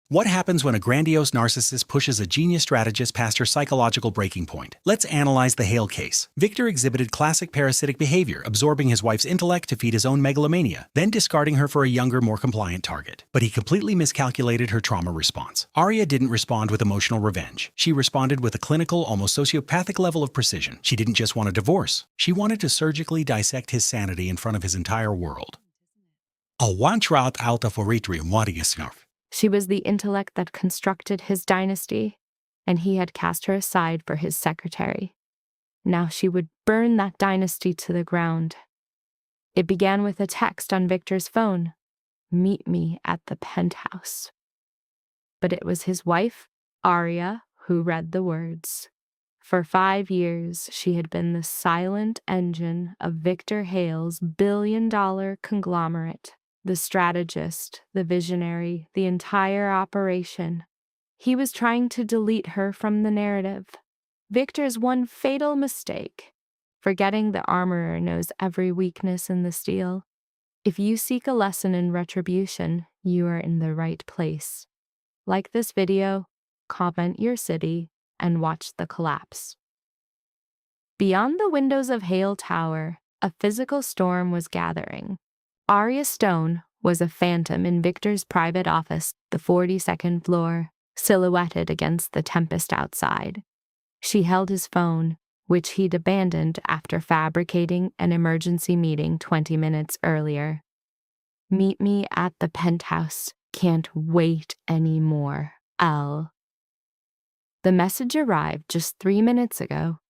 What happens when a grandiose narcissist pushes a genius strategist past her psychological breaking point? Let's analyze the Hale case. Victor exhibited classic parasitic behavior, absorbing his wife's intellect to feed his own megalomania, then discarding her for a younger, more compliant target. But he completely miscalculated her trauma response. Arya didn't respond with emotional revenge. She responded with a clinical, almost sociopathic level of precision. She didn't just want a divorce. She wanted to surgically dissect his sanity in front of his entire world. She was the intellect that constructed his dynasty, and he had cast her aside for his secretary. Now she would burn that dynasty to the ground. It began with a text on Victor's phone, "Meet me at the penthouse." But it was his wife, Arya, who read the words. For 5 years, she had been the silent engine of Victor Hale's billion-dollar conglomerate. The strategist, the visionary, the entire operation. He was trying to delete her from the narrative. Victor's one fatal mistake, forgetting the armorer knows every weakness in the steel. If you seek a lesson in retribution, you are in the right place. Like this video, comment your city, and watch the collapse. Beyond the windows of Hale Tower, a physical storm was gathering. Arya Stone was a phantom in Victor's private office, the 42nd floor, silhouetted against the tempest outside. She held his phone, which he'd abandoned after fabricating an emergency meeting 20 minutes earlier. "Meet me at the penthouse. Can't wait anymore. L." The message arrived just 3 minutes ago.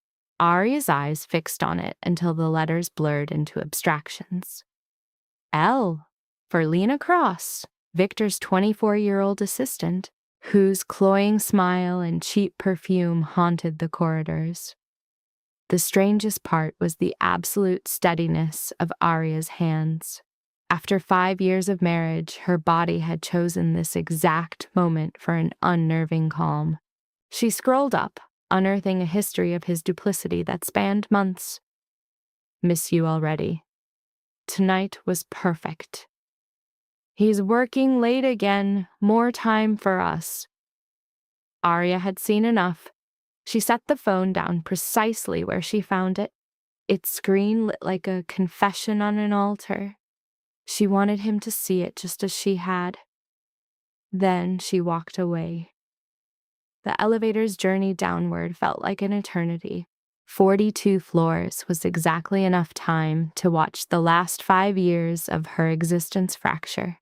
Arya's eyes fixed on it until the letters blurred into abstractions. L, for Lena Cross, Victor's 24-year-old assistant, whose cloying smile and cheap perfume haunted the corridors. The strangest part was the absolute steadiness of Arya's hands. After 5 years of marriage, her body had chosen this exact moment for an unnerving calm. She scrolled up, unearthing a history of his duplicity that spanned months. "Miss you already. Tonight was perfect. He's working late again, more time for us." Arya had seen enough. She set the phone down precisely where she found it, its screen lit like a confession on an altar. She wanted him to see it just as she had. Then she walked away. The elevator's journey downward felt like an eternity. 42 floors was exactly enough time to watch the last 5 years of her existence fracture.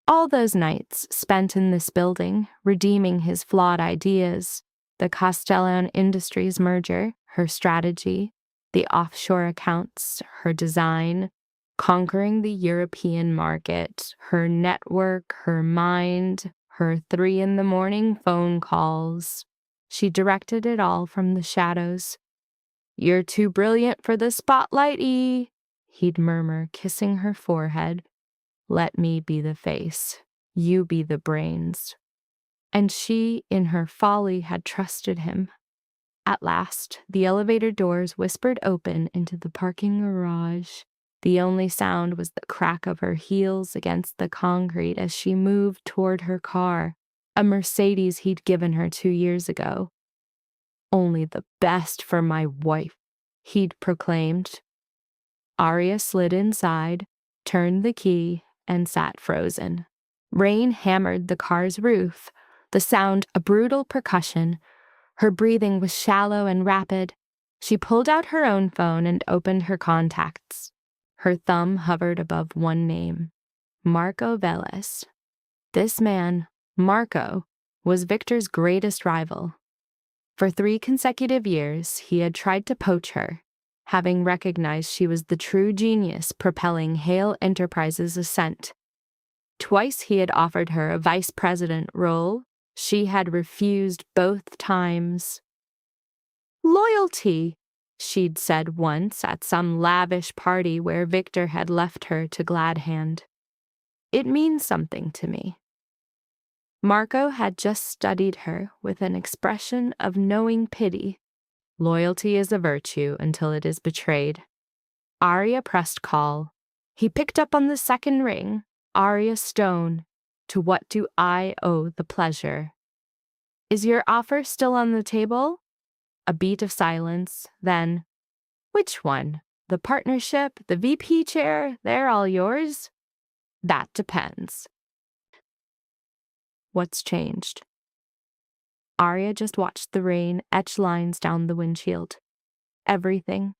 All those nights spent in this building, redeeming his flawed ideas, the Castellan Industries merger, her strategy, the offshore accounts, her design, conquering the European market, her network, her mind, her 3 a.m. phone calls. She directed it all from the shadows. "You're too brilliant for the spotlight, E," he'd murmur, kissing her forehead. "Let me be the face. You be the brains." And she, in her folly, had trusted him. At last, the elevator doors whispered open into the parking garage. The only sound was the crack of her heels against the concrete as she moved toward her car, a Mercedes he'd given her 2 years ago. "Only the best for my wife," he'd proclaimed. Arya slid inside, turned the key, and sat frozen. Rain hammered the car's roof, the sound a brutal percussion. Her breathing was shallow and rapid. She pulled out her own phone and opened her contacts. Her thumb hovered above one name, Marco Velez. This man, Marco, was Victor's greatest rival. For 3 consecutive years, he had tried to poach her, having recognized she was the true genius propelling Hale Enterprises' ascent. Twice he had offered her a vice president role. She had refused both times. "Loyalty," she'd said once at some lavish party where Victor had left her to glad hand. "It means something to me." Marco had just studied her with an expression of knowing pity. Loyalty is a virtue until it is betrayed. Arya pressed call. He picked up on the second ring. Arya Stone, To what do I owe the pleasure? Is your offer still on the table? A beat of silence, then, which one? The partnership, the VP chair, they're all yours? That depends. What's changed? Arya just watched the rain etch lines down the windshield. Everything.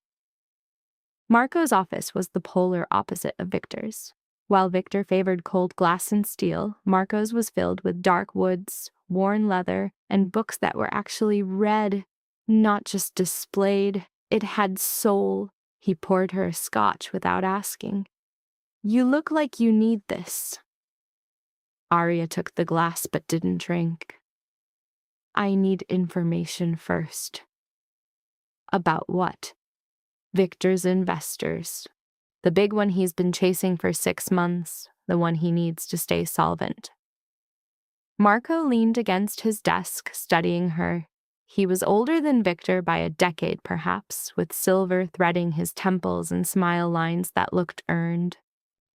Marco's office was the polar opposite of Victor's. While Victor favored cold glass and steel, Marco's was filled with dark woods, worn leather, and books that were actually read, not just displayed. It had soul. He poured her a scotch without asking. You look like you need this. Arya took the glass but didn't drink. I need information first. About what? Victor's investors. The big one he's been chasing for 6 months, the one he needs to stay solvent. Marco leaned against his desk, studying her. He was older than Victor by a decade, perhaps, with silver threading his temples and smile lines that looked earned.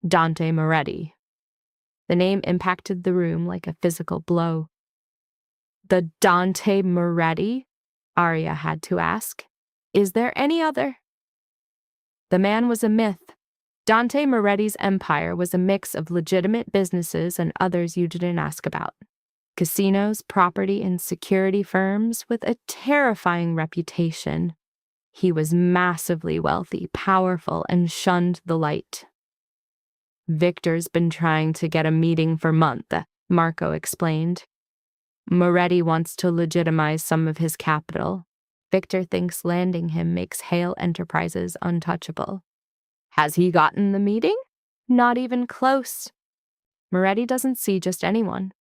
Dante Moretti. The name impacted the room like a physical blow. The Dante Moretti? Arya had to ask. Is there any other? The man was a myth. Dante Moretti's empire was a mix of legitimate businesses and others you didn't ask about. Casinos, property, and security firms with a terrifying reputation. He was massively wealthy, powerful, and shunned the light. Victor's been trying to get a meeting for months, Marco explained. Moretti wants to legitimize some of his capital. Victor thinks landing him makes Hale Enterprises untouchable. Has he gotten the meeting? Not even close. Moretti doesn't see just anyone.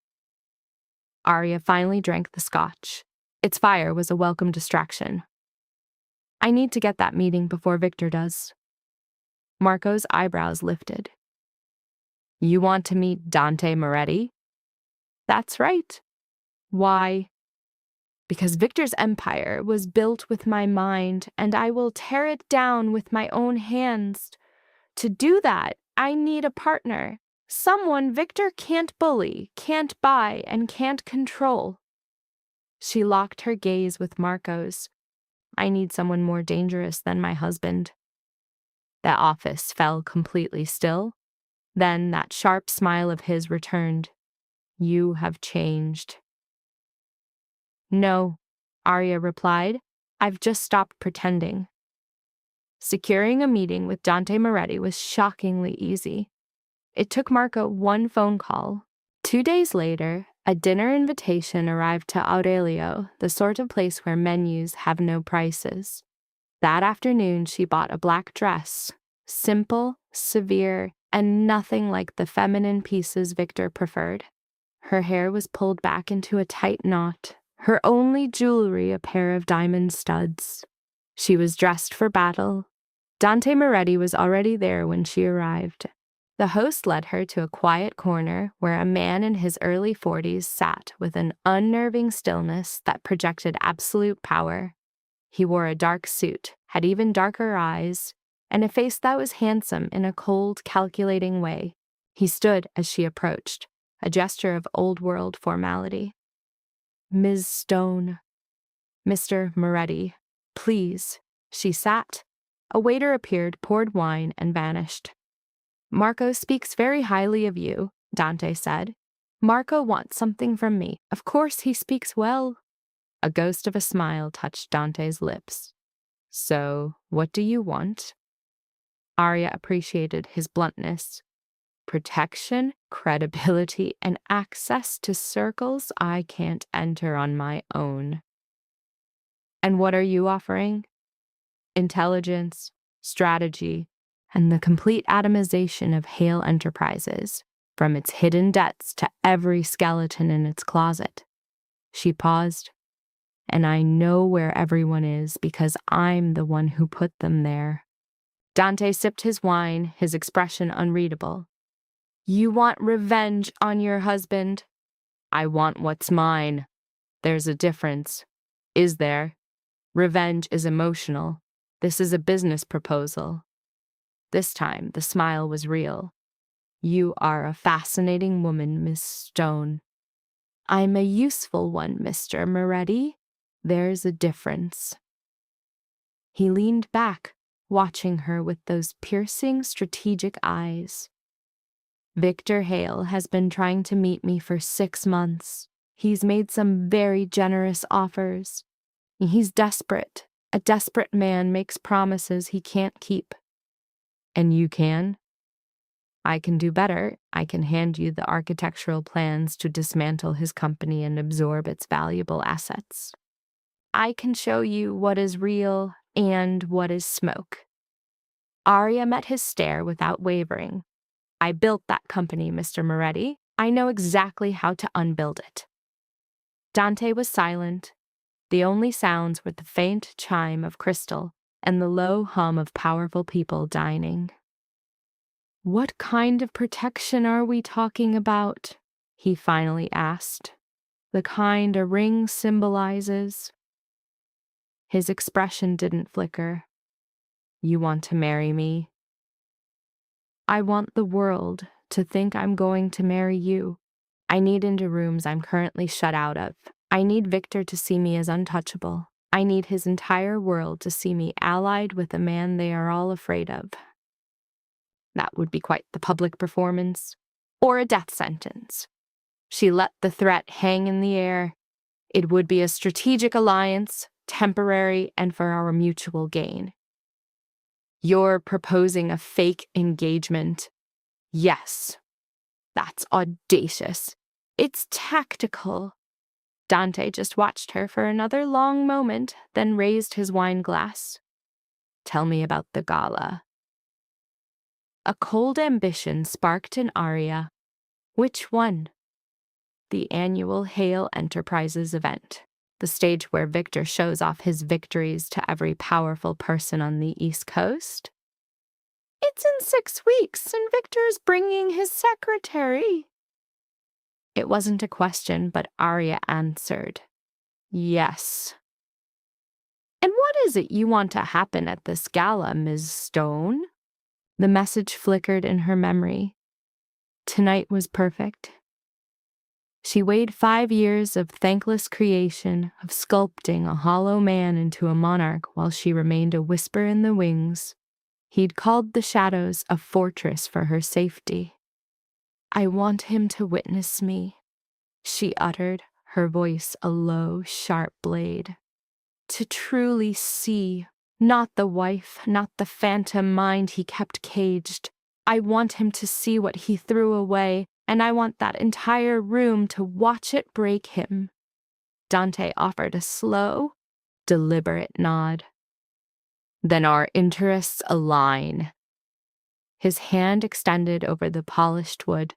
Arya finally drank the scotch. Its fire was a welcome distraction. I need to get that meeting before Victor does. Marco's eyebrows lifted. You want to meet Dante Moretti? That's right. Why? Because Victor's empire was built with my mind, and I will tear it down with my own hands. To do that, I need a partner. Someone Victor can't bully, can't buy, and can't control. She locked her gaze with Marco's. I need someone more dangerous than my husband. The office fell completely still. Then that sharp smile of his returned. You have changed. No, Arya replied. I've just stopped pretending. Securing a meeting with Dante Moretti was shockingly easy. It took Marco one phone call. 2 days later, a dinner invitation arrived to Aurelio, the sort of place where menus have no prices. That afternoon, she bought a black dress, simple, severe, and nothing like the feminine pieces Victor preferred. Her hair was pulled back into a tight knot, her only jewelry a pair of diamond studs. She was dressed for battle. Dante Moretti was already there when she arrived. The host led her to a quiet corner where a man in his early 40s sat with an unnerving stillness that projected absolute power. He wore a dark suit, had even darker eyes, and a face that was handsome in a cold, calculating way. He stood as she approached, a gesture of old-world formality. Ms. Stone. Mr. Moretti. Please. She sat. A waiter appeared, poured wine, and vanished. Marco speaks very highly of you, Dante said. Marco wants something from me. Of course he speaks well. A ghost of a smile touched Dante's lips. So, what do you want? Arya appreciated his bluntness. Protection, credibility, and access to circles I can't enter on my own. And what are you offering? Intelligence, strategy, and the complete atomization of Hale Enterprises, from its hidden debts to every skeleton in its closet. She paused. And I know where everyone is because I'm the one who put them there. Dante sipped his wine, his expression unreadable. You want revenge on your husband? I want what's mine. There's a difference. Is there? Revenge is emotional. This is a business proposal. This time, the smile was real. You are a fascinating woman, Miss Stone. I'm a useful one, Mr. Moretti. There's a difference. He leaned back, watching her with those piercing, strategic eyes. Victor Hale has been trying to meet me for 6 months. He's made some very generous offers. He's desperate. A desperate man makes promises he can't keep. And you can? I can do better. I can hand you the architectural plans to dismantle his company and absorb its valuable assets. I can show you what is real and what is smoke. Arya met his stare without wavering. I built that company, Mr. Moretti. I know exactly how to unbuild it. Dante was silent. The only sounds were the faint chime of crystal and the low hum of powerful people dining. What kind of protection are we talking about? He finally asked. The kind a ring symbolizes. His expression didn't flicker. You want to marry me? I want the world to think I'm going to marry you. I need into rooms I'm currently shut out of. I need Victor to see me as untouchable. I need his entire world to see me allied with a man they are all afraid of. That would be quite the public performance. Or a death sentence. She let the threat hang in the air. It would be a strategic alliance, temporary and for our mutual gain. You're proposing a fake engagement. Yes. That's audacious. It's tactical. Dante just watched her for another long moment, then raised his wine glass. Tell me about the gala. A cold ambition sparked in Arya. Which one? The annual Hale Enterprises event, the stage where Victor shows off his victories to every powerful person on the East Coast. It's in 6 weeks, and Victor's bringing his secretary. It wasn't a question, but Arya answered. Yes. And what is it you want to happen at this gala, Ms. Stone? The message flickered in her memory. Tonight was perfect. She weighed 5 years of thankless creation, of sculpting a hollow man into a monarch while she remained a whisper in the wings. He'd called the shadows a fortress for her safety. I want him to witness me, she uttered, her voice a low, sharp blade. To truly see, not the wife, not the phantom mind he kept caged. I want him to see what he threw away, and I want that entire room to watch it break him. Dante offered a slow, deliberate nod. Then our interests align. His hand extended over the polished wood.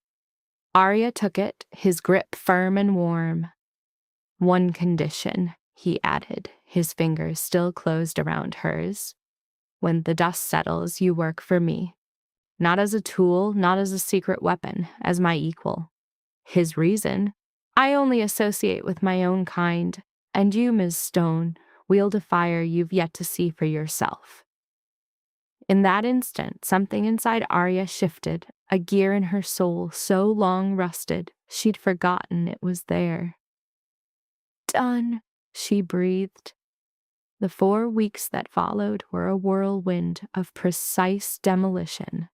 Arya took it, his grip firm and warm. One condition, he added, his fingers still closed around hers. When the dust settles, you work for me. Not as a tool, not as a secret weapon, as my equal. His reason? I only associate with my own kind, and you, Ms. Stone, wield a fire you've yet to see for yourself. In that instant, something inside Arya shifted, a gear in her soul so long rusted, she'd forgotten it was there. Done, she breathed. The 4 weeks that followed were a whirlwind of precise demolition.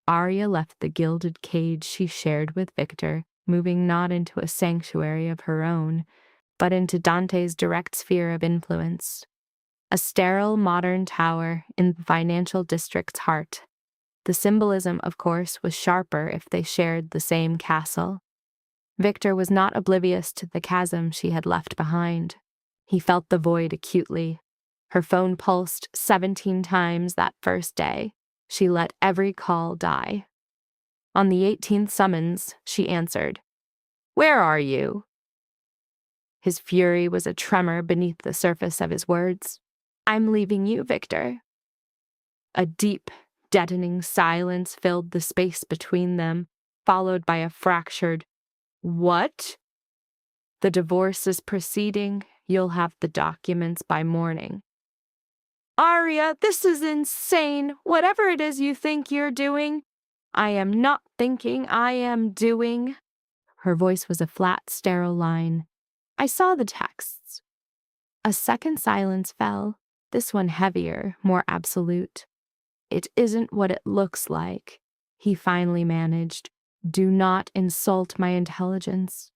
Arya left the gilded cage she shared with Victor, moving not into a sanctuary of her own, but into Dante's direct sphere of influence. A sterile modern tower in the financial district's heart. The symbolism, of course, was sharper if they shared the same castle. Victor was not oblivious to the chasm she had left behind. He felt the void acutely. Her phone pulsed 17 times that first day. She let every call die. On the 18th summons, she answered. Where are you? His fury was a tremor beneath the surface of his words. I'm leaving you, Victor. A deep, deadening silence filled the space between them, followed by a fractured, What? The divorce is proceeding. You'll have the documents by morning. Arya, this is insane. Whatever it is you think you're doing, I am not thinking, I am doing. Her voice was a flat, sterile line. I saw the texts. A second silence fell, this one heavier, more absolute. It isn't what it looks like, he finally managed. Do not insult my intelligence.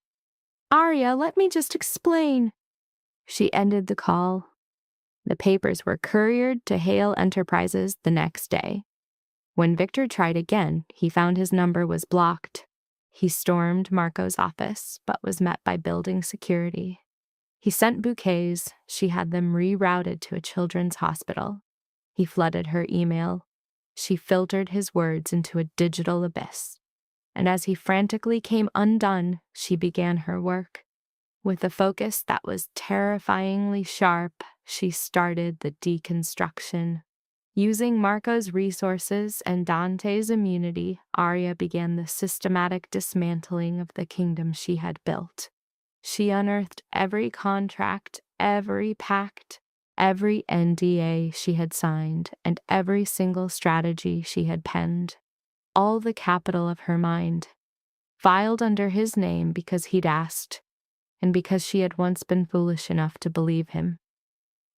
Arya, let me just explain. She ended the call. The papers were couriered to Hale Enterprises the next day. When Victor tried again, he found his number was blocked. He stormed Marco's office, but was met by building security. He sent bouquets. She had them rerouted to a children's hospital. He flooded her email. She filtered his words into a digital abyss. And as he frantically came undone, she began her work. With a focus that was terrifyingly sharp, she started the deconstruction. Using Marco's resources and Dante's immunity, Arya began the systematic dismantling of the kingdom she had built. She unearthed every contract, every pact, every NDA she had signed, and every single strategy she had penned. All the capital of her mind, filed under his name because he'd asked, and because she had once been foolish enough to believe him.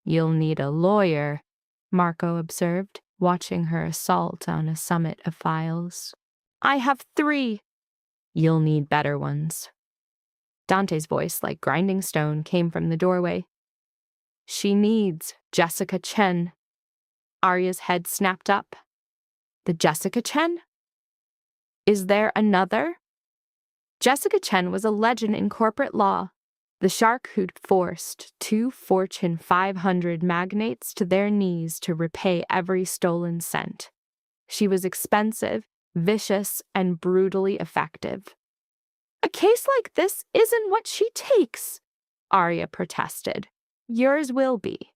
You'll need a lawyer, Marco observed, watching her assault on a summit of files. I have 3. You'll need better ones. Dante's voice, like grinding stone, came from the doorway. She needs Jessica Chen. Arya's head snapped up. The Jessica Chen? Is there another? Jessica Chen was a legend in corporate law, the shark who'd forced 2 Fortune 500 magnates to their knees to repay every stolen cent. She was expensive, vicious, and brutally effective. A case like this isn't what she takes, Arya protested. Yours will be.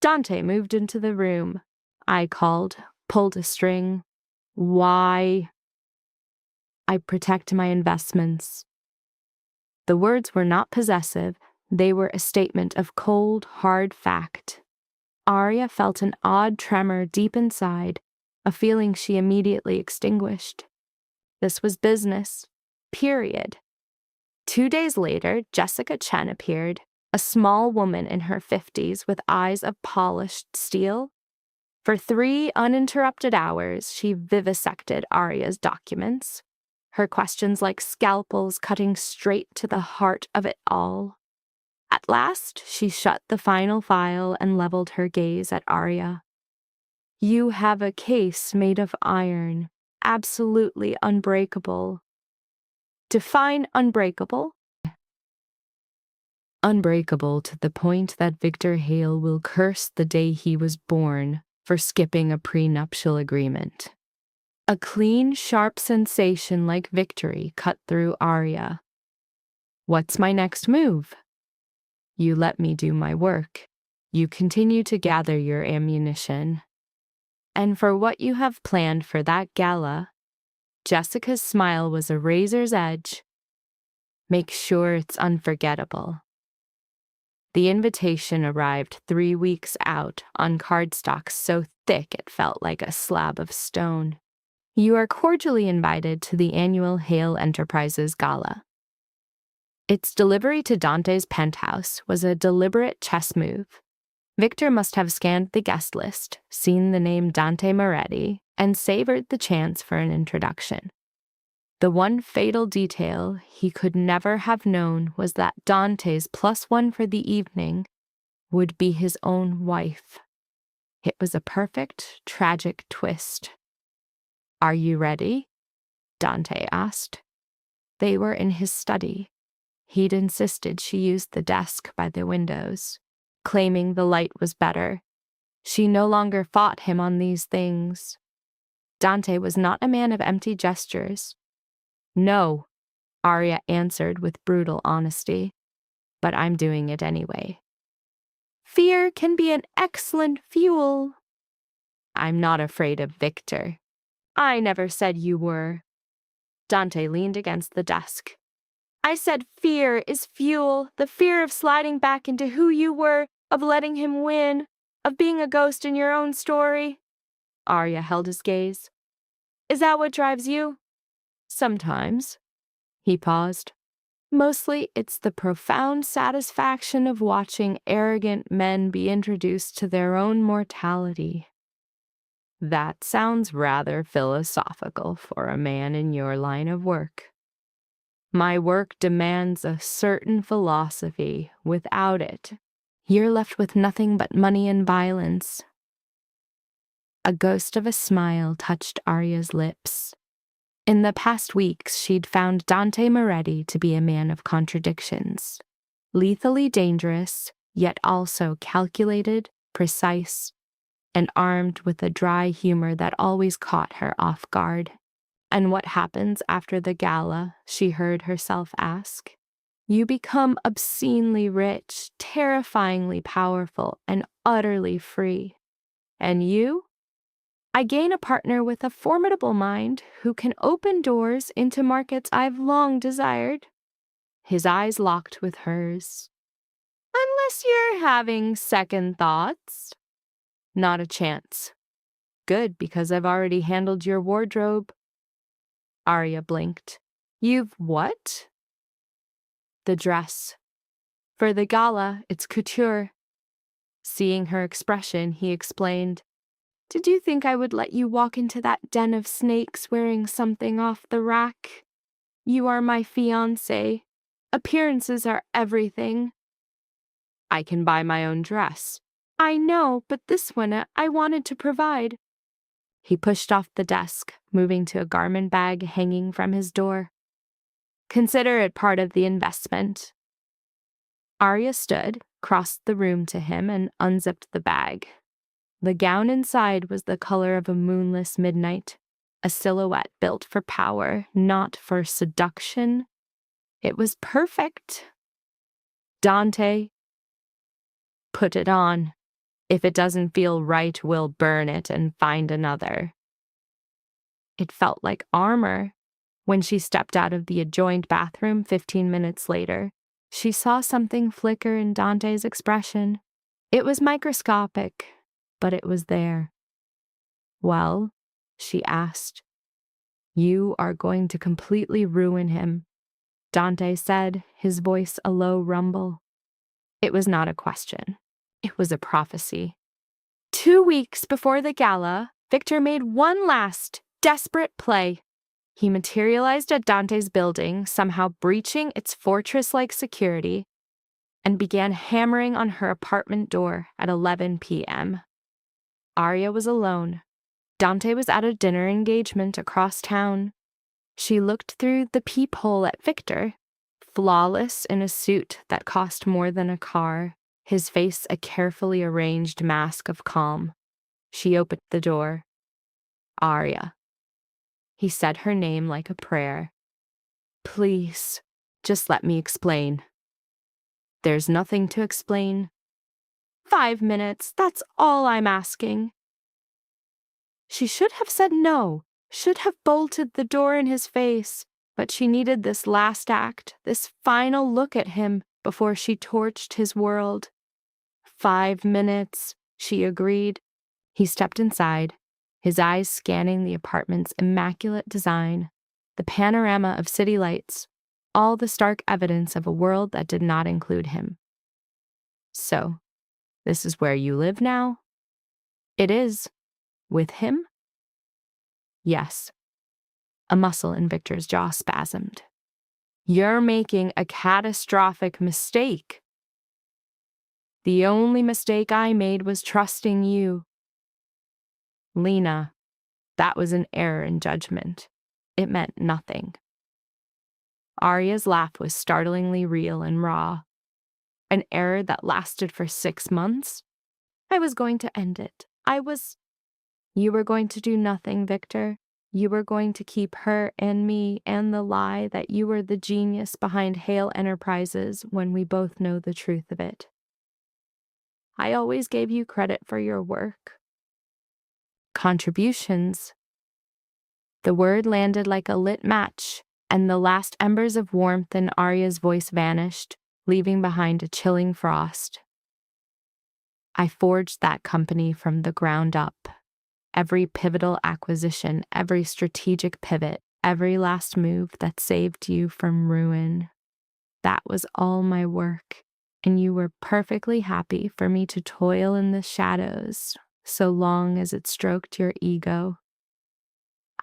Dante moved into the room. I called, pulled a string. Why? I protect my investments. The words were not possessive. They were a statement of cold, hard fact. Arya felt an odd tremor deep inside, a feeling she immediately extinguished. This was business. Period. 2 days later, Jessica Chen appeared, a small woman in her 50s with eyes of polished steel. For 3 uninterrupted hours, she vivisected Arya's documents, her questions like scalpels cutting straight to the heart of it all. At last, she shut the final file and leveled her gaze at Arya. You have a case made of iron, absolutely unbreakable. Define unbreakable. Unbreakable to the point that Victor Hale will curse the day he was born for skipping a prenuptial agreement. A clean, sharp sensation like victory cut through Arya. What's my next move? You let me do my work. You continue to gather your ammunition. And for what you have planned for that gala, Jessica's smile was a razor's edge. Make sure it's unforgettable. The invitation arrived 3 weeks out on cardstock so thick it felt like a slab of stone. You are cordially invited to the annual Hale Enterprises Gala. Its delivery to Dante's penthouse was a deliberate chess move. Victor must have scanned the guest list, seen the name Dante Moretti, and savored the chance for an introduction. The one fatal detail he could never have known was that Dante's +1 for the evening would be his own wife. It was a perfect, tragic twist. Are you ready? Dante asked. They were in his study. He'd insisted she use the desk by the windows, claiming the light was better. She no longer fought him on these things. Dante was not a man of empty gestures. No, Arya answered with brutal honesty, but I'm doing it anyway. Fear can be an excellent fuel. I'm not afraid of Victor. I never said you were. Dante leaned against the desk. I said fear is fuel, the fear of sliding back into who you were, of letting him win, of being a ghost in your own story. Arya held his gaze. Is that what drives you? Sometimes. He paused. Mostly, it's the profound satisfaction of watching arrogant men be introduced to their own mortality. That sounds rather philosophical for a man in your line of work. My work demands a certain philosophy. Without it, you're left with nothing but money and violence. A ghost of a smile touched Arya's lips. In the past weeks, she'd found Dante Moretti to be a man of contradictions. Lethally dangerous, yet also calculated, precise, and armed with a dry humor that always caught her off guard. And what happens after the gala, she heard herself ask? You become obscenely rich, terrifyingly powerful, and utterly free. And you? I gain a partner with a formidable mind who can open doors into markets I've long desired. His eyes locked with hers. Unless you're having second thoughts. Not a chance. Good, because I've already handled your wardrobe. Arya blinked. You've what? The dress. For the gala, it's couture. Seeing her expression, he explained. Did you think I would let you walk into that den of snakes wearing something off the rack? You are my fiancé. Appearances are everything. I can buy my own dress. I know, but this one I wanted to provide. He pushed off the desk, moving to a garment bag hanging from his door. Consider it part of the investment. Arya stood, crossed the room to him, and unzipped the bag. The gown inside was the color of a moonless midnight, a silhouette built for power, not for seduction. It was perfect. Dante, put it on. If it doesn't feel right, we'll burn it and find another. It felt like armor. When she stepped out of the adjoined bathroom 15 minutes later, she saw something flicker in Dante's expression. It was microscopic, but it was there. Well, she asked. You are going to completely ruin him, Dante said, his voice a low rumble. It was not a question. It was a prophecy. 2 weeks before the gala, Victor made one last, desperate play. He materialized at Dante's building, somehow breaching its fortress-like security, and began hammering on her apartment door at 11 p.m. Arya was alone. Dante was at a dinner engagement across town. She looked through the peephole at Victor, flawless in a suit that cost more than a car, his face a carefully arranged mask of calm. She opened the door. Arya. He said her name like a prayer. Please, just let me explain. There's nothing to explain. 5 minutes, that's all I'm asking. She should have said no, should have bolted the door in his face, but she needed this last act, this final look at him before she torched his world. 5 minutes, she agreed. He stepped inside, his eyes scanning the apartment's immaculate design, the panorama of city lights, all the stark evidence of a world that did not include him. So, this is where you live now? It is. With him? Yes. A muscle in Victor's jaw spasmed. You're making a catastrophic mistake. The only mistake I made was trusting you. Lena, that was an error in judgment. It meant nothing. Arya's laugh was startlingly real and raw. An error that lasted for 6 months? I was going to end it. You were going to do nothing, Victor. You were going to keep her and me and the lie that you were the genius behind Hale Enterprises when we both know the truth of it. I always gave you credit for your work. Contributions. The word landed like a lit match, and the last embers of warmth in Arya's voice vanished, leaving behind a chilling frost. I forged that company from the ground up, every pivotal acquisition, every strategic pivot, every last move that saved you from ruin. That was all my work, and you were perfectly happy for me to toil in the shadows, so long as it stroked your ego.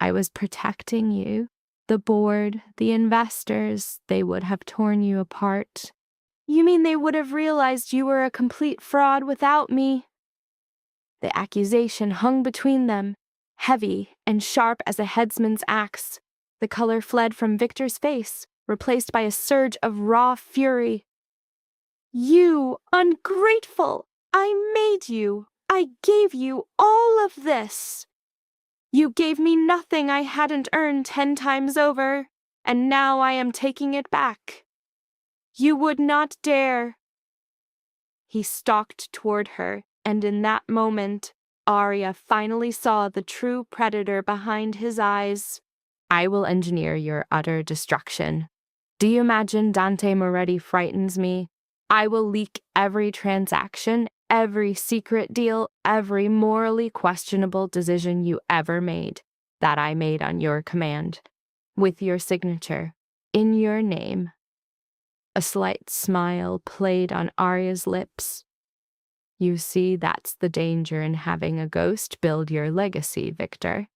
I was protecting you. The board, the investors, they would have torn you apart. You mean they would have realized you were a complete fraud without me? The accusation hung between them, heavy and sharp as a headsman's axe. The color fled from Victor's face, replaced by a surge of raw fury. You ungrateful! I made you! I gave you all of this! You gave me nothing I hadn't earned 10 times over, and now I am taking it back. You would not dare. He stalked toward her, and in that moment, Arya finally saw the true predator behind his eyes. I will engineer your utter destruction. Do you imagine Dante Moretti frightens me? I will leak every transaction, every secret deal, every morally questionable decision you ever made, that I made on your command, with your signature, in your name. A slight smile played on Arya's lips. You see, that's the danger in having a ghost build your legacy, Victor.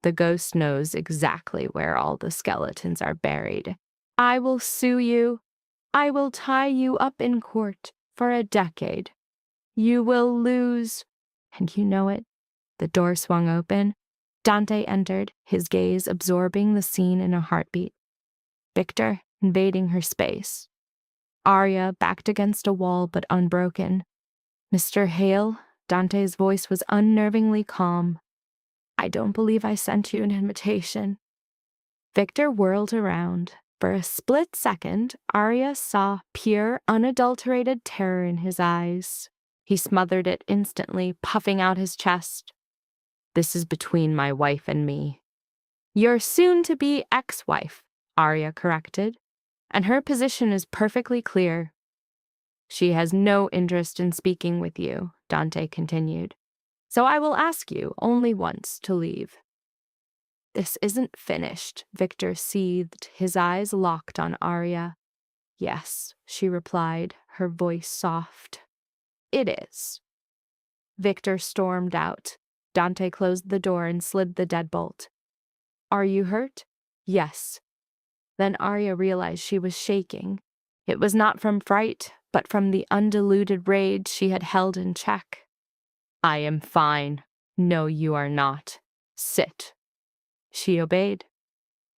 The ghost knows exactly where all the skeletons are buried. I will sue you. I will tie you up in court for a decade. You will lose. And you know it. The door swung open. Dante entered, his gaze absorbing the scene in a heartbeat. Victor invading her space. Arya backed against a wall but unbroken. Mr. Hale, Dante's voice was unnervingly calm. I don't believe I sent you an invitation. Victor whirled around. For a split second, Arya saw pure, unadulterated terror in his eyes. He smothered it instantly, puffing out his chest. This is between my wife and me. Your soon-to-be ex-wife, Arya corrected, and her position is perfectly clear. She has no interest in speaking with you, Dante continued. So I will ask you only once to leave. This isn't finished, Victor seethed, his eyes locked on Arya. Yes, she replied, her voice soft. It is. Victor stormed out. Dante closed the door and slid the deadbolt. Are you hurt? Yes. Then Arya realized she was shaking. It was not from fright, but from the undiluted rage she had held in check. I am fine. No, you are not. Sit. She obeyed.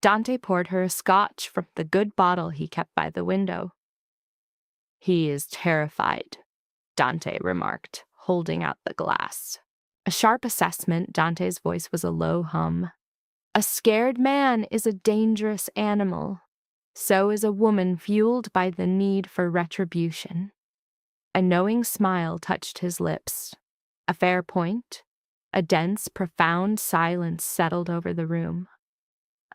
Dante poured her a scotch from the good bottle he kept by the window. He is terrified, Dante remarked, holding out the glass. A sharp assessment, Dante's voice was a low hum. A scared man is a dangerous animal. So is a woman fueled by the need for retribution. A knowing smile touched his lips. A fair point. A dense, profound silence settled over the room.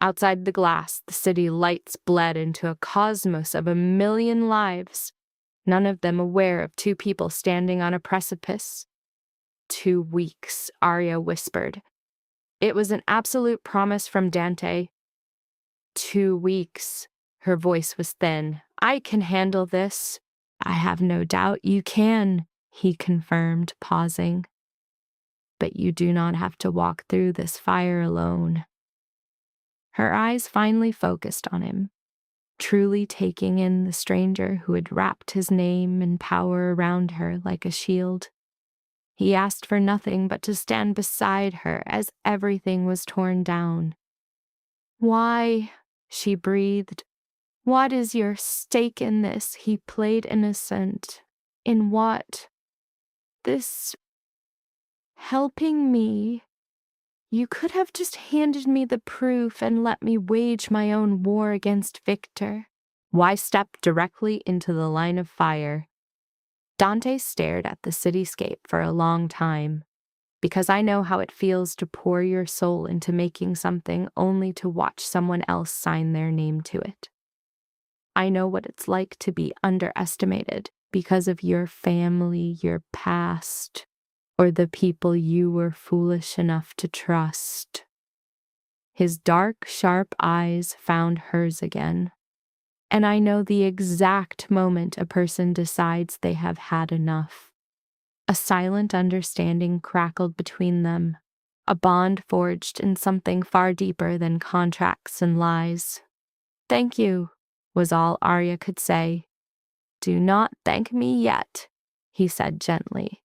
Outside the glass, the city lights bled into a cosmos of 1,000,000 lives, none of them aware of two people standing on a precipice. 2 weeks, Arya whispered. It was an absolute promise from Dante. 2 weeks. Her voice was thin. I can handle this. I have no doubt you can, he confirmed, pausing. But you do not have to walk through this fire alone. Her eyes finally focused on him, truly taking in the stranger who had wrapped his name and power around her like a shield. He asked for nothing but to stand beside her as everything was torn down. Why? She breathed. What is your stake in this? He played innocent. In what? This helping me. You could have just handed me the proof and let me wage my own war against Victor. Why step directly into the line of fire? Dante stared at the cityscape for a long time. Because I know how it feels to pour your soul into making something only to watch someone else sign their name to it. I know what it's like to be underestimated because of your family, your past. or the people you were foolish enough to trust? His dark, sharp eyes found hers again. And I know the exact moment a person decides they have had enough. A silent understanding crackled between them, a bond forged in something far deeper than contracts and lies. "Thank you," was all Arya could say. "Do not thank me yet," he said gently.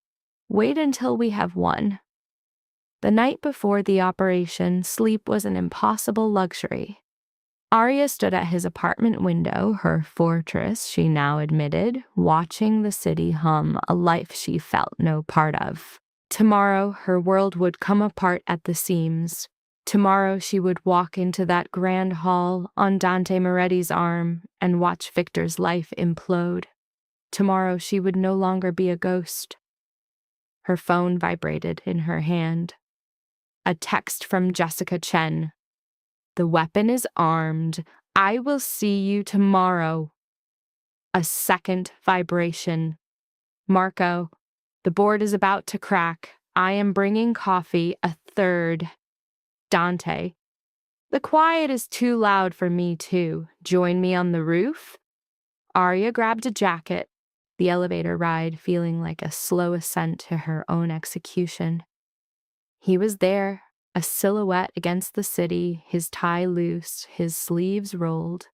"Wait until we have won." The night before the operation, sleep was an impossible luxury. Arya stood at his apartment window, her fortress, she now admitted, watching the city hum, a life she felt no part of. Tomorrow, her world would come apart at the seams. Tomorrow, she would walk into that grand hall on Dante Moretti's arm and watch Victor's life implode. Tomorrow, she would no longer be a ghost. Her phone vibrated in her hand. A text from Jessica Chen. "The weapon is armed. I will see you tomorrow." A second vibration. "Marco, the board is about to crack. I am bringing coffee." A third. Dante. "The quiet is too loud for me too. Join me on the roof?" Arya grabbed a jacket, the elevator ride feeling like a slow ascent to her own execution. He was there, a silhouette against the city, his tie loose, his sleeves rolled.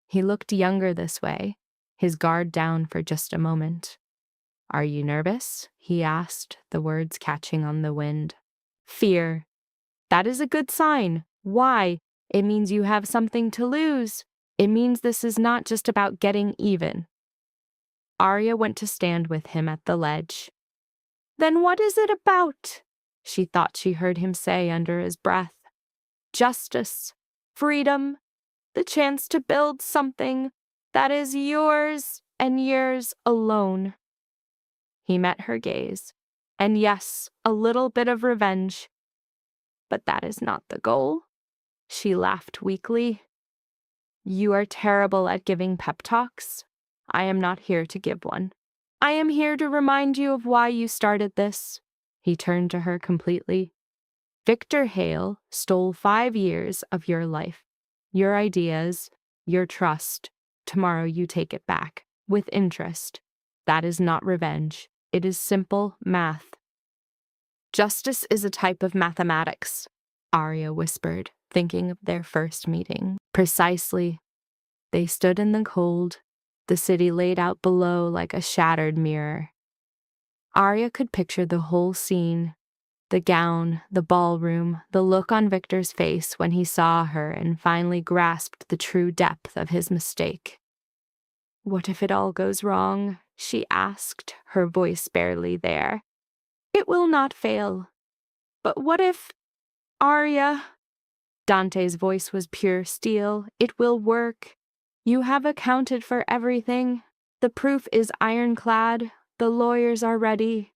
He looked younger this way, his guard down for just a moment. "Are you nervous?" he asked, the words catching on the wind. "Fear." "That is a good sign." "Why?" "It means you have something to lose. It means this is not just about getting even." Arya went to stand with him at the ledge. "Then what is it about?" she thought she heard him say under his breath. "Justice, freedom, the chance to build something that is yours and yours alone." He met her gaze, and yes, a little bit of revenge. "But that is not the goal." She laughed weakly. "You are terrible at giving pep talks. I am not here to give one. I am here to remind you of why you started this." He turned to her completely. "Victor Hale stole 5 years of your life, your ideas, your trust. Tomorrow you take it back, with interest. That is not revenge. It is simple math." "Justice is a type of mathematics," Arya whispered, thinking of their first meeting. "Precisely." They stood in the cold, the city laid out below like a shattered mirror. Arya could picture the whole scene. The gown, the ballroom, the look on Victor's face when he saw her and finally grasped the true depth of his mistake. "What if it all goes wrong?" she asked, her voice barely there. "It will not fail. But what if, Arya?" Dante's voice was pure steel. "It will work. You have accounted for everything. The proof is ironclad. The lawyers are ready."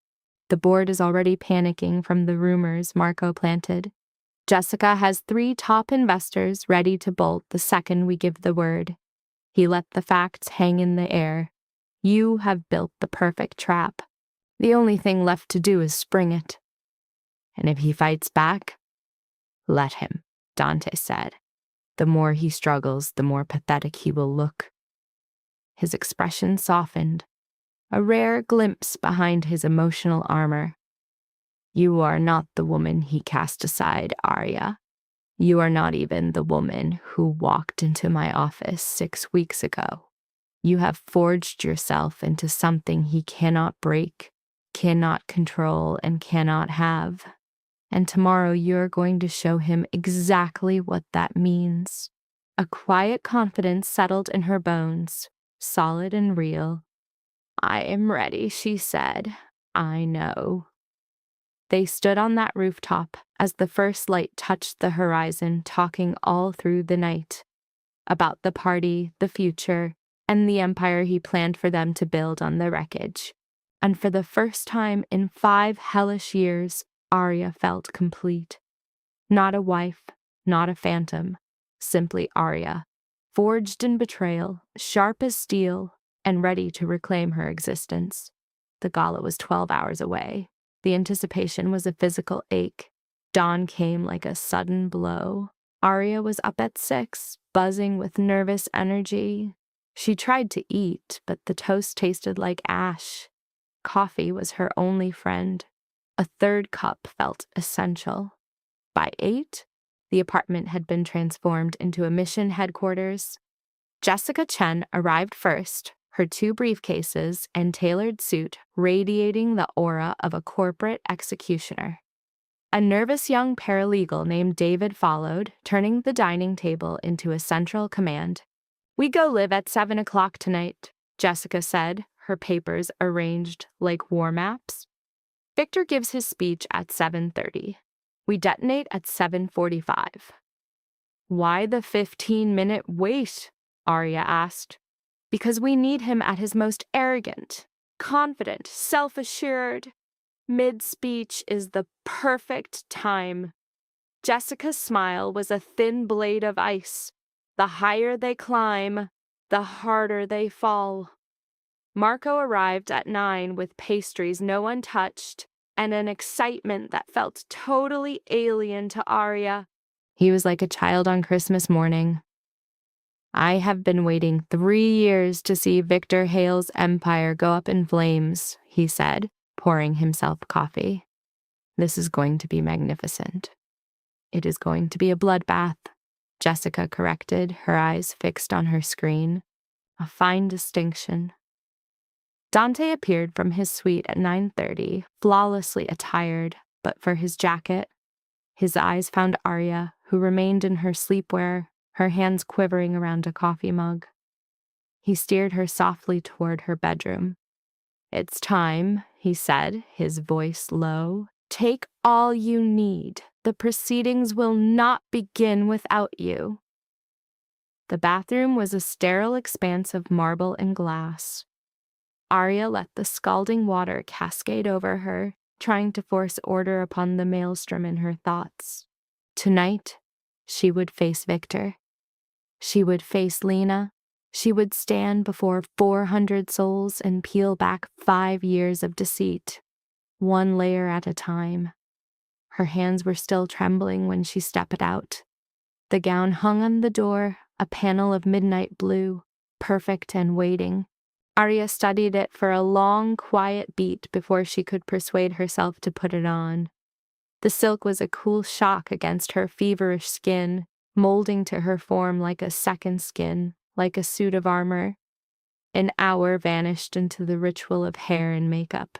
"The board is already panicking from the rumors Marco planted. Jessica has 3 top investors ready to bolt the second we give the word." He let the facts hang in the air. "You have built the perfect trap. The only thing left to do is spring it. And if he fights back, let him," Dante said. "The more he struggles, the more pathetic he will look." His expression softened, a rare glimpse behind his emotional armor. "You are not the woman he cast aside, Arya. You are not even the woman who walked into my office 6 weeks ago. You have forged yourself into something he cannot break, cannot control, and cannot have. And tomorrow you're going to show him exactly what that means." A quiet confidence settled in her bones, solid and real. "I am ready," she said. "I know." They stood on that rooftop as the first light touched the horizon, talking all through the night. About the party, the future, and the empire he planned for them to build on the wreckage. And for the first time in 5 hellish years, Arya felt complete. Not a wife, not a phantom, simply Arya, forged in betrayal, sharp as steel, and ready to reclaim her existence. The gala was 12 hours away. The anticipation was a physical ache. Dawn came like a sudden blow. Arya was up at 6, buzzing with nervous energy. She tried to eat, but the toast tasted like ash. Coffee was her only friend. A third cup felt essential. By 8, the apartment had been transformed into a mission headquarters. Jessica Chen arrived first, her 2 briefcases and tailored suit radiating the aura of a corporate executioner. A nervous young paralegal named David followed, turning the dining table into a central command. "We go live at 7 o'clock tonight," Jessica said, her papers arranged like war maps. Victor gives his speech at 7:30. We detonate at 7:45. "Why the 15-minute wait?" Arya asked. "Because we need him at his most arrogant, confident, self-assured. Mid-speech is the perfect time." Jessica's smile was a thin blade of ice. The higher they climb, the harder they fall. Marco arrived at 9 with pastries no one touched and an excitement that felt totally alien to Arya. He was like a child on Christmas morning. "I have been waiting 3 years to see Victor Hale's empire go up in flames," he said, pouring himself coffee. "This is going to be magnificent." "It is going to be a bloodbath," Jessica corrected, her eyes fixed on her screen. A fine distinction. Dante appeared from his suite at 9:30, flawlessly attired, but for his jacket. His eyes found Arya, who remained in her sleepwear, her hands quivering around a coffee mug. He steered her softly toward her bedroom. "It's time," he said, his voice low. "Take all you need. The proceedings will not begin without you." The bathroom was a sterile expanse of marble and glass. Arya let the scalding water cascade over her, trying to force order upon the maelstrom in her thoughts. Tonight, she would face Victor. She would face Lena. She would stand before 400 souls and peel back 5 years of deceit, one layer at a time. Her hands were still trembling when she stepped out. The gown hung on the door, a panel of midnight blue, perfect and waiting. Arya studied it for a long, quiet beat before she could persuade herself to put it on. The silk was a cool shock against her feverish skin, molding to her form like a second skin, like a suit of armor. An hour vanished into the ritual of hair and makeup.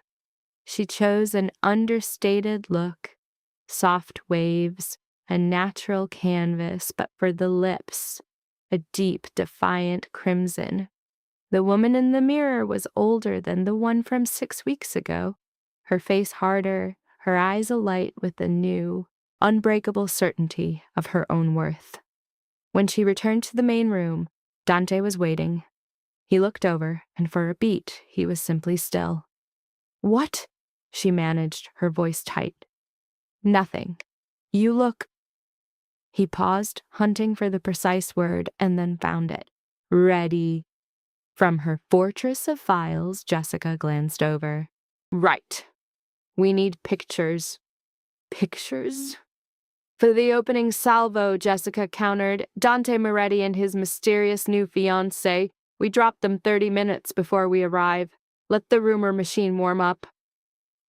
She chose an understated look, soft waves, a natural canvas, but for the lips, a deep, defiant crimson. The woman in the mirror was older than the one from 6 weeks ago, her face harder, her eyes alight with a new, unbreakable certainty of her own worth. When she returned to the main room, Dante was waiting. He looked over, and for a beat, he was simply still. "What?" she managed, her voice tight. "Nothing. You look—" He paused, hunting for the precise word, and then found it. "Ready." From her fortress of files, Jessica glanced over. "Right. We need pictures." "Pictures?" "For the opening salvo," Jessica countered. "Dante Moretti and his mysterious new fiancée. We dropped them 30 minutes before we arrive. Let the rumor machine warm up."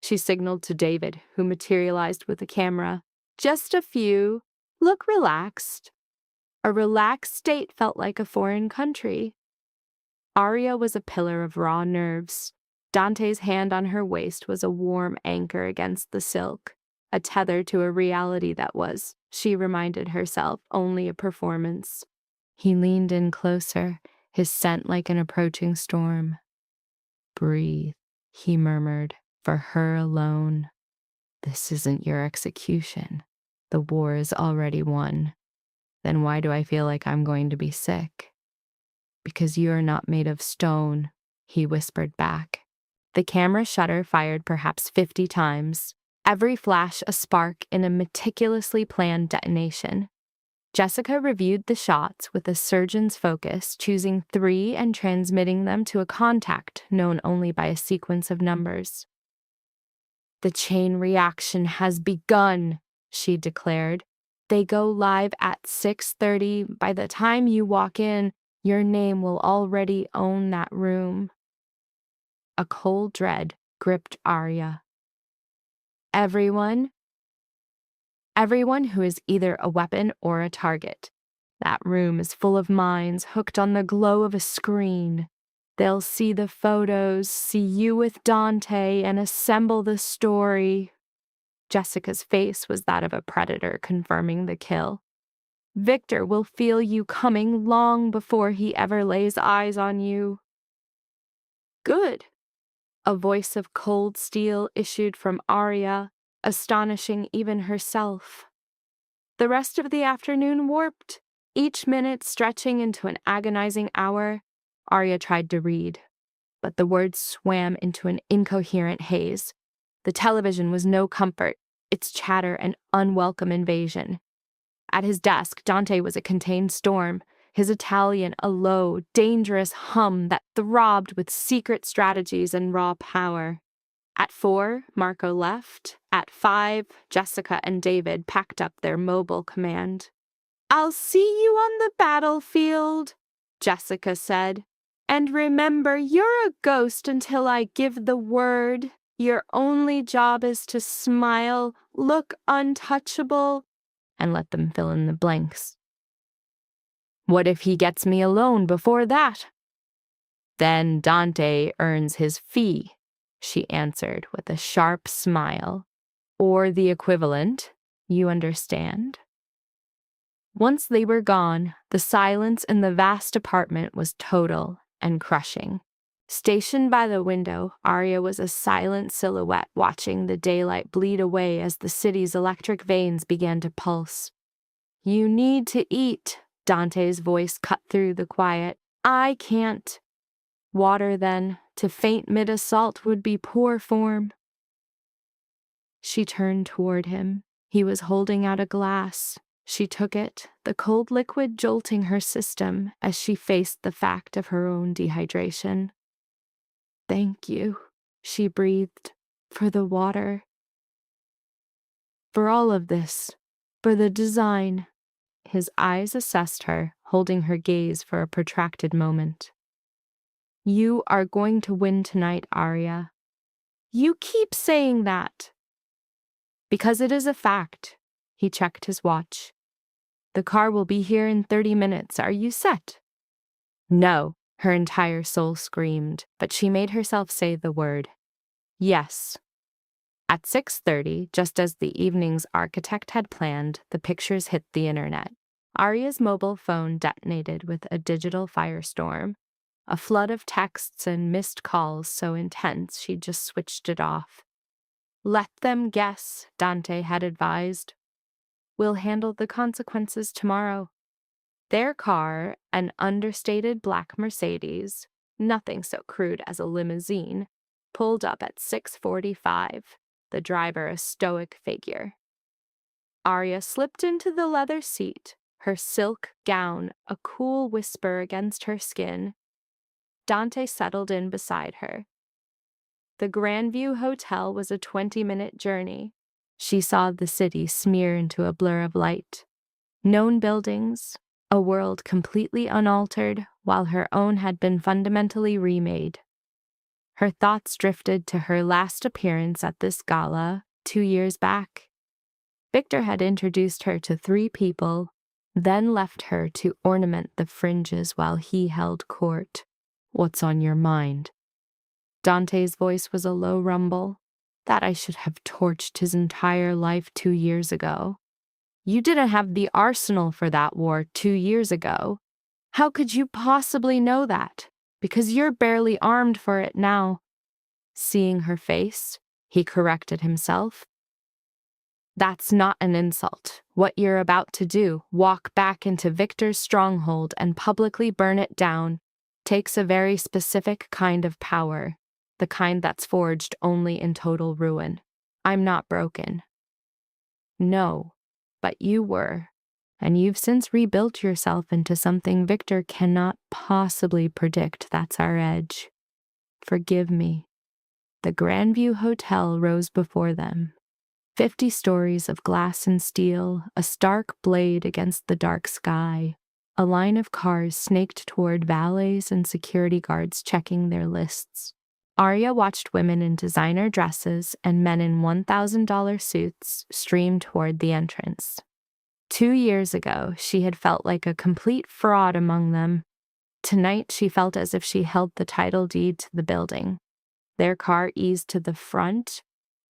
She signaled to David, who materialized with a camera. "Just a few. Look relaxed." A relaxed state felt like a foreign country. Arya was a pillar of raw nerves. Dante's hand on her waist was a warm anchor against the silk, a tether to a reality that was, she reminded herself, only a performance. He leaned in closer, his scent like an approaching storm. "Breathe," he murmured, "for her alone. This isn't your execution. The war is already won. Then why do I feel like I'm going to be sick?" "Because you are not made of stone," he whispered back. The camera shutter fired perhaps 50 times, every flash a spark in a meticulously planned detonation. Jessica reviewed the shots with a surgeon's focus, choosing 3 and transmitting them to a contact known only by a sequence of numbers. The chain reaction has begun, she declared. They go live at 6:30. By the time you walk in, your name will already own that room. A cold dread gripped Arya. Everyone who is either a weapon or a target. That room is full of minds hooked on the glow of a screen. They'll see the photos, see you with Dante, and assemble the story. Jessica's face was that of a predator confirming the kill. Victor will feel you coming long before he ever lays eyes on you. Good. A voice of cold steel issued from Arya, astonishing even herself. The rest of the afternoon warped, each minute stretching into an agonizing hour. Arya tried to read, but the words swam into an incoherent haze. The television was no comfort, its chatter an unwelcome invasion. At his desk, Dante was a contained storm, his Italian a low, dangerous hum that throbbed with secret strategies and raw power. At 4, Marco left. At 5, Jessica and David packed up their mobile command. "I'll see you on the battlefield," Jessica said. "And remember, you're a ghost until I give the word. Your only job is to smile, look untouchable, and let them fill in the blanks." "What if he gets me alone before that?" "Then Dante earns his fee," she answered with a sharp smile. "Or the equivalent, you understand?" Once they were gone, the silence in the vast apartment was total and crushing. Stationed by the window, Arya was a silent silhouette watching the daylight bleed away as the city's electric veins began to pulse. "You need to eat," Dante's voice cut through the quiet. "I can't." "Water, then. To faint mid-assault would be poor form." She turned toward him. He was holding out a glass. She took it, the cold liquid jolting her system as she faced the fact of her own dehydration. "Thank you," she breathed, "for the water. For all of this. For the design." His eyes assessed her, holding her gaze for a protracted moment. "You are going to win tonight, Arya." "You keep saying that." "Because it is a fact." He checked his watch. "The car will be here in 30 minutes. Are you set?" "No," her entire soul screamed, but she made herself say the word. "Yes." At 6:30, just as the evening's architect had planned, the pictures hit the internet. Arya's mobile phone detonated with a digital firestorm, a flood of texts and missed calls so intense she just switched it off. "Let them guess," Dante had advised. "We'll handle the consequences tomorrow." Their car, an understated black Mercedes, nothing so crude as a limousine, pulled up at 6:45, the driver a stoic figure. Arya slipped into the leather seat, her silk gown a cool whisper against her skin. Dante settled in beside her. The Grandview Hotel was a 20-minute journey. She saw the city smear into a blur of light. Known buildings, a world completely unaltered, while her own had been fundamentally remade. Her thoughts drifted to her last appearance at this gala 2 years back. Victor had introduced her to 3 people, then left her to ornament the fringes while he held court. "What's on your mind?" Dante's voice was a low rumble. "That I should have torched his entire life 2 years ago." "You didn't have the arsenal for that war 2 years ago. How could you possibly know that? Because you're barely armed for it now." Seeing her face, he corrected himself. "That's not an insult. What you're about to do, walk back into Victor's stronghold and publicly burn it down, takes a very specific kind of power, the kind that's forged only in total ruin. I'm not broken." "No, but you were, and you've since rebuilt yourself into something Victor cannot possibly predict. That's our edge. Forgive me." the Grandview Hotel rose before them. 50 stories of glass and steel, a stark blade against the dark sky. A line of cars snaked toward valets and security guards checking their lists. Arya watched women in designer dresses and men in $1,000 suits stream toward the entrance. 2 years ago, she had felt like a complete fraud among them. Tonight, she felt as if she held the title deed to the building. Their car eased to the front.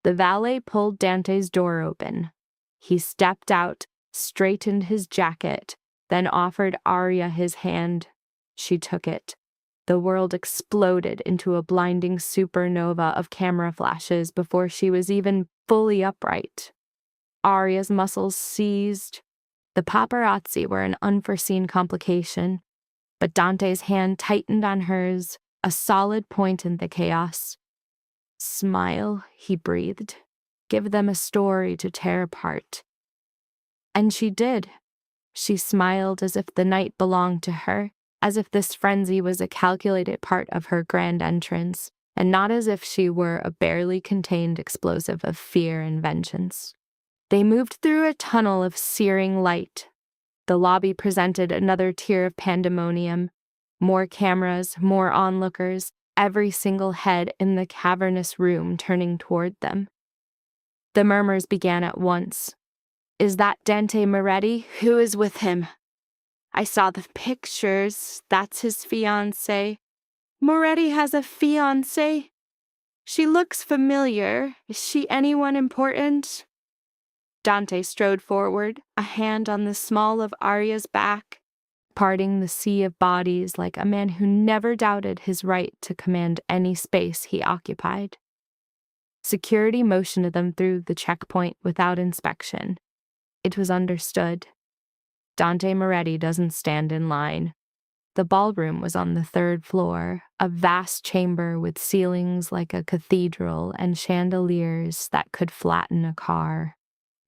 The valet pulled Dante's door open. He stepped out, straightened his jacket, then offered Arya his hand. She took it. The world exploded into a blinding supernova of camera flashes before she was even fully upright. Arya's muscles seized. The paparazzi were an unforeseen complication, but Dante's hand tightened on hers, a solid point in the chaos. "Smile," he breathed. "Give them a story to tear apart." And she did. She smiled as if the night belonged to her, as if this frenzy was a calculated part of her grand entrance, and not as if she were a barely contained explosive of fear and vengeance. They moved through a tunnel of searing light. The lobby presented another tier of pandemonium. More cameras, more onlookers, every single head in the cavernous room turning toward them. The murmurs began at once. "Is that Dante Moretti? Who is with him? I saw the pictures. That's his fiancée. Moretti has a fiancée? She looks familiar. Is she anyone important?" Dante strode forward, a hand on the small of Arya's back, parting the sea of bodies like a man who never doubted his right to command any space he occupied. Security motioned them through the checkpoint without inspection. It was understood. Dante Moretti doesn't stand in line. The ballroom was on the 3rd floor, a vast chamber with ceilings like a cathedral and chandeliers that could flatten a car.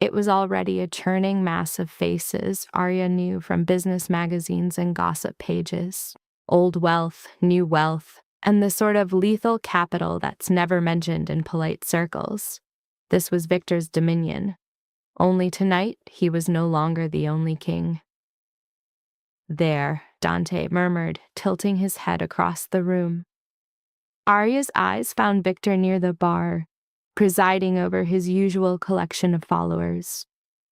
It was already a churning mass of faces Arya knew from business magazines and gossip pages. Old wealth, new wealth, and the sort of lethal capital that's never mentioned in polite circles. This was Victor's dominion. Only tonight, he was no longer the only king. "There," Dante murmured, tilting his head across the room. Arya's eyes found Victor near the bar, presiding over his usual collection of followers.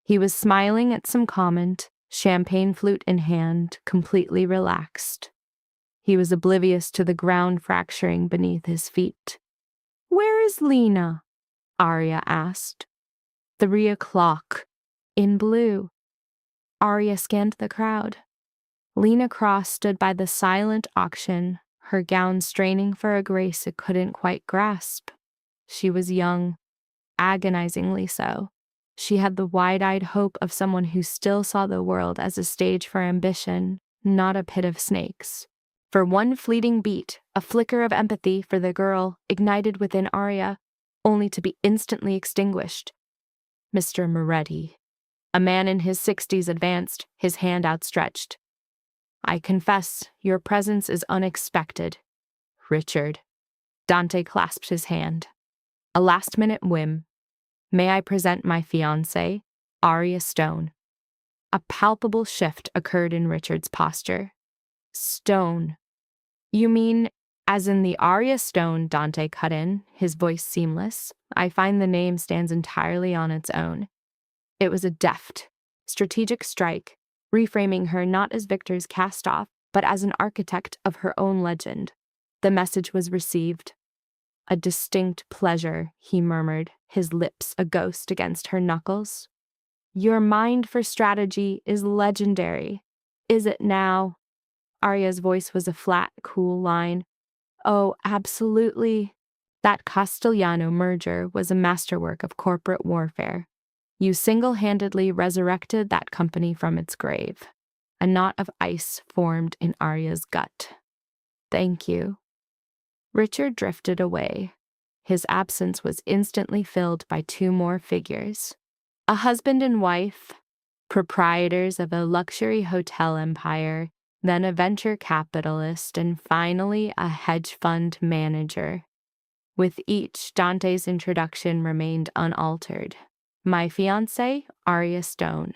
He was smiling at some comment, champagne flute in hand, completely relaxed. He was oblivious to the ground fracturing beneath his feet. "Where is Lena?" Arya asked. 3 o'clock. In blue. Arya scanned the crowd. Lena Cross stood by the silent auction, her gown straining for a grace it couldn't quite grasp. She was young, agonizingly so. She had the wide-eyed hope of someone who still saw the world as a stage for ambition, not a pit of snakes. For one fleeting beat, a flicker of empathy for the girl ignited within Arya, only to be instantly extinguished. Mr. Moretti. A man in his 60s advanced, his hand outstretched. "I confess, your presence is unexpected." "Richard." Dante clasped his hand. A last-minute whim. "May I present my fiancée, Arya Stone." A palpable shift occurred in Richard's posture. "Stone. You mean, as in the Arya Stone," Dante cut in, his voice seamless. "I find the name stands entirely on its own." It was a deft, strategic strike, reframing her not as Victor's cast-off, but as an architect of her own legend. The message was received. "A distinct pleasure," he murmured, his lips a ghost against her knuckles. "Your mind for strategy is legendary. Is it now?" Arya's voice was a flat, cool line. "Oh, absolutely. That Castellano merger was a masterwork of corporate warfare. You single-handedly resurrected that company from its grave." A knot of ice formed in Arya's gut. "Thank you." Richard drifted away. His absence was instantly filled by 2 more figures. A husband and wife, proprietors of a luxury hotel empire, then a venture capitalist, and finally a hedge fund manager. With each, Dante's introduction remained unaltered. My fiancé, Arya Stone.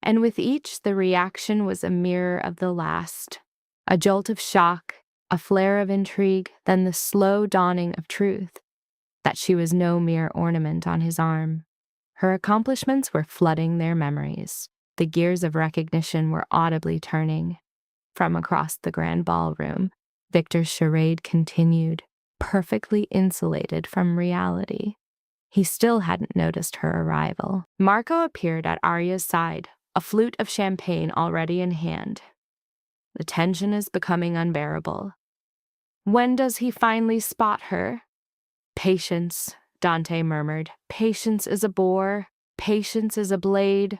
And with each, the reaction was a mirror of the last. A jolt of shock, a flare of intrigue, then the slow dawning of truth, that she was no mere ornament on his arm. Her accomplishments were flooding their memories. The gears of recognition were audibly turning. From across the grand ballroom, Victor's charade continued, perfectly insulated from reality. He still hadn't noticed her arrival. Marco appeared at Arya's side, a flute of champagne already in hand. The tension is becoming unbearable. When does he finally spot her? Patience, Dante murmured. Patience is a bore. Patience is a blade.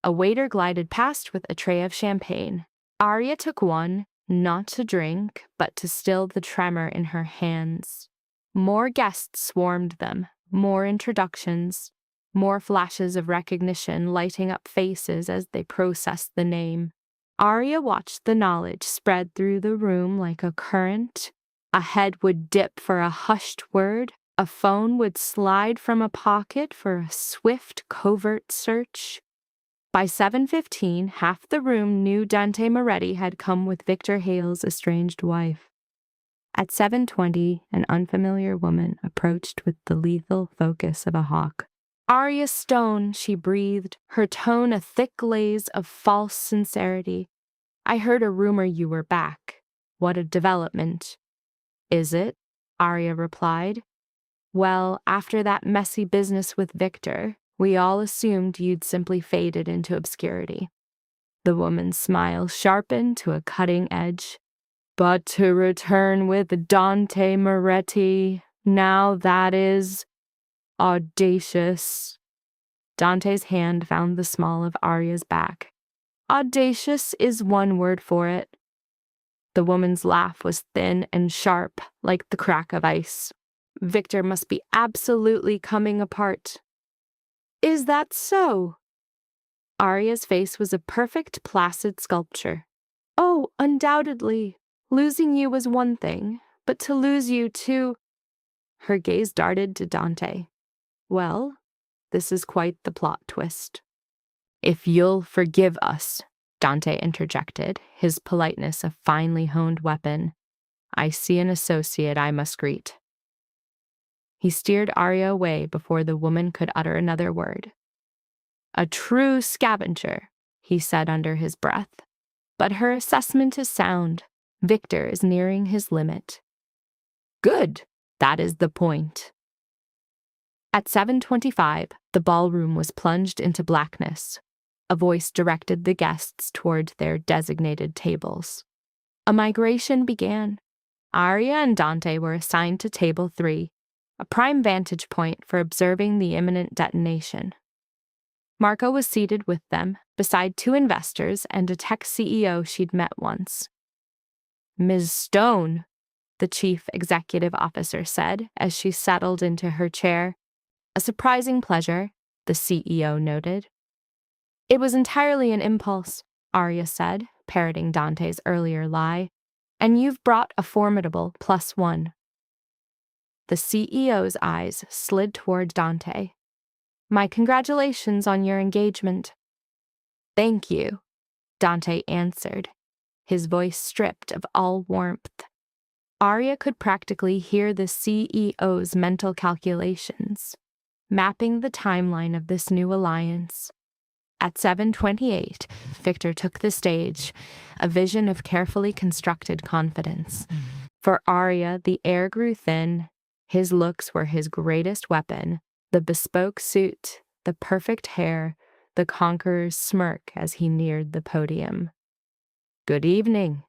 A waiter glided past with a tray of champagne. Arya took one, not to drink, but to still the tremor in her hands. More guests swarmed them, more introductions, more flashes of recognition lighting up faces as they processed the name. Arya watched the knowledge spread through the room like a current. A head would dip for a hushed word, a phone would slide from a pocket for a swift, covert search. By 7:15, half the room knew Dante Moretti had come with Victor Hale's estranged wife. At 7:20, an unfamiliar woman approached with the lethal focus of a hawk. Arya Stone, she breathed, her tone a thick glaze of false sincerity. I heard a rumor you were back. What a development. Is it? Arya replied. Well, after that messy business with Victor, we all assumed you'd simply faded into obscurity. The woman's smile sharpened to a cutting edge. But to return with Dante Moretti, now that is audacious. Dante's hand found the small of Arya's back. Audacious is one word for it. The woman's laugh was thin and sharp, like the crack of ice. Victor must be absolutely coming apart. Is that so? Arya's face was a perfect, placid sculpture. Oh, undoubtedly. Losing you was one thing, but to lose you too... Her gaze darted to Dante. Well, this is quite the plot twist. If you'll forgive us, Dante interjected, his politeness a finely honed weapon. I see an associate I must greet. He steered Arya away before the woman could utter another word. A true scavenger, he said under his breath. But her assessment is sound. Victor is nearing his limit. Good, that is the point. At 7:25, the ballroom was plunged into blackness. A voice directed the guests toward their designated tables. A migration began. Arya and Dante were assigned to table 3, a prime vantage point for observing the imminent detonation. Marco was seated with them, beside 2 investors and a tech CEO she'd met once. Ms. Stone, the chief executive officer said as she settled into her chair. A surprising pleasure, the CEO noted. It was entirely an impulse, Arya said, parroting Dante's earlier lie, and you've brought a formidable +1. The CEO's eyes slid toward Dante. My congratulations on your engagement. Thank you, Dante answered, his voice stripped of all warmth. Arya could practically hear the CEO's mental calculations, mapping the timeline of this new alliance. At 7:28, Victor took the stage, a vision of carefully constructed confidence. For Arya, the air grew thin. His looks were his greatest weapon, the bespoke suit, the perfect hair, the conqueror's smirk as he neared the podium. Good evening,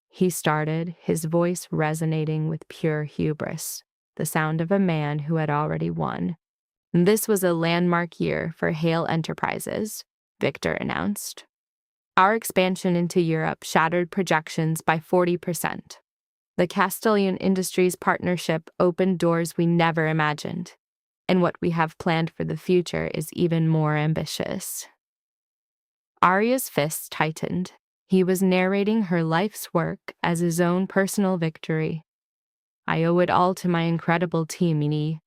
he started, his voice resonating with pure hubris, the sound of a man who had already won. This was a landmark year for Hale Enterprises, Victor announced. Our expansion into Europe shattered projections by 40%. The Castellan Industries partnership opened doors we never imagined, and what we have planned for the future is even more ambitious. Arya's fists tightened. He was narrating her life's work as his own personal victory. I owe it all to my incredible team,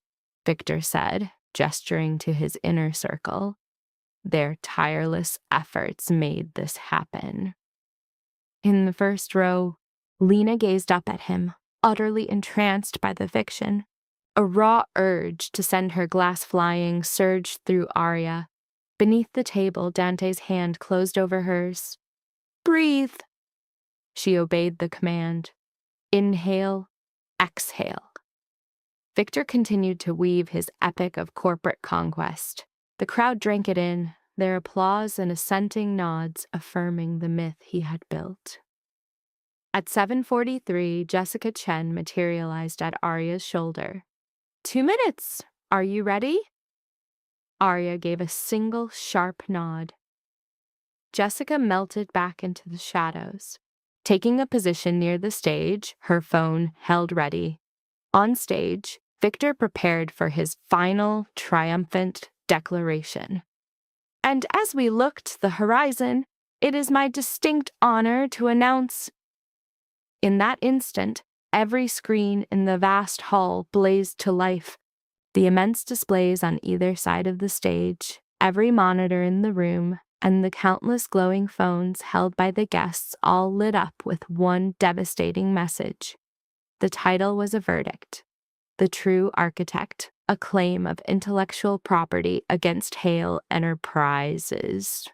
Victor said, gesturing to his inner circle. Their tireless efforts made this happen. In the first row, Lena gazed up at him, utterly entranced by the fiction. A raw urge to send her glass flying surged through Arya. Beneath the table, Dante's hand closed over hers. Breathe! She obeyed the command. Inhale, exhale. Victor continued to weave his epic of corporate conquest. The crowd drank it in, their applause and assenting nods affirming the myth he had built. At 7:43, Jessica Chen materialized at Arya's shoulder. 2 minutes. Are you ready? Arya gave a single sharp nod. Jessica melted back into the shadows. Taking a position near the stage, her phone held ready. On stage, Victor prepared for his final, triumphant declaration. And as we looked to the horizon, it is my distinct honor to announce. In that instant, every screen in the vast hall blazed to life. The immense displays on either side of the stage, every monitor in the room, and the countless glowing phones held by the guests all lit up with one devastating message. The title was a verdict. The True Architect, a claim of intellectual property against Hale Enterprises.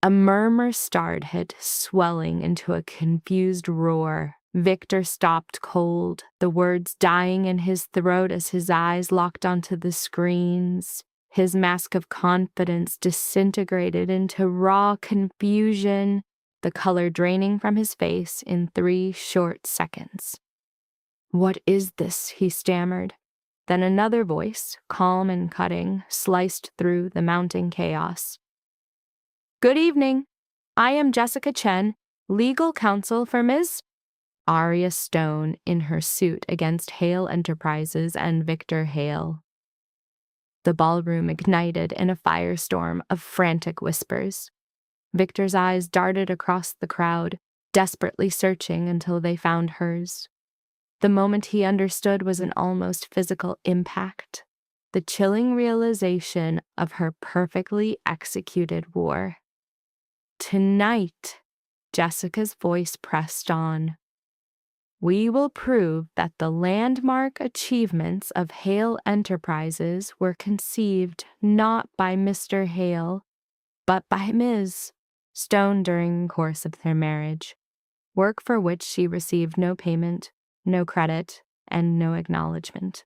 A murmur started, swelling into a confused roar. Victor stopped cold, the words dying in his throat as his eyes locked onto the screens. His mask of confidence disintegrated into raw confusion, the color draining from his face in 3 short seconds. "What is this?" he stammered. Then another voice, calm and cutting, sliced through the mounting chaos. "Good evening. I am Jessica Chen, legal counsel for Ms. Arya Stone in her suit against Hale Enterprises and Victor Hale." The ballroom ignited in a firestorm of frantic whispers. Victor's eyes darted across the crowd, desperately searching until they found hers. The moment he understood was an almost physical impact, the chilling realization of her perfectly executed war. "Tonight," Jessica's voice pressed on, "we will prove that the landmark achievements of Hale Enterprises were conceived not by Mr. Hale, but by Ms. Stone during the course of their marriage, work for which she received no payment, no credit, and no acknowledgement."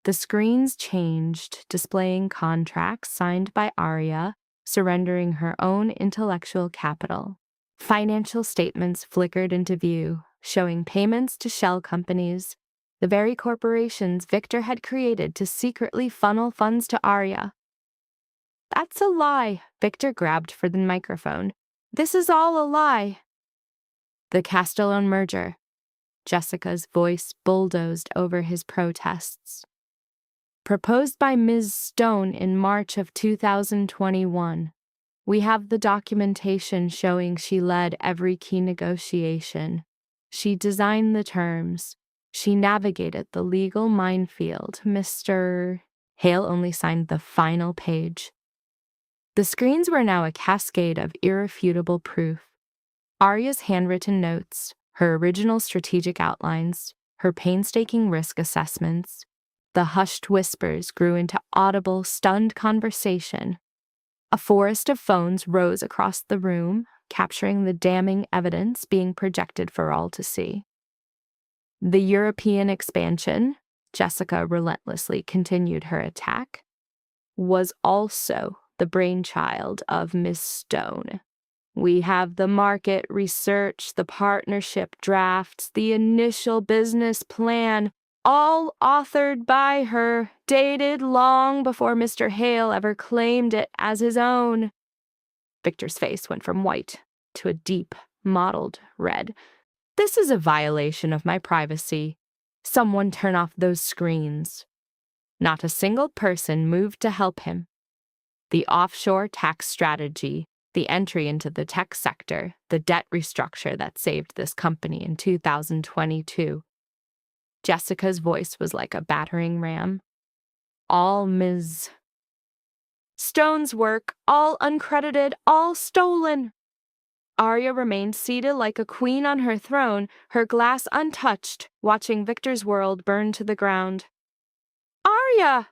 The screens changed, displaying contracts signed by Arya, surrendering her own intellectual capital. Financial statements flickered into view, showing payments to shell companies, the very corporations Victor had created to secretly funnel funds to Arya. "That's a lie," Victor grabbed for the microphone. "This is all a lie." "The Castellone merger." Jessica's voice bulldozed over his protests. "Proposed by Ms. Stone in March of 2021. We have the documentation showing she led every key negotiation. She designed the terms. She navigated the legal minefield. Mr. Hale only signed the final page." The screens were now a cascade of irrefutable proof. Arya's handwritten notes, her original strategic outlines, her painstaking risk assessments. The hushed whispers grew into audible, stunned conversation. A forest of phones rose across the room, capturing the damning evidence being projected for all to see. The European expansion, Jessica relentlessly continued her attack, was also the brainchild of Miss Stone. "We have the market research, the partnership drafts, the initial business plan, all authored by her, dated long before Mr. Hale ever claimed it as his own." Victor's face went from white to a deep, mottled red. "This is a violation of my privacy. Someone turn off those screens." Not a single person moved to help him. The offshore tax strategy, the entry into the tech sector, the debt restructure that saved this company in 2022. Jessica's voice was like a battering ram. All Ms. Stone's work, all uncredited, all stolen. Arya remained seated like a queen on her throne, her glass untouched, watching Victor's world burn to the ground. Arya!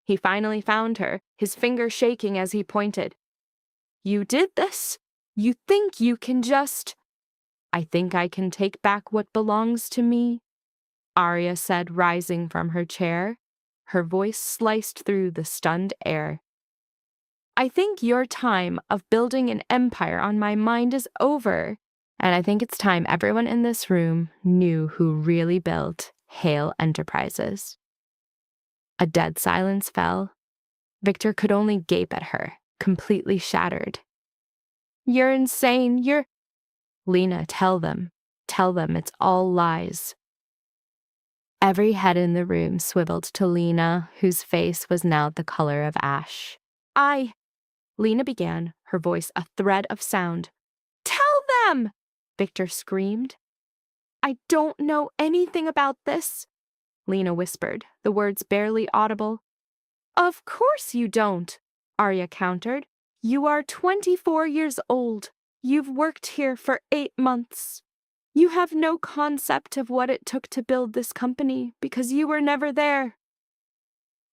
He finally found her, his finger shaking as he pointed. You did this. You think you can just... I think I can take back what belongs to me, Arya said, rising from her chair. Her voice sliced through the stunned air. I think your time of building an empire on my mind is over, and I think it's time everyone in this room knew who really built Hale Enterprises. A dead silence fell. Victor could only gape at her, completely shattered. You're insane, Lena, tell them it's all lies. Every head in the room swiveled to Lena, whose face was now the color of ash. Lena began, her voice a thread of sound. Tell them! Victor screamed. I don't know anything about this, Lena whispered, the words barely audible. Of course you don't, Arya countered. You are 24 years old. You've worked here for 8 months. You have no concept of what it took to build this company because you were never there.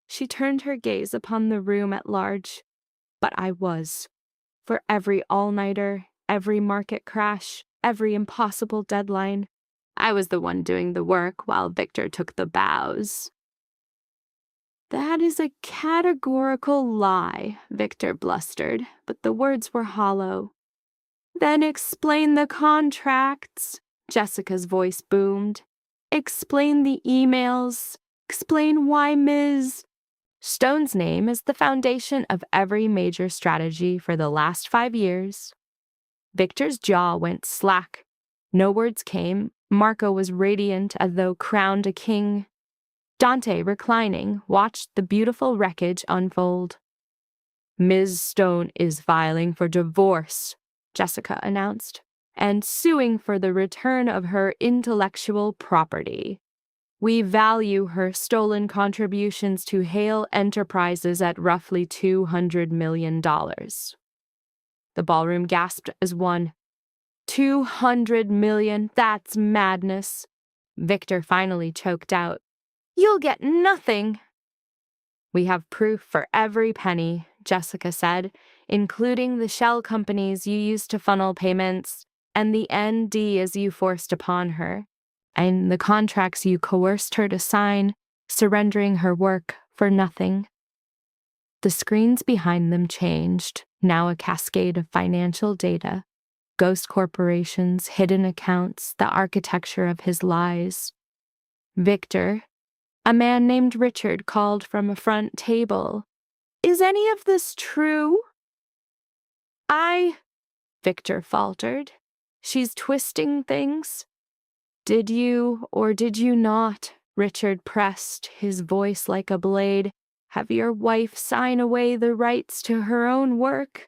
She turned her gaze upon the room at large. But I was. For every all-nighter, every market crash, every impossible deadline, I was the one doing the work while Victor took the bows. That is a categorical lie, Victor blustered, but the words were hollow. Then explain the contracts, Jessica's voice boomed. Explain the emails. Explain why Ms. Stone's name is the foundation of every major strategy for the last 5 years. Victor's jaw went slack. No words came. Marco was radiant as though crowned a king. Dante, reclining, watched the beautiful wreckage unfold. Ms. Stone is filing for divorce, Jessica announced, and suing for the return of her intellectual property. We value her stolen contributions to Hale Enterprises at roughly $200 million. The ballroom gasped as one. 200 million, that's madness. Victor finally choked out. You'll get nothing. We have proof for every penny, Jessica said, including the shell companies you used to funnel payments and the NDs you forced upon her, and the contracts you coerced her to sign, surrendering her work for nothing. The screens behind them changed, now a cascade of financial data, ghost corporations, hidden accounts, the architecture of his lies. Victor, a man named Richard, called from a front table. Is any of this true? Victor faltered. She's twisting things. Did you or did you not? Richard pressed, his voice like a blade. Have your wife sign away the rights to her own work?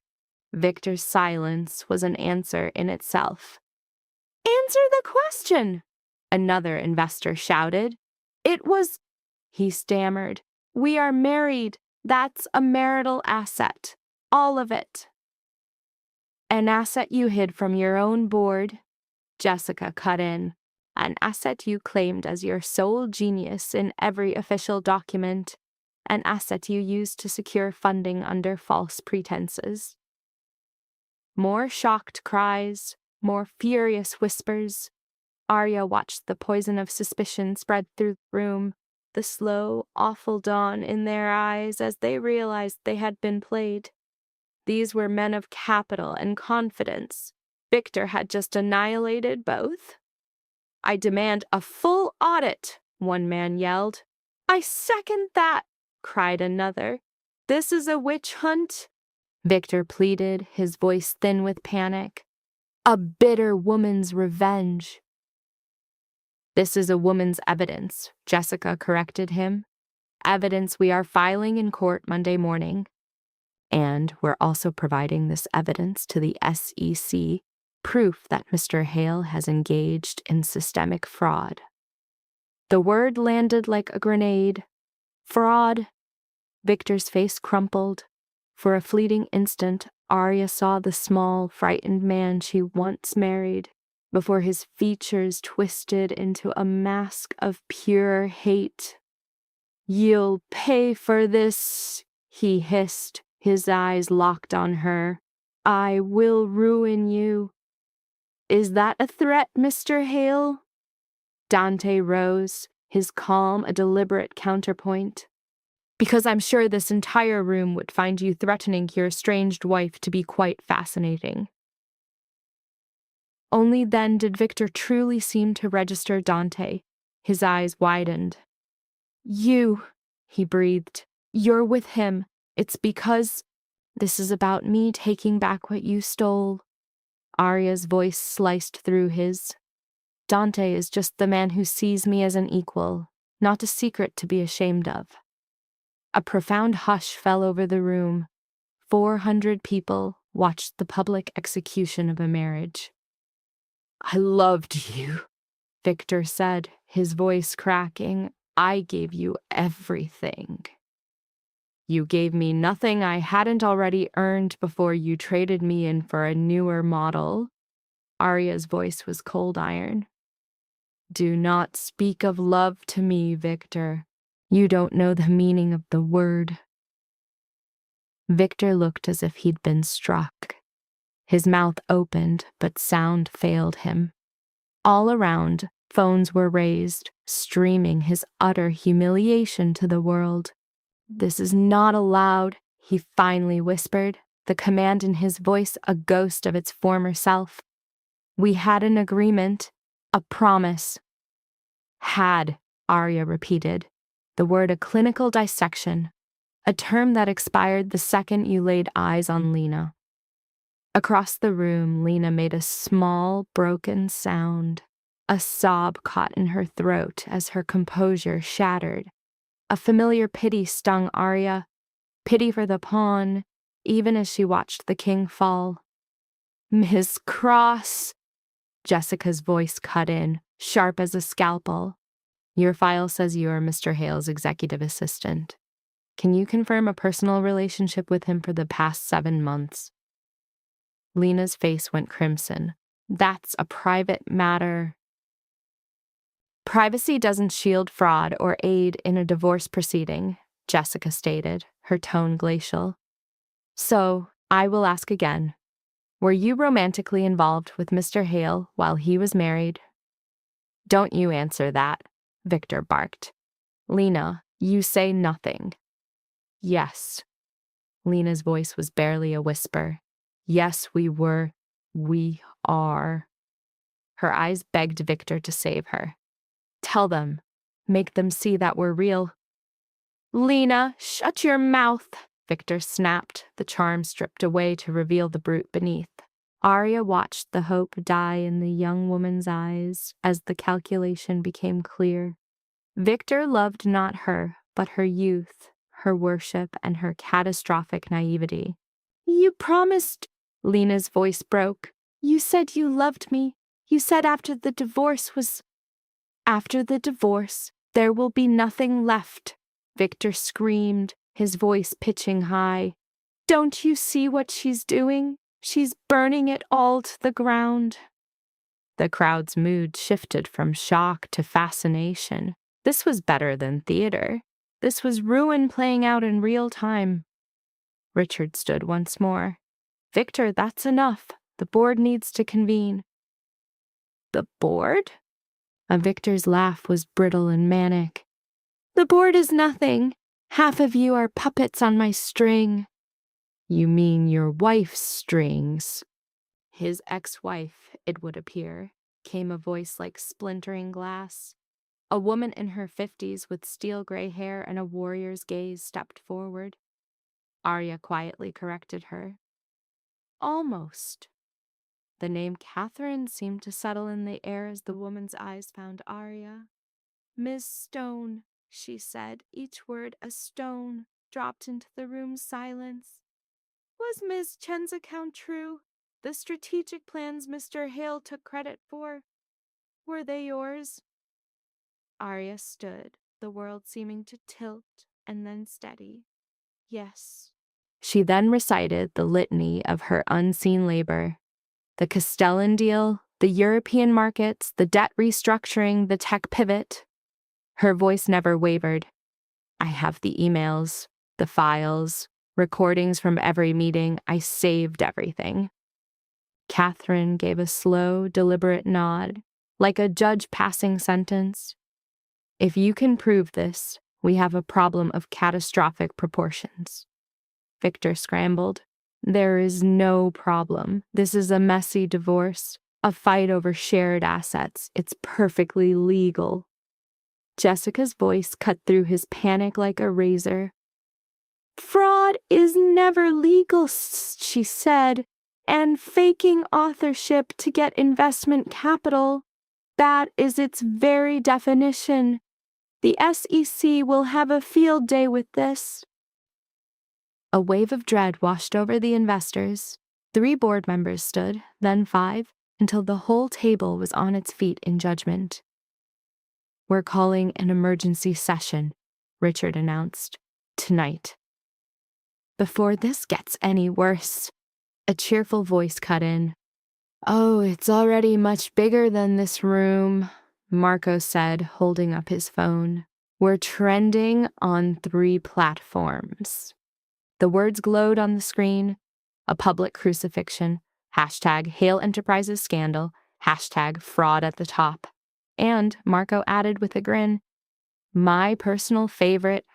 Victor's silence was an answer in itself. Answer the question, another investor shouted. It was, he stammered. We are married. That's a marital asset. All of it. An asset you hid from your own board, Jessica cut in. An asset you claimed as your sole genius in every official document. An asset you used to secure funding under false pretenses. More shocked cries, more furious whispers. Arya watched the poison of suspicion spread through the room, the slow, awful dawn in their eyes as they realized they had been played. These were men of capital and confidence. Victor had just annihilated both. I demand a full audit, one man yelled. I second that, cried another. This is a witch hunt, Victor pleaded, his voice thin with panic. A bitter woman's revenge. This is a woman's evidence, Jessica corrected him. Evidence we are filing in court Monday morning. And we're also providing this evidence to the SEC, proof that Mr. Hale has engaged in systemic fraud. The word landed like a grenade. Fraud. Victor's face crumpled. For a fleeting instant, Arya saw the small, frightened man she once married, before his features twisted into a mask of pure hate. "You'll pay for this," he hissed, his eyes locked on her. "I will ruin you." "Is that a threat, Mr. Hale?" Dante rose, his calm a deliberate counterpoint. "Because I'm sure this entire room would find you threatening your estranged wife to be quite fascinating." Only then did Victor truly seem to register Dante. His eyes widened. "You," he breathed, "you're with him. It's because this is about me taking back what you stole." Arya's voice sliced through his. "Dante is just the man who sees me as an equal, not a secret to be ashamed of." A profound hush fell over the room. 400 people watched the public execution of a marriage. "I loved you," Victor said, his voice cracking. "I gave you everything." "You gave me nothing I hadn't already earned before you traded me in for a newer model." Arya's voice was cold iron. "Do not speak of love to me, Victor. You don't know the meaning of the word." Victor looked as if he'd been struck. His mouth opened, but sound failed him. All around, phones were raised, streaming his utter humiliation to the world. "This is not allowed," he finally whispered, the command in his voice a ghost of its former self. "We had an agreement, a promise." "Had," Arya repeated, the word a clinical dissection, a term that expired the second you laid eyes on Lena. Across the room, Lena made a small, broken sound. A sob caught in her throat as her composure shattered. A familiar pity stung Arya, pity for the pawn, even as she watched the king fall. "Miss Cross," Jessica's voice cut in, sharp as a scalpel. "Your file says you are Mr. Hale's executive assistant. Can you confirm a personal relationship with him for the past 7 months?" Lena's face went crimson. "That's a private matter." "Privacy doesn't shield fraud or aid in a divorce proceeding," Jessica stated, her tone glacial. "So, I will ask again. Were you romantically involved with Mr. Hale while he was married?" "Don't you answer that," Victor barked. "Lena, you say nothing." "Yes." Lena's voice was barely a whisper. "Yes, we were. We are." Her eyes begged Victor to save her. "Tell them. Make them see that we're real." "Lena, shut your mouth," Victor snapped, the charm stripped away to reveal the brute beneath. Arya watched the hope die in the young woman's eyes as the calculation became clear. Victor loved not her, but her youth, her worship, and her catastrophic naivety. "You promised," Lena's voice broke. "You said you loved me. You said after the divorce, there will be nothing left," Victor screamed, his voice pitching high. "Don't you see what she's doing? She's burning it all to the ground." The crowd's mood shifted from shock to fascination. This was better than theater. This was ruin playing out in real time. Richard stood once more. "Victor, that's enough. The board needs to convene." "The board?" Victor's laugh was brittle and manic. "The board is nothing. Half of you are puppets on my string." "You mean your wife's strings?" His ex-wife, it would appear, came a voice like splintering glass. A woman in her 50s with steel gray hair and a warrior's gaze stepped forward. Arya quietly corrected her. "Almost." The name Catherine seemed to settle in the air as the woman's eyes found Arya. "Miss Stone," she said, each word a stone dropped into the room's silence. "Was Miss Chen's account true? The strategic plans Mr. Hale took credit for, were they yours?" Arya stood, the world seeming to tilt and then steady. Yes. She then recited the litany of her unseen labor. The Castellan deal, the European markets, the debt restructuring, the tech pivot. Her voice never wavered. I have the emails, the files, recordings from every meeting. I saved everything. Catherine gave a slow, deliberate nod, like a judge passing sentence. If you can prove this, we have a problem of catastrophic proportions. Victor scrambled. There is no problem. This is a messy divorce, a fight over shared assets. It's perfectly legal. Jessica's voice cut through his panic like a razor. Fraud is never legal, she said, and faking authorship to get investment capital, that is its very definition. The SEC will have a field day with this. A wave of dread washed over the investors. 3 board members stood, then 5, until the whole table was on its feet in judgment. We're calling an emergency session, Richard announced. Tonight. Before this gets any worse, a cheerful voice cut in. Oh, it's already much bigger than this room, Marco said, holding up his phone. We're trending on 3 platforms. The words glowed on the screen. A public crucifixion, #Hail Enterprises Scandal, #fraud at the top. And, Marco added with a grin, my personal favorite,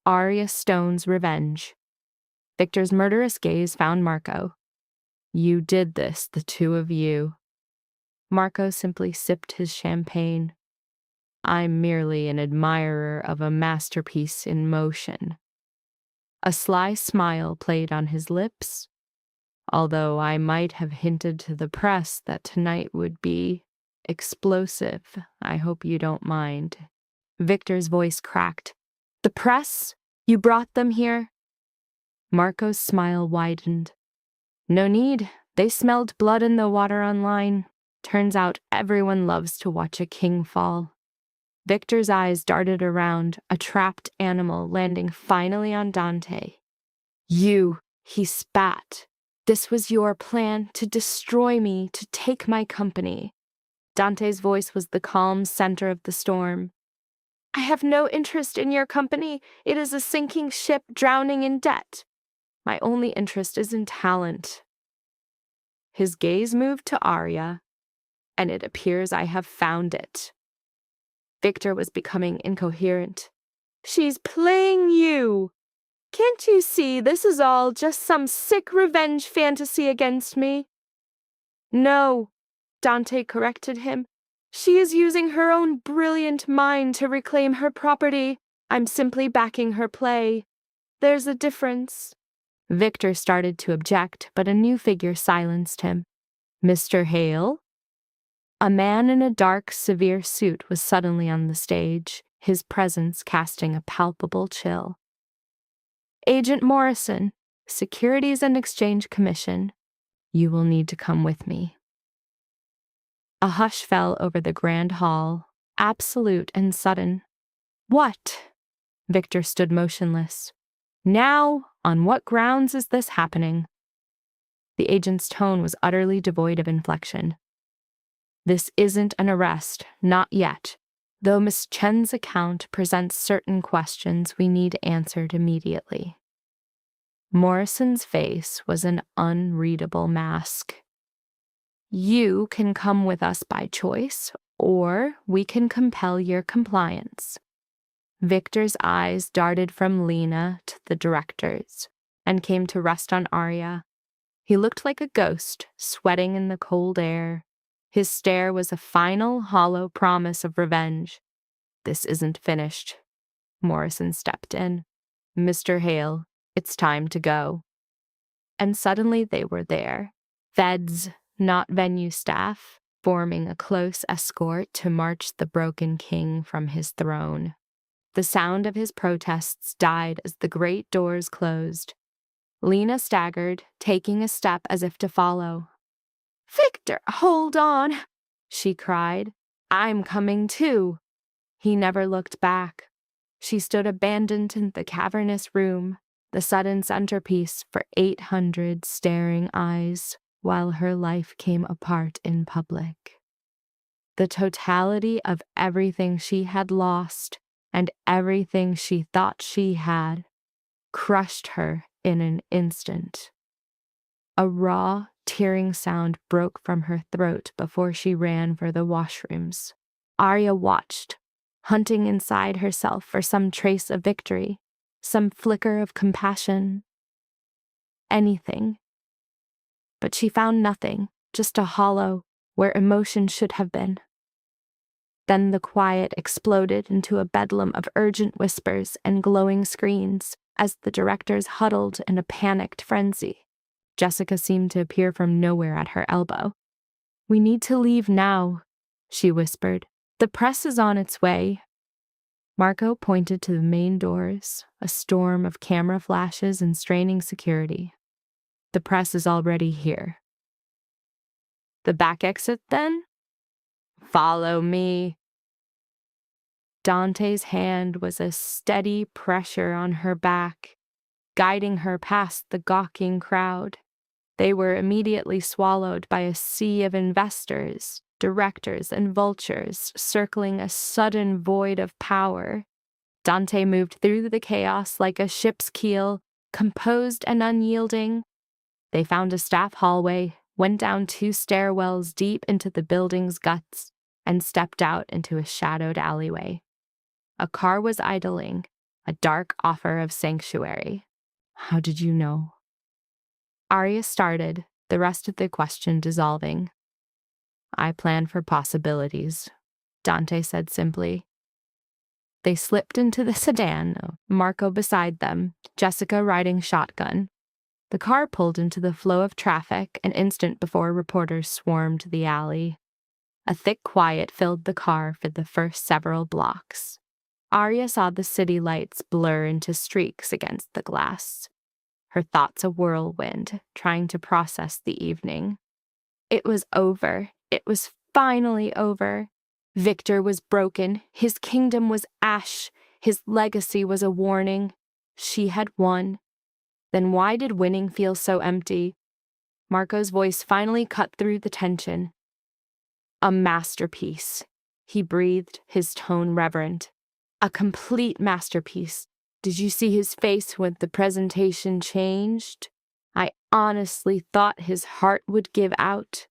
#Arya Stone's Revenge. Victor's murderous gaze found Marco. You did this, the 2 of you. Marco simply sipped his champagne. I'm merely an admirer of a masterpiece in motion. A sly smile played on his lips, although I might have hinted to the press that tonight would be explosive. I hope you don't mind. Victor's voice cracked. The press? You brought them here? Marco's smile widened. No need. They smelled blood in the water online. Turns out everyone loves to watch a king fall. Victor's eyes darted around, a trapped animal landing finally on Dante. You, he spat. This was your plan to destroy me, to take my company. Dante's voice was the calm center of the storm. I have no interest in your company. It is a sinking ship drowning in debt. My only interest is in talent. His gaze moved to Arya, and it appears I have found it. Victor was becoming incoherent. She's playing you. Can't you see this is all just some sick revenge fantasy against me? No, Dante corrected him. She is using her own brilliant mind to reclaim her property. I'm simply backing her play. There's a difference. Victor started to object, but a new figure silenced him. Mr. Hale? A man in a dark, severe suit was suddenly on the stage, his presence casting a palpable chill. Agent Morrison, Securities and Exchange Commission, you will need to come with me. A hush fell over the grand hall, absolute and sudden. What? Victor stood motionless. Now, on what grounds is this happening? The agent's tone was utterly devoid of inflection. This isn't an arrest, not yet, though Miss Chen's account presents certain questions we need answered immediately. Morrison's face was an unreadable mask. You can come with us by choice, or we can compel your compliance. Victor's eyes darted from Lena to the directors and came to rest on Arya. He looked like a ghost, sweating in the cold air. His stare was a final, hollow promise of revenge. This isn't finished. Morrison stepped in. Mr. Hale, it's time to go. And suddenly they were there. Feds, not venue staff, forming a close escort to march the broken king from his throne. The sound of his protests died as the great doors closed. Lena staggered, taking a step as if to follow. Victor, hold on, she cried. I'm coming too. He never looked back. She stood abandoned in the cavernous room, the sudden centerpiece for 800 staring eyes, while her life came apart in public. The totality of everything she had lost and everything she thought she had crushed her in an instant. A raw, tearing sound broke from her throat before she ran for the washrooms. Arya watched, hunting inside herself for some trace of victory, some flicker of compassion, anything. But she found nothing, just a hollow where emotion should have been. Then the quiet exploded into a bedlam of urgent whispers and glowing screens as the directors huddled in a panicked frenzy. Jessica seemed to appear from nowhere at her elbow. "We need to leave now," she whispered. "The press is on its way." Marco pointed to the main doors, a storm of camera flashes and straining security. "The press is already here." "The back exit, then?" "Follow me." Dante's hand was a steady pressure on her back, guiding her past the gawking crowd. They were immediately swallowed by a sea of investors, directors, and vultures circling a sudden void of power. Dante moved through the chaos like a ship's keel, composed and unyielding. They found a staff hallway, went down 2 stairwells deep into the building's guts, and stepped out into a shadowed alleyway. A car was idling, a dark offer of sanctuary. "How did you know?" Arya started, the rest of the question dissolving. "I plan for possibilities," Dante said simply. They slipped into the sedan, Marco beside them, Jessica riding shotgun. The car pulled into the flow of traffic an instant before reporters swarmed the alley. A thick quiet filled the car for the first several blocks. Arya saw the city lights blur into streaks against the glass, her thoughts a whirlwind, trying to process the evening. It was over. It was finally over. Victor was broken. His kingdom was ash. His legacy was a warning. She had won. Then why did winning feel so empty? Marco's voice finally cut through the tension. "A masterpiece," he breathed, his tone reverent. "A complete masterpiece. Did you see his face when the presentation changed? I honestly thought his heart would give out."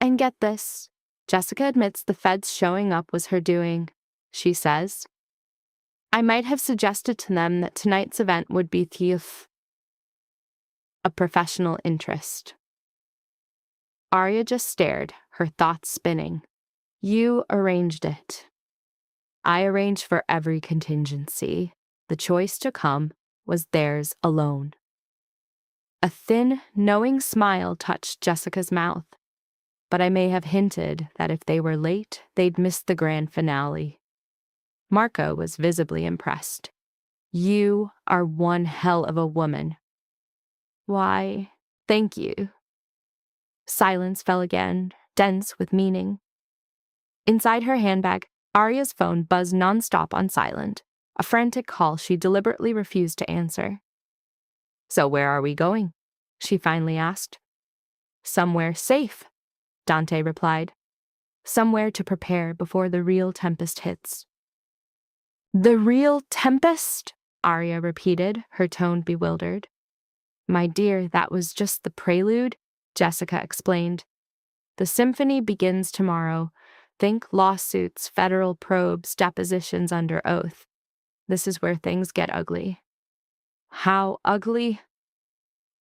And get this, Jessica admits the feds showing up was her doing. She says, "I might have suggested to them that tonight's event would be a professional interest." Arya just stared, her thoughts spinning. "You arranged it." "I arranged for every contingency. The choice to come was theirs alone." A thin, knowing smile touched Jessica's mouth. "But I may have hinted that if they were late, they'd miss the grand finale." Marco was visibly impressed. "You are one hell of a woman." "Why, thank you." Silence fell again, dense with meaning. Inside her handbag, Arya's phone buzzed nonstop on silent, a frantic call she deliberately refused to answer. "So where are we going?" she finally asked. "Somewhere safe," Dante replied. "Somewhere to prepare before the real tempest hits." "The real tempest?" Arya repeated, her tone bewildered. "My dear, that was just the prelude," Jessica explained. "The symphony begins tomorrow. Think lawsuits, federal probes, depositions under oath. This is where things get ugly." "How ugly?"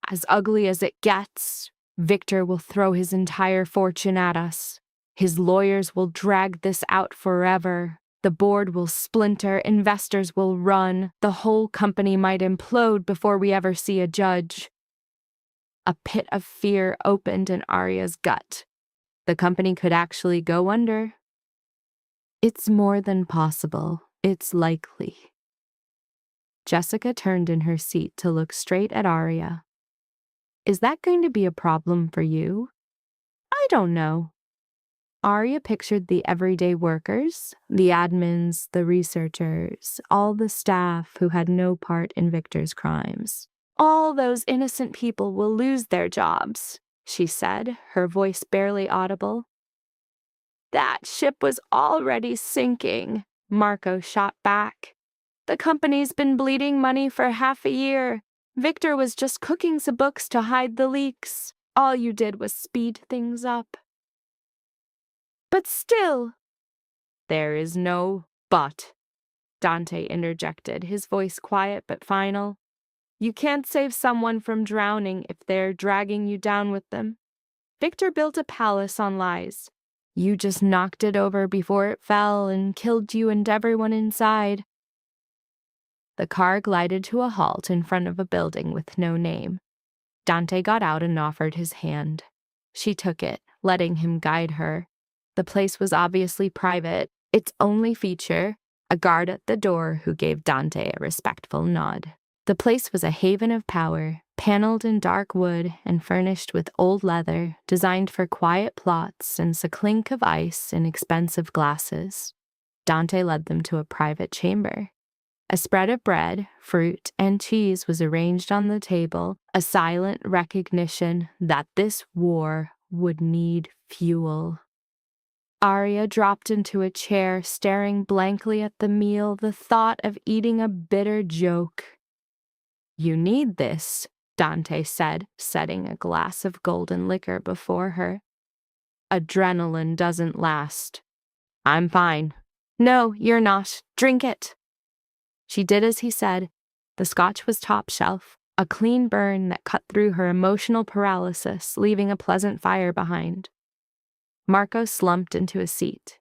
"As ugly as it gets. Victor will throw his entire fortune at us. His lawyers will drag this out forever. The board will splinter, investors will run. The whole company might implode before we ever see a judge." A pit of fear opened in Arya's gut. The company could actually go under. "It's more than possible. It's likely." Jessica turned in her seat to look straight at Arya. "Is that going to be a problem for you?" "I don't know." Arya pictured the everyday workers, the admins, the researchers, all the staff who had no part in Victor's crimes. All those innocent people will lose their jobs, she said, her voice barely audible. That ship was already sinking, Marco shot back. The company's been bleeding money for half a year. Victor was just cooking some books to hide the leaks. All you did was speed things up. But still, there is no but, Dante interjected, his voice quiet but final. You can't save someone from drowning if they're dragging you down with them. Victor built a palace on lies. You just knocked it over before it fell and killed you and everyone inside. The car glided to a halt in front of a building with no name. Dante got out and offered his hand. She took it, letting him guide her. The place was obviously private, its only feature, a guard at the door who gave Dante a respectful nod. The place was a haven of power, paneled in dark wood and furnished with old leather, designed for quiet plots and the clink of ice in expensive glasses. Dante led them to a private chamber. A spread of bread, fruit, and cheese was arranged on the table, a silent recognition that this war would need fuel. Arya dropped into a chair, staring blankly at the meal, the thought of eating a bitter joke. You need this, Dante said, setting a glass of golden liquor before her. Adrenaline doesn't last. I'm fine. No, you're not. Drink it. She did as he said. The scotch was top shelf, a clean burn that cut through her emotional paralysis, leaving a pleasant fire behind. Marco slumped into a seat.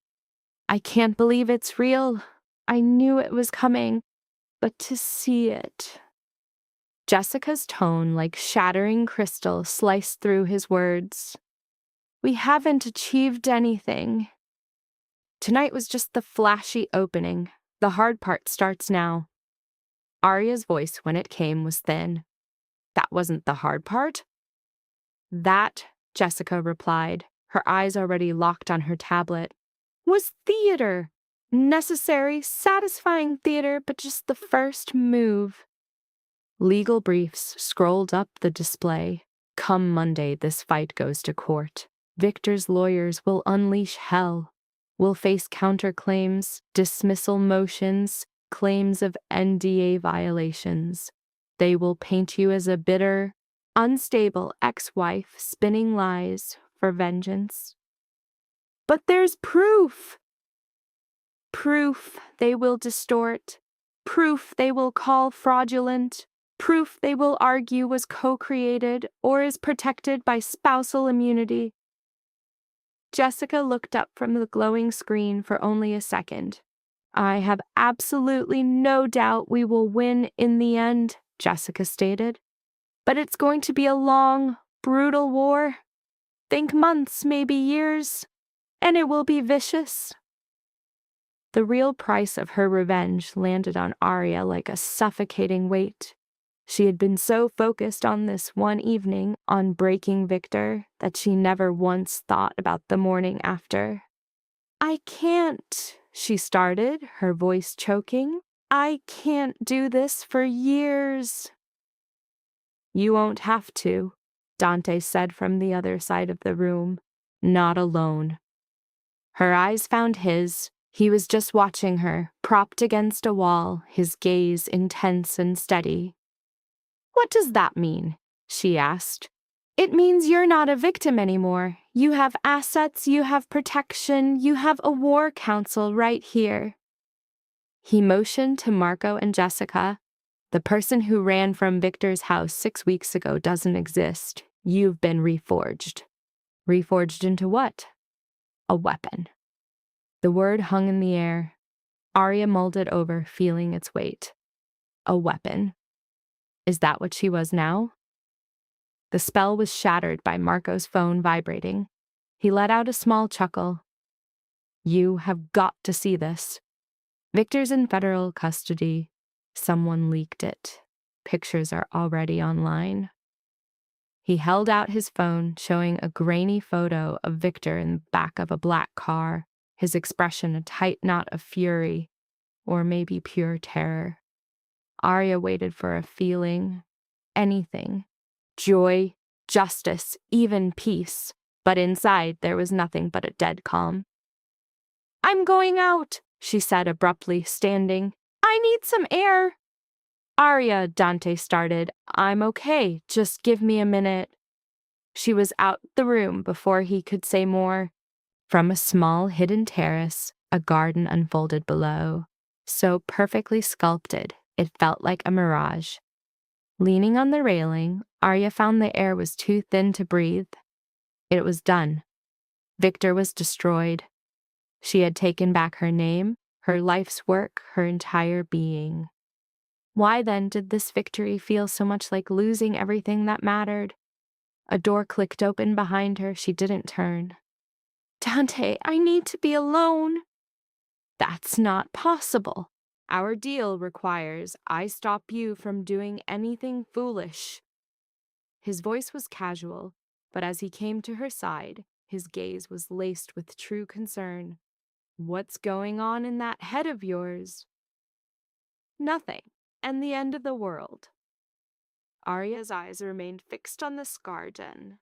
I can't believe it's real. I knew it was coming, but to see it. Jessica's tone, like shattering crystal, sliced through his words. We haven't achieved anything. Tonight was just the flashy opening. The hard part starts now. Arya's voice, when it came, was thin. That wasn't the hard part? That, Jessica replied, her eyes already locked on her tablet, was theater. Necessary, satisfying theater, but just the first move. Legal briefs scrolled up the display. Come Monday, this fight goes to court. Victor's lawyers will unleash hell. Will face counterclaims, dismissal motions, claims of NDA violations. They will paint you as a bitter, unstable ex-wife spinning lies for vengeance. But there's proof! Proof they will distort. Proof they will call fraudulent. Proof they will argue was co-created or is protected by spousal immunity. Jessica looked up from the glowing screen for only a second. I have absolutely no doubt we will win in the end, Jessica stated. But it's going to be a long, brutal war. Think months, maybe years. And it will be vicious. The real price of her revenge landed on Arya like a suffocating weight. She had been so focused on this one evening, on breaking Victor, that she never once thought about the morning after. I can't, she started, her voice choking. I can't do this for years. You won't have to, Dante said from the other side of the room. Not alone. Her eyes found his. He was just watching her, propped against a wall, his gaze intense and steady. What does that mean? She asked. It means you're not a victim anymore. You have assets, you have protection, you have a war council right here. He motioned to Marco and Jessica. The person who ran from Victor's house 6 weeks ago doesn't exist. You've been reforged. Reforged into what? A weapon. The word hung in the air. Arya mulled it over, feeling its weight. A weapon. Is that what she was now? The spell was shattered by Marco's phone vibrating. He let out a small chuckle. You have got to see this. Victor's in federal custody. Someone leaked it. Pictures are already online. He held out his phone, showing a grainy photo of Victor in the back of a black car, his expression a tight knot of fury, or maybe pure terror. Arya waited for a feeling, anything, joy, justice, even peace, but inside there was nothing but a dead calm. "I'm going out," she said abruptly, standing. "I need some air." "Arya," Dante started. "I'm okay. Just give me a minute." She was out the room before he could say more. From a small hidden terrace, a garden unfolded below, so perfectly sculpted it felt like a mirage. Leaning on the railing, Arya found the air was too thin to breathe. It was done. Victor was destroyed. She had taken back her name, her life's work, her entire being. Why then did this victory feel so much like losing everything that mattered? A door clicked open behind her. She didn't turn. "Dante, I need to be alone." "That's not possible. Our deal requires I stop you from doing anything foolish." His voice was casual, but as he came to her side, his gaze was laced with true concern. "What's going on in that head of yours?" "Nothing, and the end of the world." Arya's eyes remained fixed on the scar den.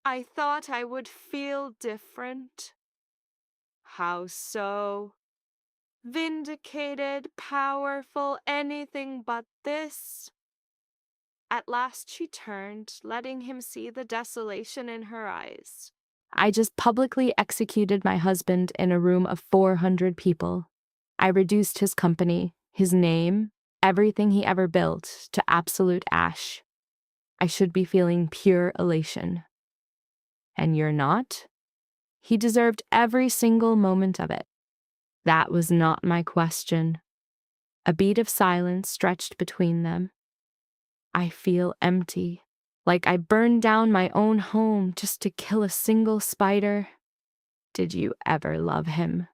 "I thought I would feel different." "How so?" "Vindicated, powerful, anything but this." At last she turned, letting him see the desolation in her eyes. "I just publicly executed my husband in a room of 400 people. I reduced his company, his name, everything he ever built, to absolute ash. I should be feeling pure elation." "And you're not?" "He deserved every single moment of it." "That was not my question." A beat of silence stretched between them. "I feel empty, like I burned down my own home just to kill a single spider." "Did you ever love him?"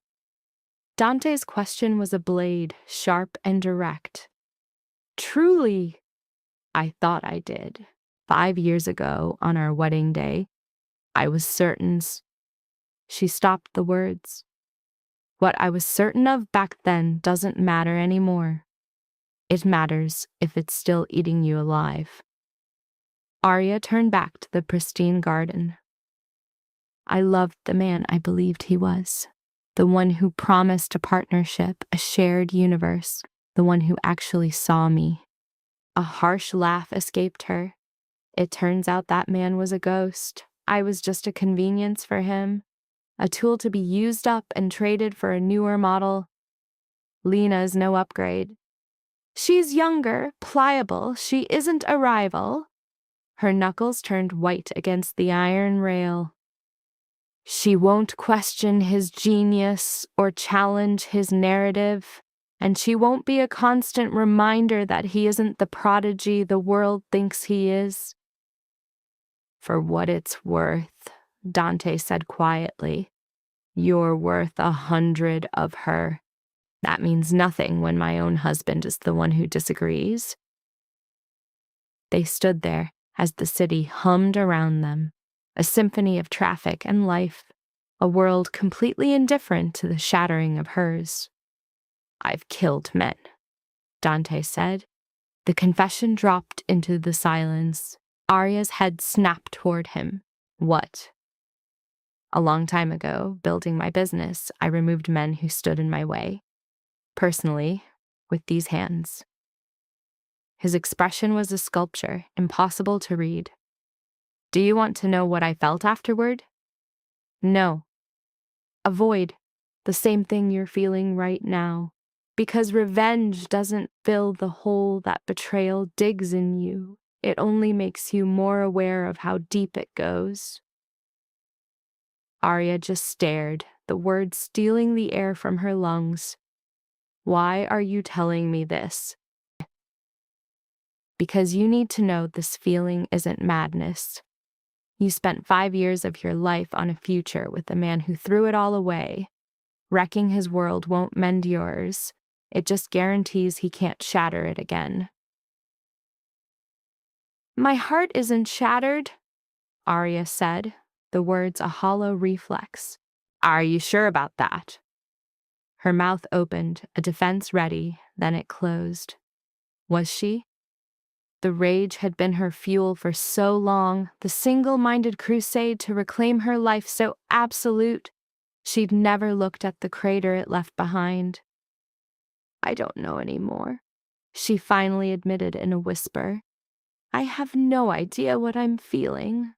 Dante's question was a blade, sharp and direct. "Truly." "I thought I did. 5 years ago, on our wedding day, I was certain." She stopped the words. "What I was certain of back then doesn't matter anymore. It matters if it's still eating you alive." Arya turned back to the pristine garden. "I loved the man I believed he was. The one who promised a partnership, a shared universe. The one who actually saw me." A harsh laugh escaped her. "It turns out that man was a ghost. I was just a convenience for him. A tool to be used up and traded for a newer model. Lena's no upgrade." "She's younger, pliable. She isn't a rival." Her knuckles turned white against the iron rail. "She won't question his genius or challenge his narrative, and she won't be a constant reminder that he isn't the prodigy the world thinks he is." "For what it's worth," Dante said quietly, "you're worth 100 of her. That means nothing when my own husband is the one who disagrees." They stood there as the city hummed around them, a symphony of traffic and life, a world completely indifferent to the shattering of hers. "I've killed men," Dante said. The confession dropped into the silence. Arya's head snapped toward him. "What?" "A long time ago, building my business, I removed men who stood in my way. Personally, with these hands." His expression was a sculpture, impossible to read. "Do you want to know what I felt afterward?" "No." "A void, the same thing you're feeling right now. Because revenge doesn't fill the hole that betrayal digs in you. It only makes you more aware of how deep it goes." Arya just stared, the words stealing the air from her lungs. "Why are you telling me this?" "Because you need to know this feeling isn't madness. You spent 5 years of your life on a future with a man who threw it all away. Wrecking his world won't mend yours. It just guarantees he can't shatter it again." My heart isn't shattered, Arya said, the words a hollow reflex. Are you sure about that? Her mouth opened, a defense ready, then it closed. Was she? The rage had been her fuel for so long, the single-minded crusade to reclaim her life so absolute, she'd never looked at the crater it left behind. I don't know anymore, she finally admitted in a whisper. I have no idea what I'm feeling.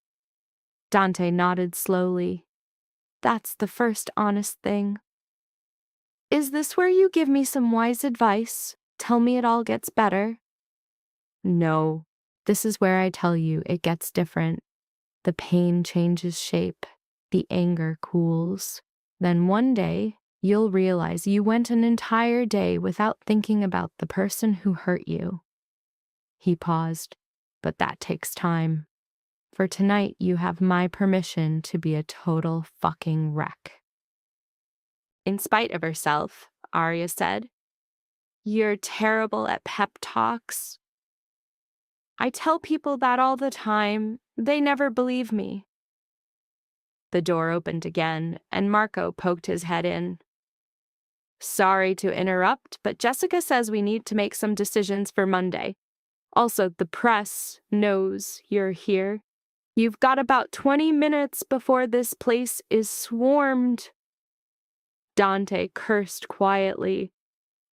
Dante nodded slowly. That's the first honest thing. Is this where you give me some wise advice? Tell me it all gets better? No, this is where I tell you it gets different. The pain changes shape. The anger cools. Then one day, you'll realize you went an entire day without thinking about the person who hurt you. He paused, but that takes time. For tonight, you have my permission to be a total fucking wreck. In spite of herself, Arya said, You're terrible at pep talks. I tell people that all the time. They never believe me. The door opened again, and Marco poked his head in. Sorry to interrupt, but Jessica says we need to make some decisions for Monday. Also, the press knows you're here. You've got about 20 minutes before this place is swarmed. Dante cursed quietly.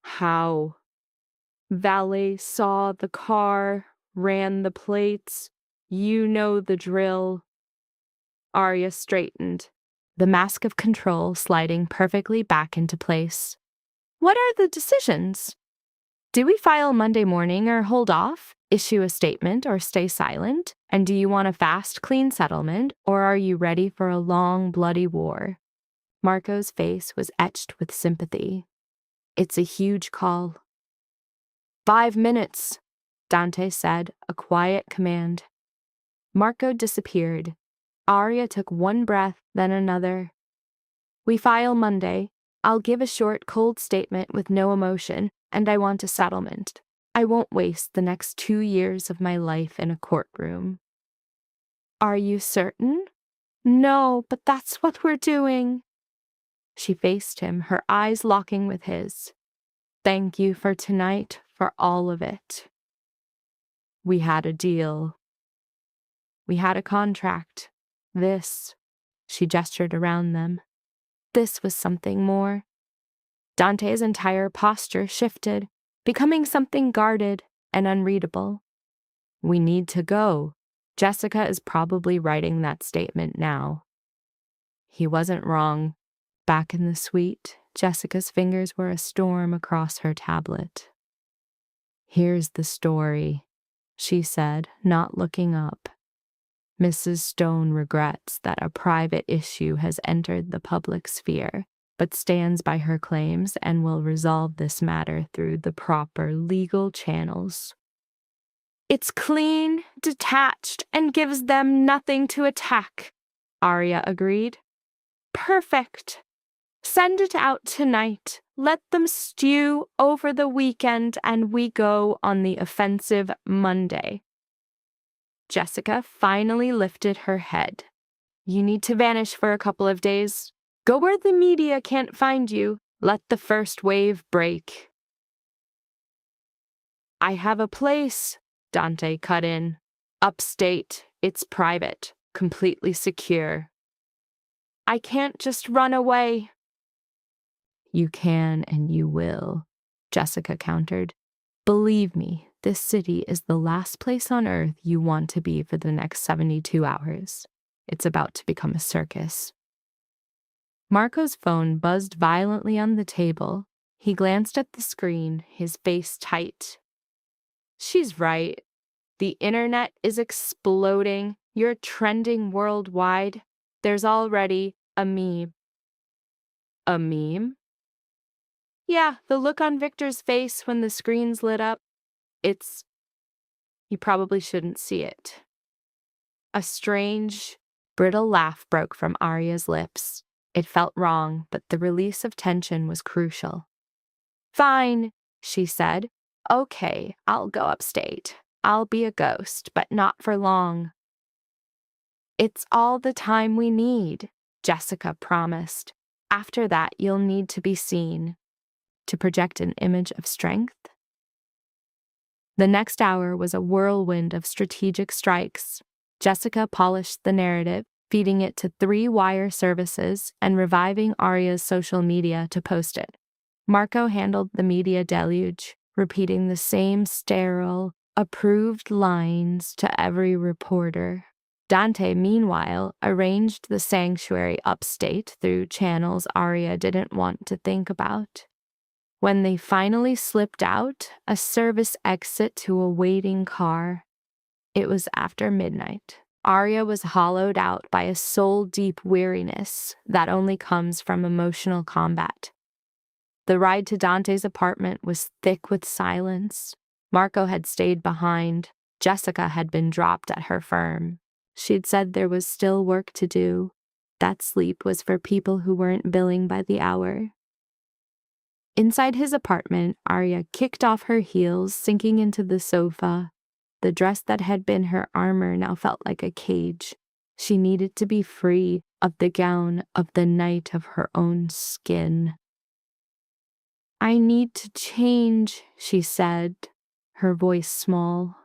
How? Valet saw the car, ran the plates. You know the drill. Arya straightened, the mask of control sliding perfectly back into place. What are the decisions? Do we file Monday morning or hold off, issue a statement or stay silent? And do you want a fast, clean settlement, or are you ready for a long, bloody war? Marco's face was etched with sympathy. It's a huge call. 5 minutes, Dante said, a quiet command. Marco disappeared. Arya took one breath, then another. We file Monday. I'll give a short, cold statement with no emotion, and I want a settlement. I won't waste the next 2 years of my life in a courtroom. Are you certain? No, but that's what we're doing. She faced him, her eyes locking with his. Thank you for tonight, for all of it. We had a deal. We had a contract. This, she gestured around them. This was something more. Dante's entire posture shifted, becoming something guarded and unreadable. We need to go. Jessica is probably writing that statement now. He wasn't wrong. Back in the suite, Jessica's fingers were a storm across her tablet. Here's the story, she said, not looking up. Mrs. Stone regrets that a private issue has entered the public sphere, but stands by her claims and will resolve this matter through the proper legal channels. It's clean, detached, and gives them nothing to attack, Arya agreed. Perfect. Send it out tonight. Let them stew over the weekend, and we go on the offensive Monday. Jessica finally lifted her head. You need to vanish for a couple of days. Go where the media can't find you. Let the first wave break. I have a place, Dante cut in. Upstate. It's private. Completely secure. I can't just run away. You can and you will, Jessica countered. Believe me, this city is the last place on earth you want to be for the next 72 hours. It's about to become a circus. Marco's phone buzzed violently on the table. He glanced at the screen, his face tight. She's right. The internet is exploding. You're trending worldwide. There's already a meme. A meme? Yeah, the look on Victor's face when the screen's lit up. You probably shouldn't see it. A strange, brittle laugh broke from Arya's lips. It felt wrong, but the release of tension was crucial. Fine, she said. Okay, I'll go upstate. I'll be a ghost, but not for long. It's all the time we need, Jessica promised. After that, you'll need to be seen, to project an image of strength. The next hour was a whirlwind of strategic strikes. Jessica polished the narrative, feeding it to 3 wire services and reviving Arya's social media to post it. Marco handled the media deluge, repeating the same sterile, approved lines to every reporter. Dante, meanwhile, arranged the sanctuary upstate through channels Arya didn't want to think about. When they finally slipped out, a service exit to a waiting car, it was after midnight. Arya was hollowed out by a soul-deep weariness that only comes from emotional combat. The ride to Dante's apartment was thick with silence. Marco had stayed behind. Jessica had been dropped at her firm. She'd said there was still work to do. That sleep was for people who weren't billing by the hour. Inside his apartment, Arya kicked off her heels, sinking into the sofa. The dress that had been her armor now felt like a cage. She needed to be free of the gown of the night of her own skin. I need to change, she said, her voice small.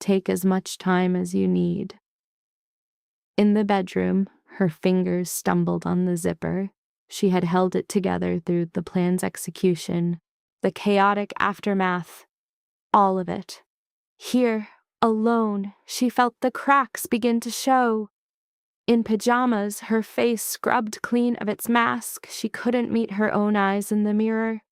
Take as much time as you need. In the bedroom, her fingers stumbled on the zipper. She had held it together through the plan's execution, the chaotic aftermath, all of it. Here, alone, she felt the cracks begin to show. In pajamas, her face scrubbed clean of its mask, she couldn't meet her own eyes in the mirror.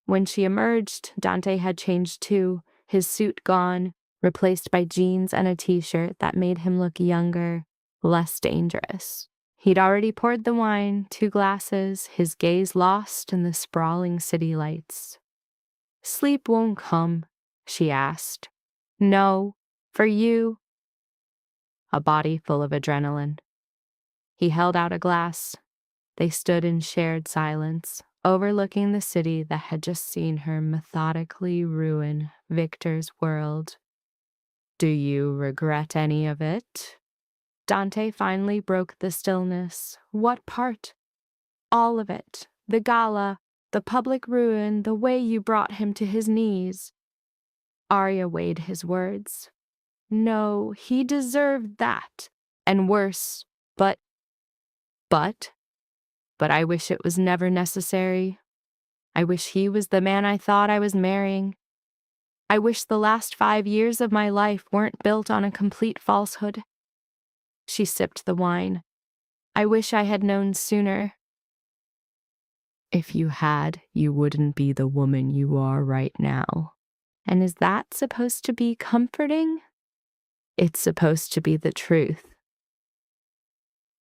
When she emerged, Dante had changed too, his suit gone, replaced by jeans and a t-shirt that made him look younger, less dangerous. He'd already poured the wine, 2 glasses, his gaze lost in the sprawling city lights. Sleep won't come, she asked. No, for you. A body full of adrenaline. He held out a glass. They stood in shared silence, overlooking the city that had just seen her methodically ruin Victor's world. Do you regret any of it? Dante finally broke the stillness. What part? All of it. The gala, the public ruin, the way you brought him to his knees. Arya weighed his words. No, he deserved that. And worse. But I wish it was never necessary. I wish he was the man I thought I was marrying. I wish the last 5 years of my life weren't built on a complete falsehood. She sipped the wine. I wish I had known sooner. If you had, you wouldn't be the woman you are right now. And is that supposed to be comforting? It's supposed to be the truth.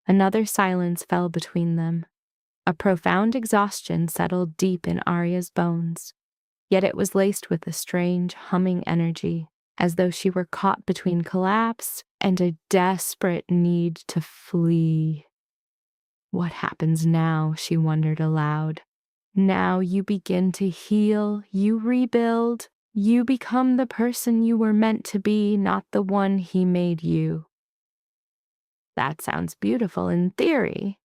Another silence fell between them. A profound exhaustion settled deep in Arya's bones, yet it was laced with a strange, humming energy, as though she were caught between collapse and a desperate need to flee. What happens now, she wondered aloud. Now you begin to heal, you rebuild, you become the person you were meant to be, not the one he made you. That sounds beautiful in theory.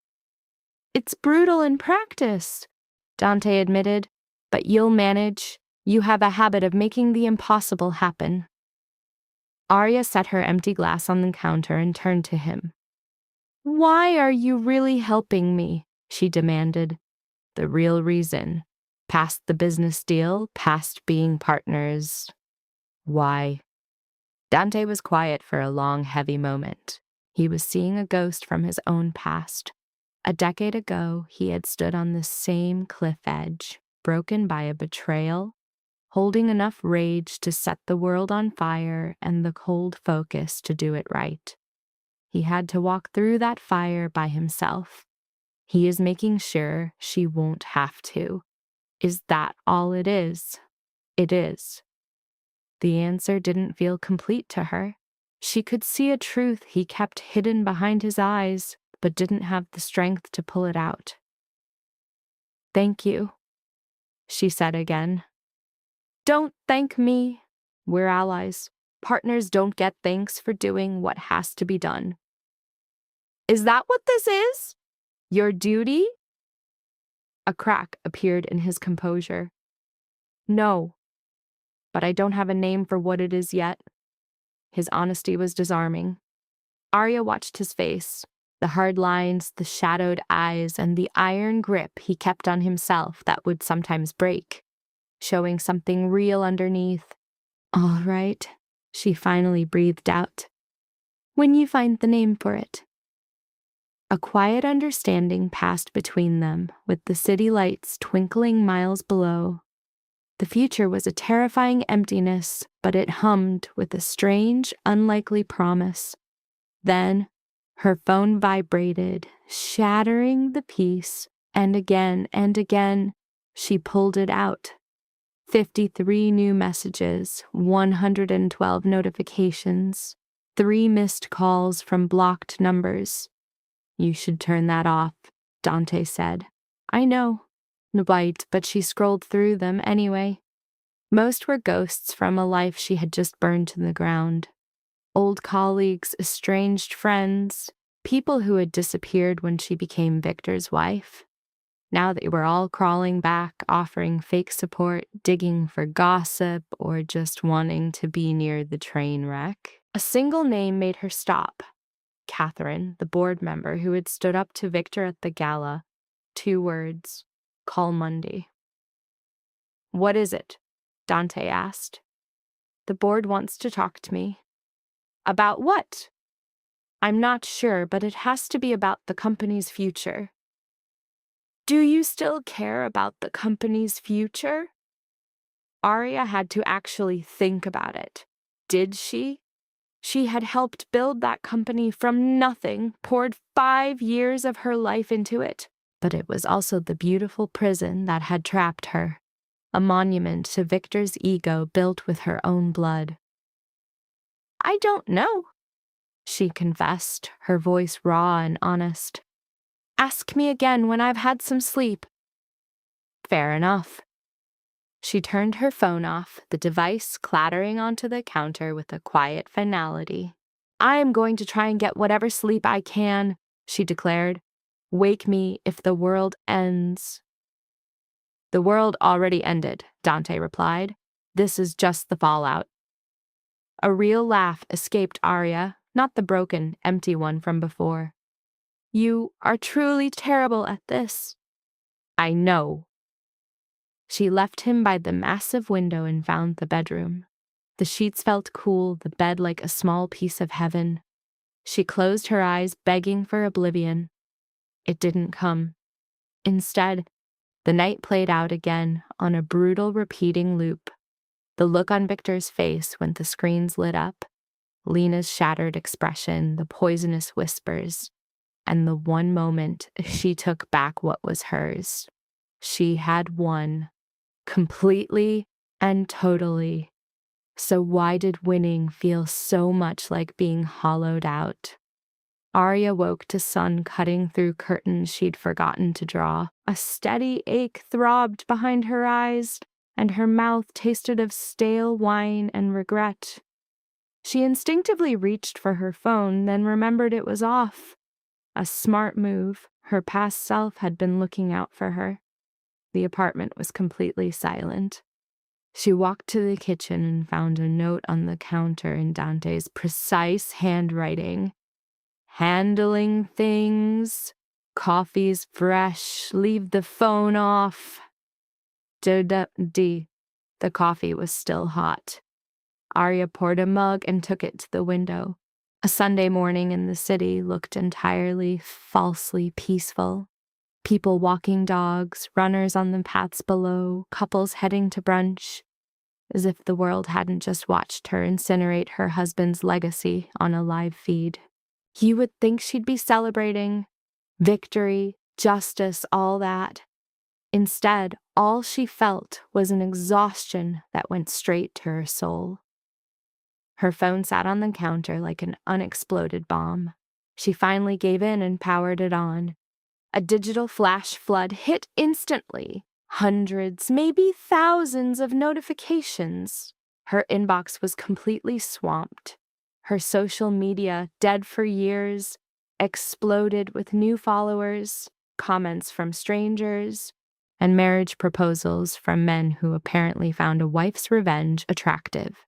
It's brutal in practice, Dante admitted, but you'll manage. You have a habit of making the impossible happen. Arya set her empty glass on the counter and turned to him. Why are you really helping me? She demanded. The real reason. Past the business deal, past being partners. Why? Dante was quiet for a long, heavy moment. He was seeing a ghost from his own past. A decade ago, he had stood on the same cliff edge, broken by a betrayal, holding enough rage to set the world on fire and the cold focus to do it right. He had to walk through that fire by himself. He is making sure she won't have to. Is that all it is? It is. The answer didn't feel complete to her. She could see a truth he kept hidden behind his eyes, but didn't have the strength to pull it out. Thank you, she said again. Don't thank me. We're allies. Partners don't get thanks for doing what has to be done. Is that what this is? Your duty? A crack appeared in his composure. No, but I don't have a name for what it is yet. His honesty was disarming. Arya watched his face, the hard lines, the shadowed eyes, and the iron grip he kept on himself that would sometimes break, showing something real underneath. All right, she finally breathed out. When you find the name for it. A quiet understanding passed between them, with the city lights twinkling miles below. The future was a terrifying emptiness, but it hummed with a strange, unlikely promise. Then, her phone vibrated, shattering the peace, and again, she pulled it out. 53 new messages, 112 notifications, 3 missed calls from blocked numbers. You should turn that off, Dante said. I know. Right, but she scrolled through them anyway. Most were ghosts from a life she had just burned to the ground. Old colleagues, estranged friends, people who had disappeared when she became Victor's wife. Now they were all crawling back, offering fake support, digging for gossip, or just wanting to be near the train wreck. A single name made her stop. Catherine, the board member who had stood up to Victor at the gala. 2 words. Call Monday. What is it? Dante asked. The board wants to talk to me. About what? I'm not sure, but it has to be about the company's future. Do you still care about the company's future? Arya had to actually think about it. Did she? She had helped build that company from nothing, poured 5 years of her life into it. But it was also the beautiful prison that had trapped her, a monument to Victor's ego built with her own blood. I don't know, she confessed, her voice raw and honest. Ask me again when I've had some sleep. Fair enough. She turned her phone off, the device clattering onto the counter with a quiet finality. I am going to try and get whatever sleep I can, she declared. Wake me if the world ends. The world already ended, Dante replied. This is just the fallout. A real laugh escaped Arya, not the broken, empty one from before. You are truly terrible at this. I know. She left him by the massive window and found the bedroom. The sheets felt cool, the bed like a small piece of heaven. She closed her eyes, begging for oblivion. It didn't come. Instead, the night played out again on a brutal, repeating loop. The look on Victor's face when the screens lit up, Lena's shattered expression, the poisonous whispers, and the one moment she took back what was hers. She had won. Completely and totally. So why did winning feel so much like being hollowed out? Arya woke to sun cutting through curtains she'd forgotten to draw. A steady ache throbbed behind her eyes, and her mouth tasted of stale wine and regret. She instinctively reached for her phone, then remembered it was off. A smart move. Her past self had been looking out for her. The apartment was completely silent. She walked to the kitchen and found a note on the counter in Dante's precise handwriting. Handling things. Coffee's fresh. Leave the phone off. The coffee was still hot. Arya poured a mug and took it to the window. A Sunday morning in the city looked entirely, falsely peaceful. People walking dogs, runners on the paths below, couples heading to brunch, as if the world hadn't just watched her incinerate her husband's legacy on a live feed. You would think she'd be celebrating victory, justice, all that. Instead, all she felt was an exhaustion that went straight to her soul. Her phone sat on the counter like an unexploded bomb. She finally gave in and powered it on. A digital flash flood hit instantly. Hundreds, maybe thousands of notifications. Her inbox was completely swamped. Her social media, dead for years, exploded with new followers, comments from strangers, and marriage proposals from men who apparently found a wife's revenge attractive.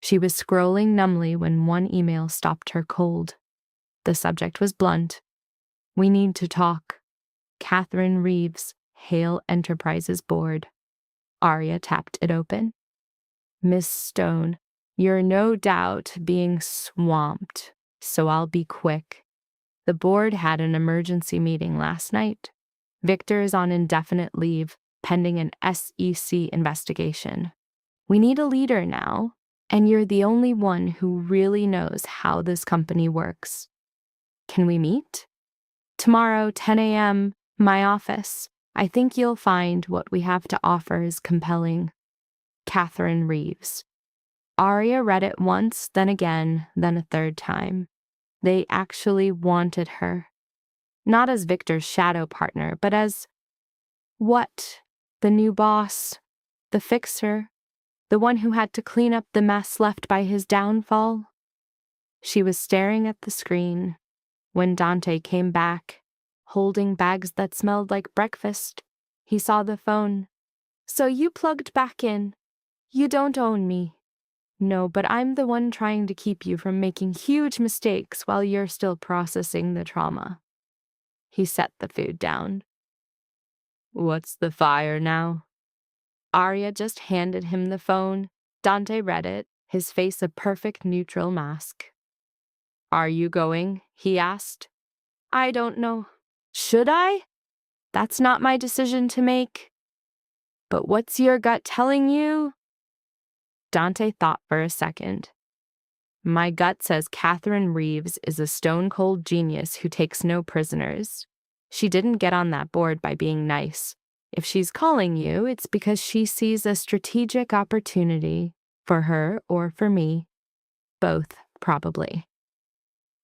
She was scrolling numbly when one email stopped her cold. The subject was blunt. "We need to talk. Catherine Reeves, Hale Enterprises Board." Arya tapped it open. "Miss Stone, you're no doubt being swamped, so I'll be quick. The board had an emergency meeting last night. Victor is on indefinite leave, pending an SEC investigation. We need a leader now, and you're the only one who really knows how this company works. Can we meet? Tomorrow, 10 a.m., my office. I think you'll find what we have to offer is compelling. Catherine Reeves." Arya read it once, then again, then a third time. They actually wanted her. Not as Victor's shadow partner, but as what? The new boss, the fixer, the one who had to clean up the mess left by his downfall. She was staring at the screen when Dante came back, holding bags that smelled like breakfast. He saw the phone. "So you plugged back in. You don't own me." "No, but I'm the one trying to keep you from making huge mistakes while you're still processing the trauma." He set the food down. "What's the fire now?" Arya just handed him the phone. Dante read it, his face a perfect neutral mask. "Are you going?" he asked. "I don't know. Should I? That's not my decision to make." "But what's your gut telling you?" Dante thought for a second. "My gut says Catherine Reeves is a stone-cold genius who takes no prisoners. She didn't get on that board by being nice. If she's calling you, it's because she sees a strategic opportunity for her or for me. Both, probably."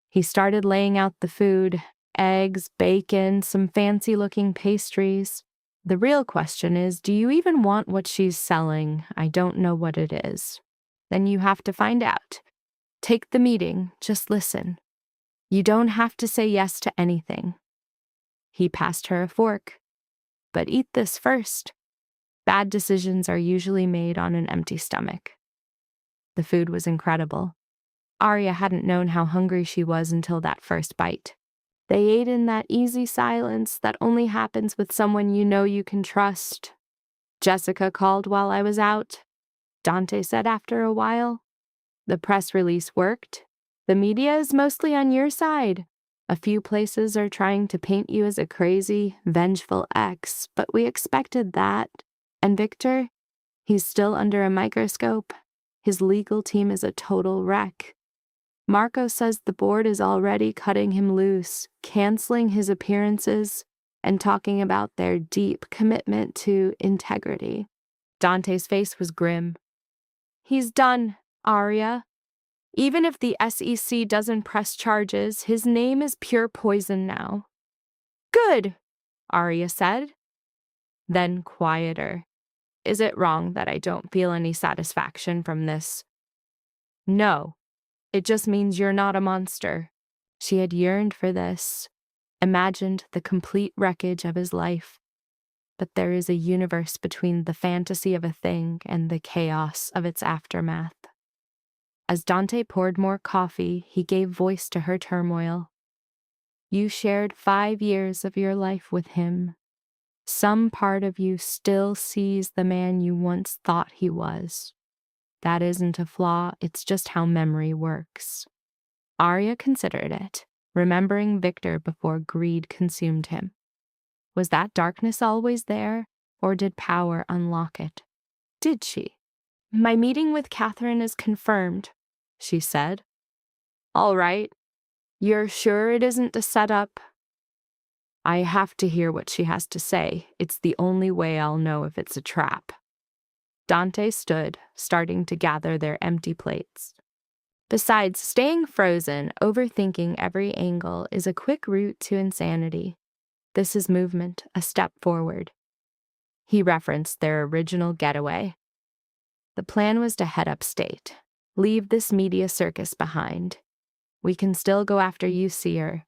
He started laying out the food: eggs, bacon, some fancy-looking pastries. "The real question is, do you even want what she's selling? I don't know what it is." "Then you have to find out. Take the meeting, just listen. You don't have to say yes to anything." He passed her a fork. "But eat this first. Bad decisions are usually made on an empty stomach." The food was incredible. Arya hadn't known how hungry she was until that first bite. They ate in that easy silence that only happens with someone you know you can trust. "Jessica called while I was out," Dante said after a while. "The press release worked. The media is mostly on your side. A few places are trying to paint you as a crazy, vengeful ex, but we expected that. And Victor, he's still under a microscope. His legal team is a total wreck. Marco says the board is already cutting him loose, canceling his appearances, and talking about their deep commitment to integrity." Dante's face was grim. "He's done, Arya. Even if the SEC doesn't press charges, his name is pure poison now." "Good," Arya said. Then quieter. "Is it wrong that I don't feel any satisfaction from this?" "No. It just means you're not a monster." She had yearned for this, imagined the complete wreckage of his life. But there is a universe between the fantasy of a thing and the chaos of its aftermath. As Dante poured more coffee, he gave voice to her turmoil. "You shared 5 years of your life with him. Some part of you still sees the man you once thought he was. That isn't a flaw, it's just how memory works." Arya considered it, remembering Victor before greed consumed him. Was that darkness always there, or did power unlock it? Did she? "My meeting with Catherine is confirmed," she said. "All right. You're sure it isn't a setup?" "I have to hear what she has to say. It's the only way I'll know if it's a trap." Dante stood, starting to gather their empty plates. Besides, staying frozen, overthinking every angle is a quick route to insanity. This is movement, a step forward. He referenced their original getaway. The plan was to head upstate. Leave this media circus behind. We can still go after you, Seer.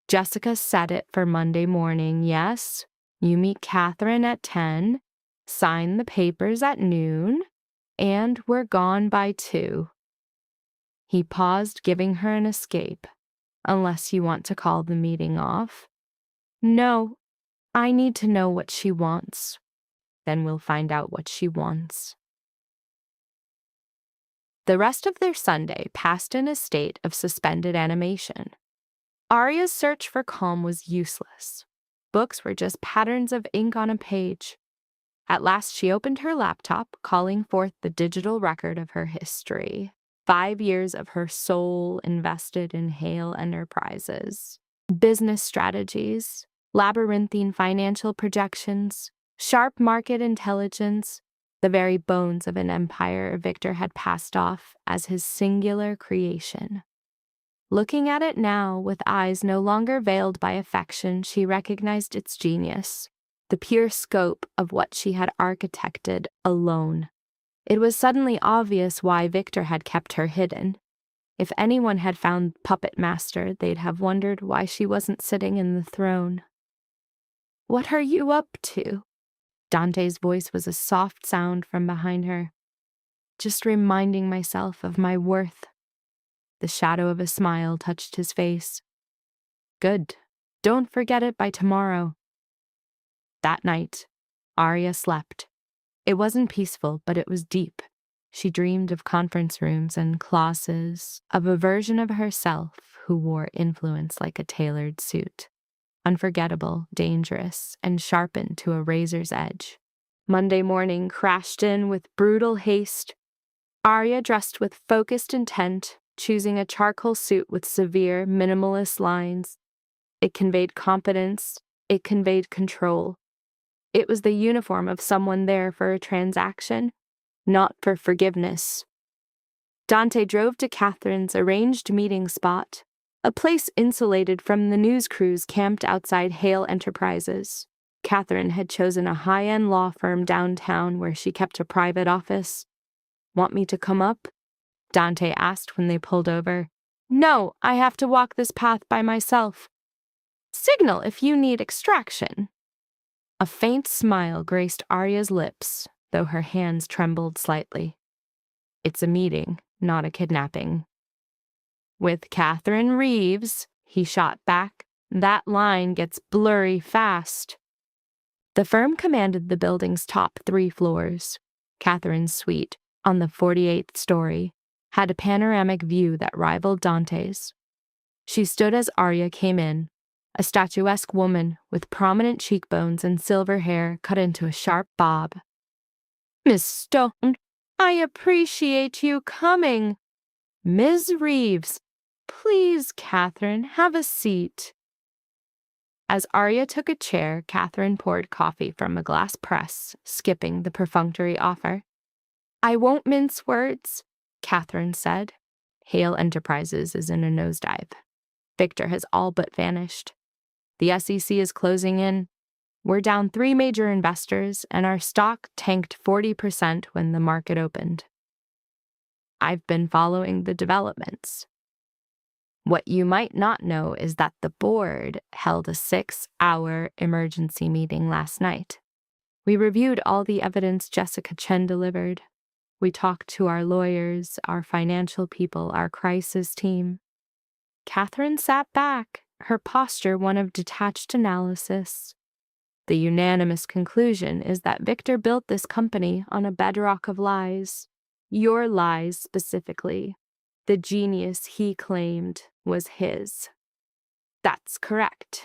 Jessica set it for Monday morning, yes? You meet Catherine at 10, sign the papers at noon, and we're gone by 2. He paused, giving her an escape. Unless you want to call the meeting off. No, I need to know what she wants. Then we'll find out what she wants. The rest of their Sunday passed in a state of suspended animation. Arya's search for calm was useless. Books were just patterns of ink on a page. At last she opened her laptop, calling forth the digital record of her history. 5 years of her soul invested in Hale Enterprises. Business strategies, labyrinthine financial projections, sharp market intelligence, the very bones of an empire Victor had passed off as his singular creation. Looking at it now, with eyes no longer veiled by affection, she recognized its genius, the pure scope of what she had architected alone. It was suddenly obvious why Victor had kept her hidden. If anyone had found Puppet Master, they'd have wondered why she wasn't sitting in the throne. "What are you up to?" Dante's voice was a soft sound from behind her. "Just reminding myself of my worth." The shadow of a smile touched his face. "Good. Don't forget it by tomorrow." That night, Arya slept. It wasn't peaceful, but it was deep. She dreamed of conference rooms and classes, of a version of herself who wore influence like a tailored suit. Unforgettable, dangerous, and sharpened to a razor's edge. Monday morning crashed in with brutal haste. Arya dressed with focused intent, choosing a charcoal suit with severe, minimalist lines. It conveyed competence. It conveyed control. It was the uniform of someone there for a transaction, not for forgiveness. Dante drove to Catherine's arranged meeting spot, a place insulated from the news crews camped outside Hale Enterprises. Catherine had chosen a high-end law firm downtown where she kept a private office. "Want me to come up?" Dante asked when they pulled over. "No, I have to walk this path by myself." "Signal if you need extraction." A faint smile graced Arya's lips, though her hands trembled slightly. "It's a meeting, not a kidnapping." "With Catherine Reeves," he shot back. "That line gets blurry fast." The firm commanded the building's top 3 floors. Catherine's suite, on the 48th story, had a panoramic view that rivaled Dante's. She stood as Arya came in, a statuesque woman with prominent cheekbones and silver hair cut into a sharp bob. "Miss Stone, I appreciate you coming." "Ms. Reeves, please, Catherine, have a seat." As Arya took a chair, Catherine poured coffee from a glass press, skipping the perfunctory offer. "I won't mince words," Catherine said. "Hale Enterprises is in a nosedive. Victor has all but vanished. The SEC is closing in. We're down 3 major investors, and our stock tanked 40% when the market opened. I've been following the developments. What you might not know is that the board held a 6-hour emergency meeting last night. We reviewed all the evidence Jessica Chen delivered. We talked to our lawyers, our financial people, our crisis team." Catherine sat back, her posture one of detached analysis. "The unanimous conclusion is that Victor built this company on a bedrock of lies. Your lies specifically. The genius he claimed was his." "That's correct."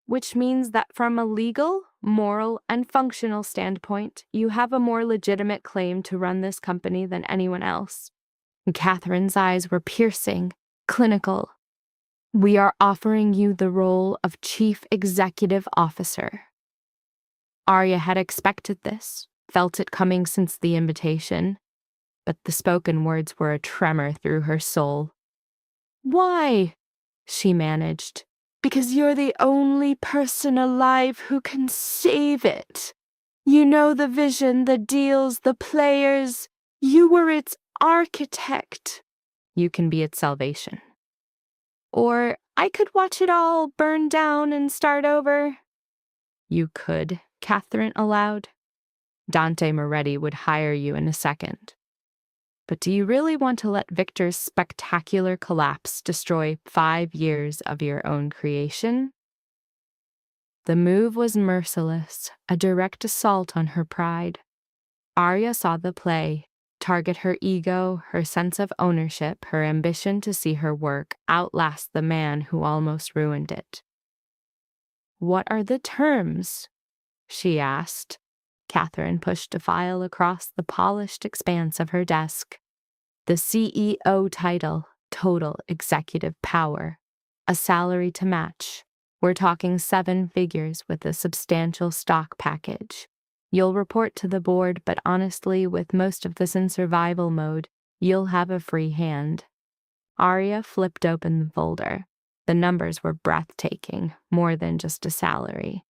"Which means that from a legal, moral, and functional standpoint, you have a more legitimate claim to run this company than anyone else." Catherine's eyes were piercing, clinical. "We are offering you the role of Chief Executive Officer." Arya had expected this, felt it coming since the invitation, but the spoken words were a tremor through her soul. "Why?" she managed. "Because you're the only person alive who can save it. You know the vision, the deals, the players. You were its architect. You can be its salvation. Or I could watch it all burn down and start over. You could, Catherine allowed. Dante Moretti would hire you in a second. But do you really want to let Victor's spectacular collapse destroy 5 years of your own creation? The move was merciless, a direct assault on her pride. Arya saw the play, target her ego, her sense of ownership, her ambition to see her work outlast the man who almost ruined it. What are the terms? She asked. Catherine pushed a file across the polished expanse of her desk. The CEO title, total executive power. A salary to match. We're talking 7 figures with a substantial stock package. You'll report to the board, but honestly, with most of this in survival mode, you'll have a free hand. Arya flipped open the folder. The numbers were breathtaking, more than just a salary.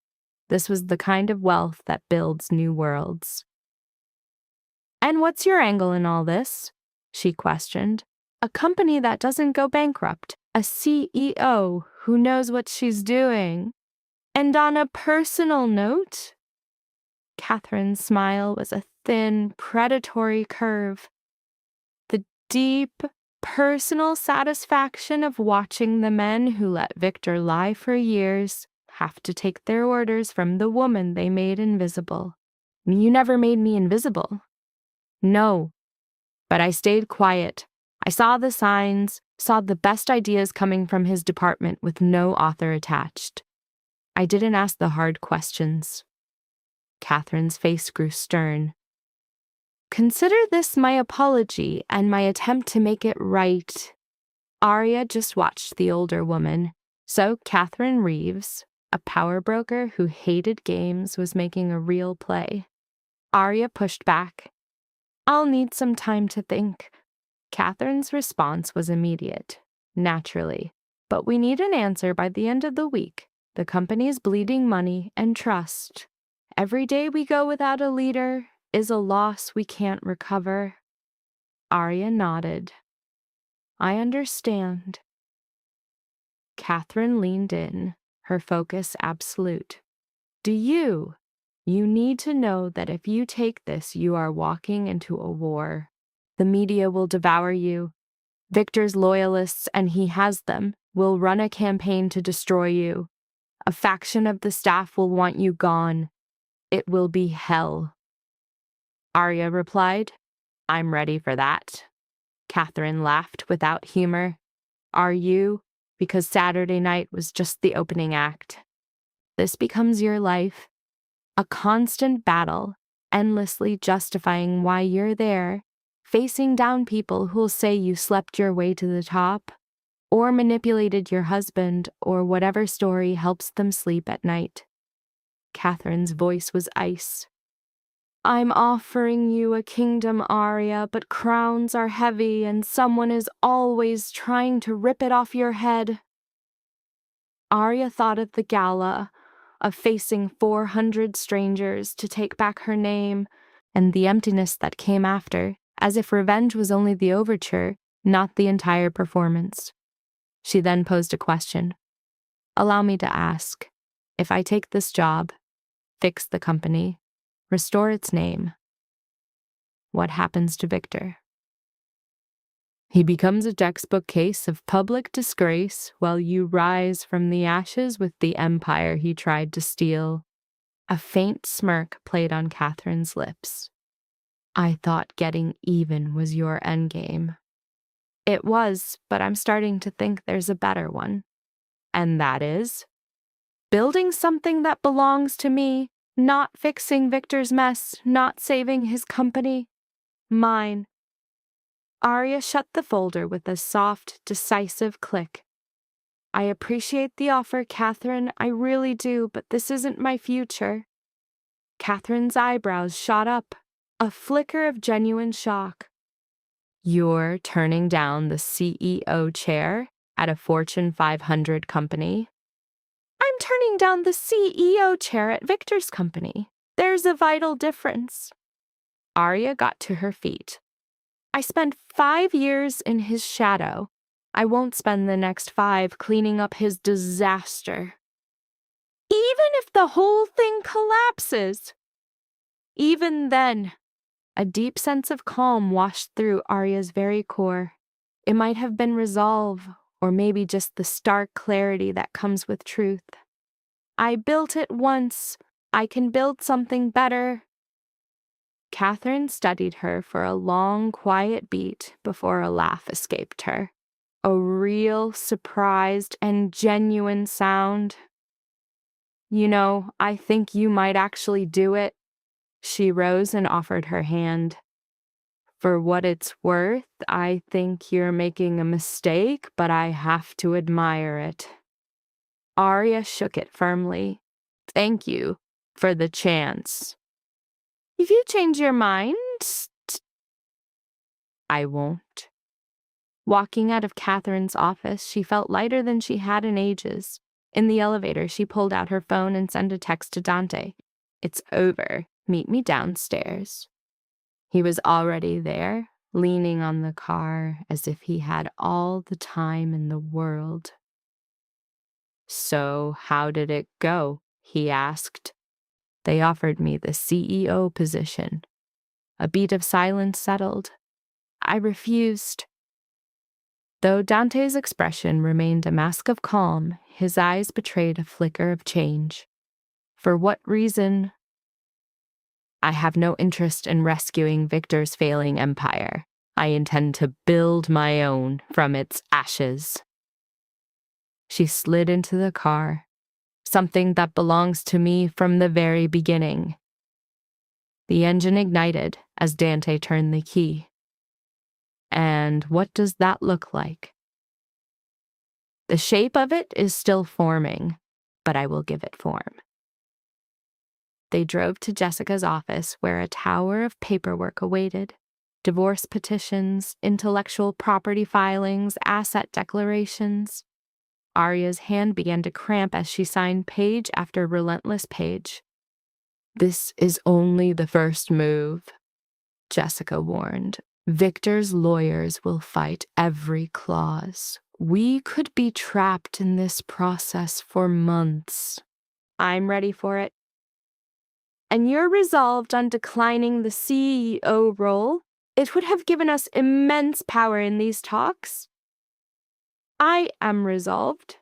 This was the kind of wealth that builds new worlds. And what's your angle in all this? She questioned. A company that doesn't go bankrupt, a CEO who knows what she's doing. And on a personal note, Catherine's smile was a thin, predatory curve. The deep, personal satisfaction of watching the men who let Victor lie for years have to take their orders from the woman they made invisible. You never made me invisible. No, but I stayed quiet. I saw the signs, saw the best ideas coming from his department with no author attached. I didn't ask the hard questions. Catherine's face grew stern. Consider this my apology and my attempt to make it right. Arya just watched the older woman, so Catherine Reeves, a power broker who hated games, was making a real play. Arya pushed back. I'll need some time to think. Catherine's response was immediate, naturally, but we need an answer by the end of the week. The company's bleeding money and trust. Every day we go without a leader is a loss we can't recover. Arya nodded. I understand. Catherine leaned in, her focus absolute. Do you? You need to know that if you take this, you are walking into a war. The media will devour you. Victor's loyalists, and he has them, will run a campaign to destroy you. A faction of the staff will want you gone. It will be hell. Arya replied, I'm ready for that. Catherine laughed without humor. Are you? Because Saturday night was just the opening act. This becomes your life. A constant battle, endlessly justifying why you're there, facing down people who'll say you slept your way to the top, or manipulated your husband, or whatever story helps them sleep at night. Catherine's voice was ice. I'm offering you a kingdom, Arya, but crowns are heavy and someone is always trying to rip it off your head. Arya thought of the gala, of facing 400 strangers to take back her name, and the emptiness that came after, as if revenge was only the overture, not the entire performance. She then posed a question. Allow me to ask, if I take this job, fix the company, restore its name, what happens to Victor? He becomes a textbook case of public disgrace while you rise from the ashes with the empire he tried to steal. A faint smirk played on Catherine's lips. I thought getting even was your endgame. It was, but I'm starting to think there's a better one. And that is? Building something that belongs to me, not fixing Victor's mess, not saving his company. Mine. Arya shut the folder with a soft, decisive click. I appreciate the offer, Catherine, I really do, but this isn't my future. Catherine's eyebrows shot up, a flicker of genuine shock. You're turning down the CEO chair at a Fortune 500 company? I'm turning down the CEO chair at Victor's company. There's a vital difference. Arya got to her feet. I spent 5 years in his shadow. I won't spend the next 5 cleaning up his disaster. Even if the whole thing collapses. Even then, a deep sense of calm washed through Arya's very core. It might have been resolve, or maybe just the stark clarity that comes with truth. I built it once. I can build something better. Catherine studied her for a long, quiet beat before a laugh escaped her. A real, surprised, and genuine sound. You know, I think you might actually do it. She rose and offered her hand. For what it's worth, I think you're making a mistake, but I have to admire it. Arya shook it firmly. Thank you for the chance. If you change your mind, I won't. Walking out of Catherine's office, she felt lighter than she had in ages. In the elevator, she pulled out her phone and sent a text to Dante. It's over. Meet me downstairs. He was already there, leaning on the car as if he had all the time in the world. So, how did it go? He asked. They offered me the CEO position. A beat of silence settled. I refused. Though Dante's expression remained a mask of calm, his eyes betrayed a flicker of change. For what reason? I have no interest in rescuing Victor's failing empire. I intend to build my own from its ashes. She slid into the car, something that belongs to me from the very beginning. The engine ignited as Dante turned the key. And what does that look like? The shape of it is still forming, but I will give it form. They drove to Jessica's office, where a tower of paperwork awaited. Divorce petitions, intellectual property filings, asset declarations. Arya's hand began to cramp as she signed page after relentless page. This is only the first move, Jessica warned. Victor's lawyers will fight every clause. We could be trapped in this process for months. I'm ready for it. And you're resolved on declining the CEO role? It would have given us immense power in these talks. I am resolved.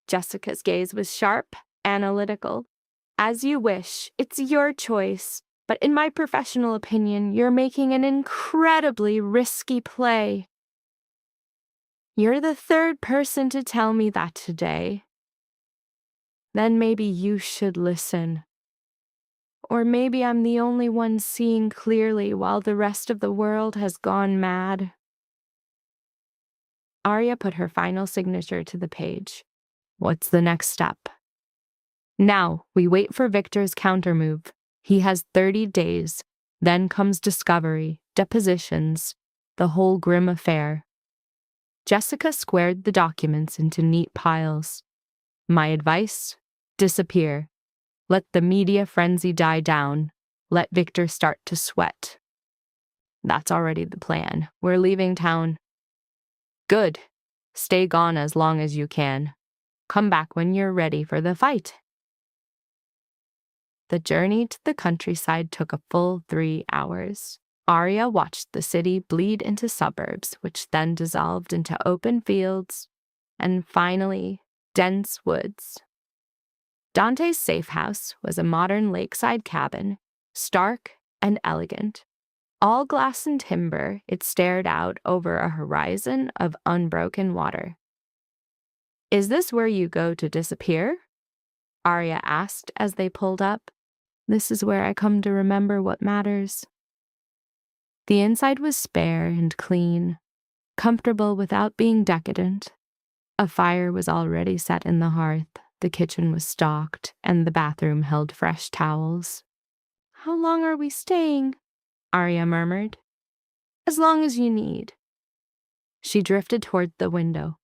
Jessica's gaze was sharp, analytical. As you wish. It's your choice. But in my professional opinion, you're making an incredibly risky play. You're the third person to tell me that today. Then maybe you should listen. Or maybe I'm the only one seeing clearly while the rest of the world has gone mad. Arya put her final signature to the page. What's the next step? Now, we wait for Victor's countermove. He has 30 days. Then comes discovery, depositions, the whole grim affair. Jessica squared the documents into neat piles. My advice? Disappear. Let the media frenzy die down. Let Victor start to sweat. That's already the plan. We're leaving town. Good. Stay gone as long as you can. Come back when you're ready for the fight. The journey to the countryside took a full 3 hours. Arya watched the city bleed into suburbs, which then dissolved into open fields, and finally, dense woods. Dante's safe house was a modern lakeside cabin, stark and elegant. All glass and timber, it stared out over a horizon of unbroken water. Is this where you go to disappear? Arya asked as they pulled up. This is where I come to remember what matters. The inside was spare and clean, comfortable without being decadent. A fire was already set in the hearth, the kitchen was stocked, and the bathroom held fresh towels. How long are we staying? Arya murmured. As long as you need. She drifted toward the window.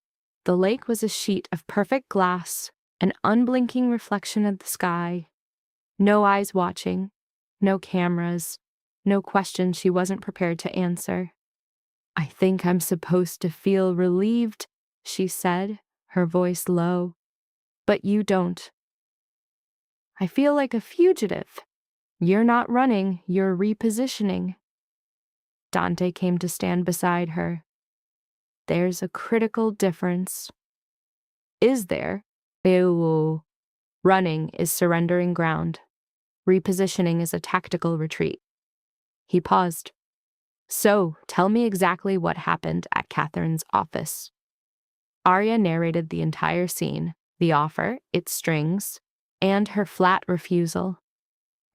The lake was a sheet of perfect glass, an unblinking reflection of the sky. No eyes watching, no cameras, no questions she wasn't prepared to answer. I think I'm supposed to feel relieved, she said, her voice low. But you don't. I feel like a fugitive. You're not running, you're repositioning. Dante came to stand beside her. There's a critical difference. Is there? Ew. Running is surrendering ground. Repositioning is a tactical retreat. He paused. So, tell me exactly what happened at Catherine's office. Arya narrated the entire scene, the offer, its strings, and her flat refusal.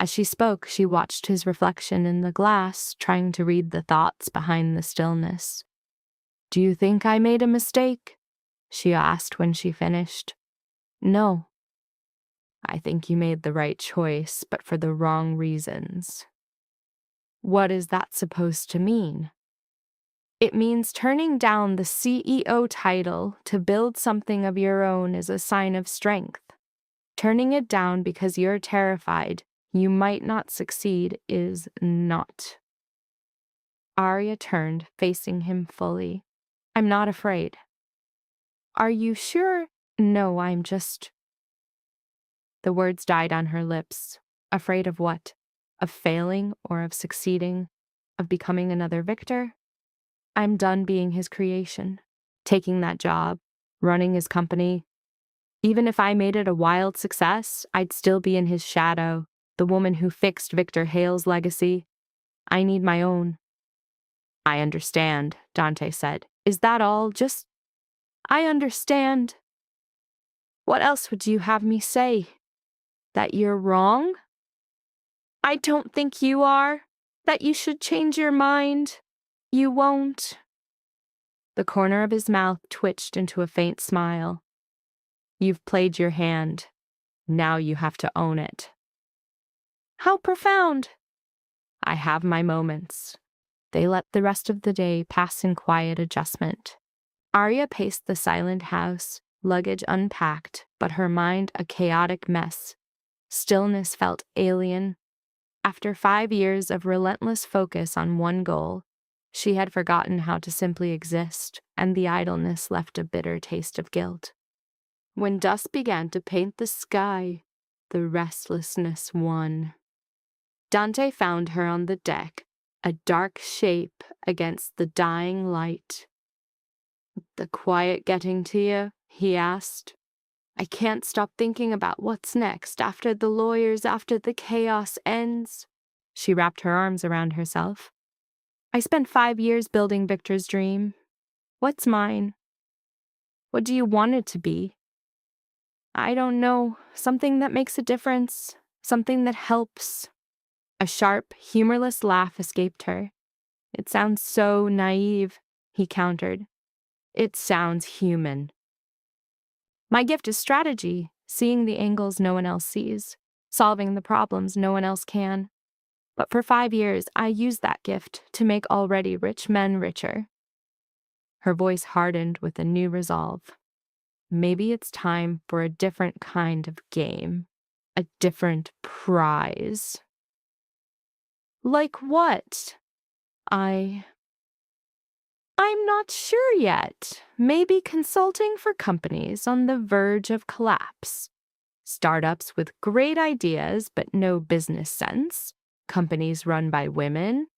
As she spoke, she watched his reflection in the glass, trying to read the thoughts behind the stillness. Do you think I made a mistake? She asked when she finished. No. I think you made the right choice, but for the wrong reasons. What is that supposed to mean? It means turning down the CEO title to build something of your own is a sign of strength. Turning it down because you're terrified you might not succeed is not. Arya turned, facing him fully. I'm not afraid. Are you sure? No, I'm just... The words died on her lips. Afraid of what? Of failing or of succeeding? Of becoming another Victor? I'm done being his creation, taking that job, running his company. Even if I made it a wild success, I'd still be in his shadow, the woman who fixed Victor Hale's legacy. I need my own. I understand, Dante said. Is that all? Just... I understand. What else would you have me say? That you're wrong? I don't think you are. That you should change your mind. You won't. The corner of his mouth twitched into a faint smile. You've played your hand. Now you have to own it. How profound. I have my moments. They let the rest of the day pass in quiet adjustment. Arya paced the silent house, luggage unpacked, but her mind a chaotic mess. Stillness felt alien. After 5 years of relentless focus on one goal, she had forgotten how to simply exist, and the idleness left a bitter taste of guilt. When dusk began to paint the sky, the restlessness won. Dante found her on the deck, a dark shape against the dying light. The quiet getting to you? He asked. I can't stop thinking about what's next, after the lawyers, after the chaos ends. She wrapped her arms around herself. I spent 5 years building Victor's dream. What's mine? What do you want it to be? I don't know. Something that makes a difference. Something that helps. A sharp, humorless laugh escaped her. It sounds so naive, he countered. It sounds human. My gift is strategy, seeing the angles no one else sees, solving the problems no one else can. But for 5 years, I used that gift to make already rich men richer. Her voice hardened with a new resolve. Maybe it's time for a different kind of game, a different prize. Like what? I'm not sure yet. Maybe consulting for companies on the verge of collapse. Startups with great ideas but no business sense. Companies run by women,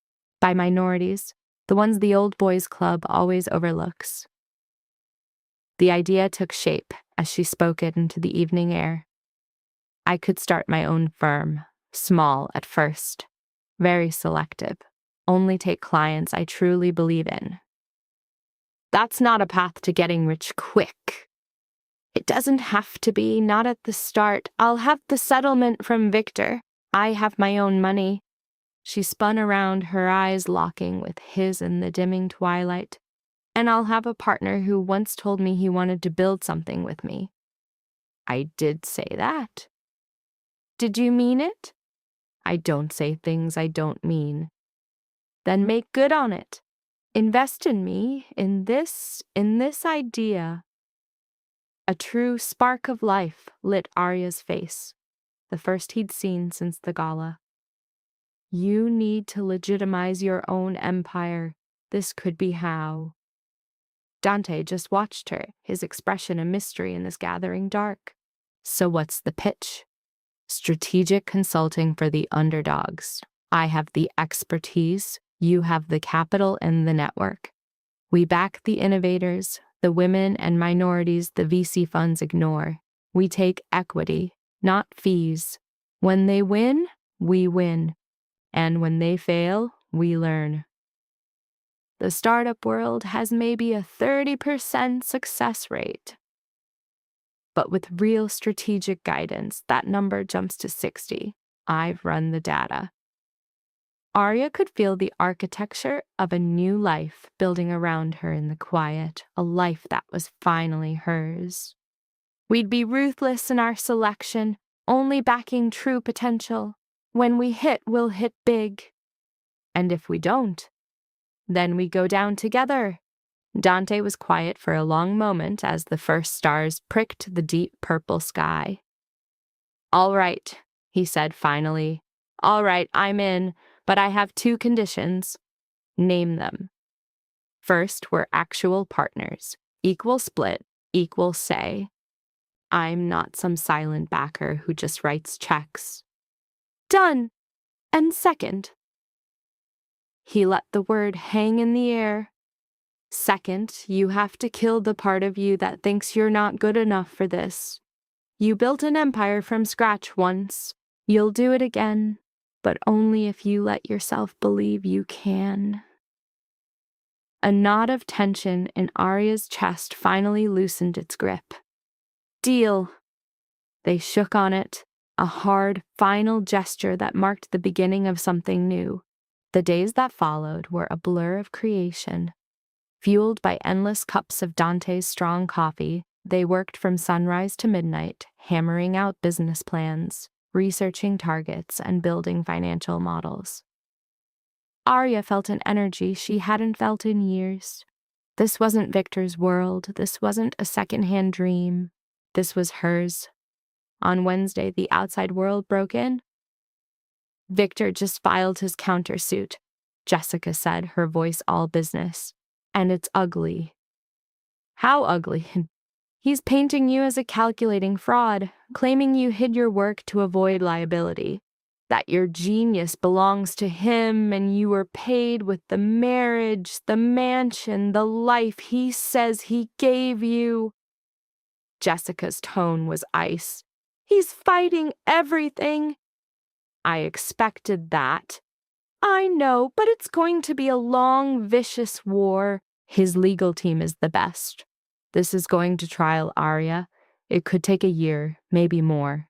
by minorities, the ones the old boys club always overlooks. The idea took shape as she spoke it into the evening air. I could start my own firm, small at first, very selective, only take clients I truly believe in. That's not a path to getting rich quick. It doesn't have to be, not at the start. I'll have the settlement from Victor. I have my own money. She spun around, her eyes locking with his in the dimming twilight. And I'll have a partner who once told me he wanted to build something with me. I did say that. Did you mean it? I don't say things I don't mean. Then make good on it. Invest in me, in this idea. A true spark of life lit Arya's face, the first he'd seen since the gala. You need to legitimize your own empire. This could be how. Dante just watched her, his expression a mystery in this gathering dark. So what's the pitch? Strategic consulting for the underdogs. I have the expertise, you have the capital and the network. We back the innovators, the women and minorities the VC funds ignore. We take equity, not fees. When they win, we win. And when they fail, we learn. The startup world has maybe a 30% success rate. But with real strategic guidance, that number jumps to 60. I've run the data. Arya could feel the architecture of a new life building around her in the quiet, a life that was finally hers. We'd be ruthless in our selection, only backing true potential. When we hit, we'll hit big. And if we don't, then we go down together. Dante was quiet for a long moment as the first stars pricked the deep purple sky. All right, he said finally. All right, I'm in, but I have 2 conditions. Name them. First, we're actual partners. Equal split, equal say. I'm not some silent backer who just writes checks. Done. And second, he let the word hang in the air. Second, you have to kill the part of you that thinks you're not good enough for this. You built an empire from scratch once. You'll do it again, but only if you let yourself believe you can. A knot of tension in Arya's chest finally loosened its grip. Deal. They shook on it, a hard, final gesture that marked the beginning of something new. The days that followed were a blur of creation. Fueled by endless cups of Dante's strong coffee, they worked from sunrise to midnight, hammering out business plans, researching targets, and building financial models. Arya felt an energy she hadn't felt in years. This wasn't Victor's world. This wasn't a secondhand dream. This was hers. On Wednesday, the outside world broke in. Victor just filed his countersuit, Jessica said, her voice all business. And it's ugly. How ugly? He's painting you as a calculating fraud, claiming you hid your work to avoid liability, that your genius belongs to him and you were paid with the marriage, the mansion, the life he says he gave you. Jessica's tone was ice. He's fighting everything. I expected that. I know, but it's going to be a long, vicious war. His legal team is the best. This is going to trial Arya. It could take a year, maybe more.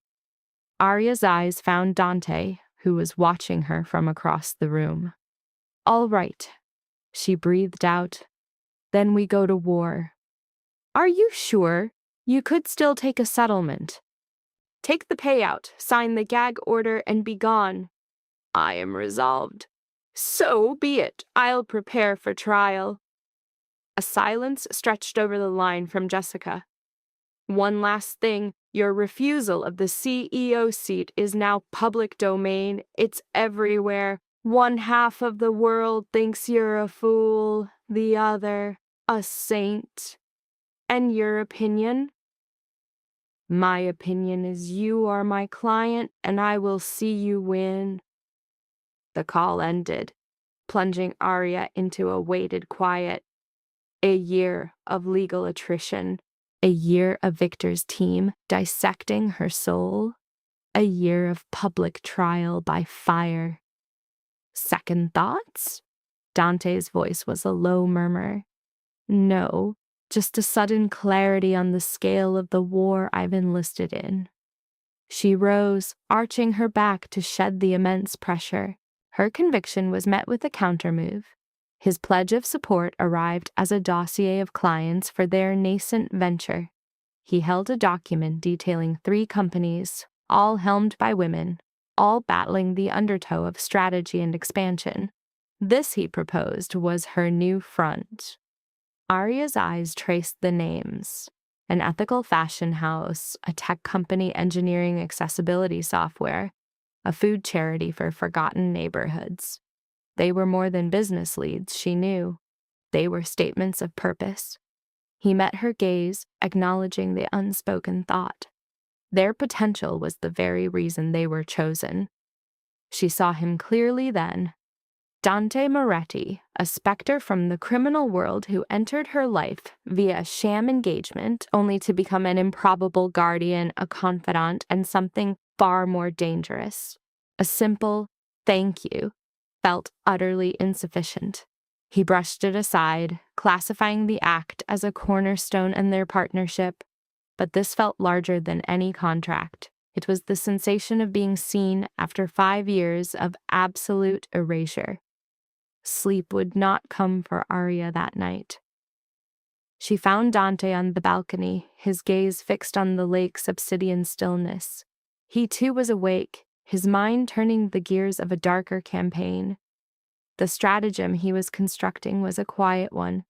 Arya's eyes found Dante, who was watching her from across the room. All right, she breathed out. Then we go to war. Are you sure? You could still take a settlement. Take the payout, sign the gag order, and be gone. I am resolved. So be it. I'll prepare for trial. A silence stretched over the line from Jessica. One last thing, your refusal of the CEO seat is now public domain. It's everywhere. One half of the world thinks you're a fool, the other, a saint. And your opinion? My opinion is you are my client, and I will see you win. The call ended, plunging Arya into a weighted quiet. A year of legal attrition. A year of Victor's team dissecting her soul. A year of public trial by fire. Second thoughts? Dante's voice was a low murmur. No, just a sudden clarity on the scale of the war I've enlisted in. She rose, arching her back to shed the immense pressure. Her conviction was met with a countermove. His pledge of support arrived as a dossier of clients for their nascent venture. He held a document detailing 3 companies, all helmed by women, all battling the undertow of strategy and expansion. This, he proposed, was her new front. Arya's eyes traced the names. An ethical fashion house, a tech company engineering accessibility software, a food charity for forgotten neighborhoods. They were more than business leads, she knew. They were statements of purpose. He met her gaze, acknowledging the unspoken thought. Their potential was the very reason they were chosen. She saw him clearly then. Dante Moretti, a specter from the criminal world who entered her life via sham engagement only to become an improbable guardian, a confidant, and something far more dangerous. A simple thank you felt utterly insufficient. He brushed it aside, classifying the act as a cornerstone in their partnership. But this felt larger than any contract. It was the sensation of being seen after 5 years of absolute erasure. Sleep would not come for Arya that night. She found Dante on the balcony, his gaze fixed on the lake's obsidian stillness. He too was awake, his mind turning the gears of a darker campaign. The stratagem he was constructing was a quiet one,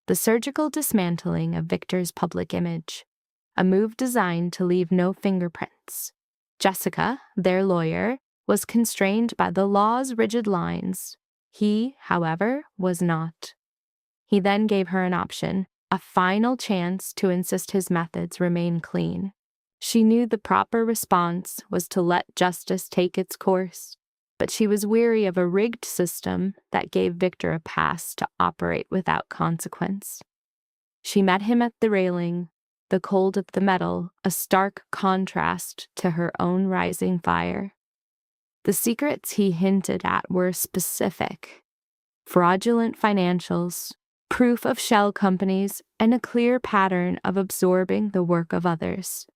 the surgical dismantling of Victor's public image, a move designed to leave no fingerprints. Jessica, their lawyer, was constrained by the law's rigid lines. He, however, was not. He then gave her an option, a final chance to insist his methods remain clean. She knew the proper response was to let justice take its course, but she was weary of a rigged system that gave Victor a pass to operate without consequence. She met him at the railing, the cold of the metal a stark contrast to her own rising fire. The secrets he hinted at were specific: fraudulent financials, proof of shell companies, and a clear pattern of absorbing the work of others.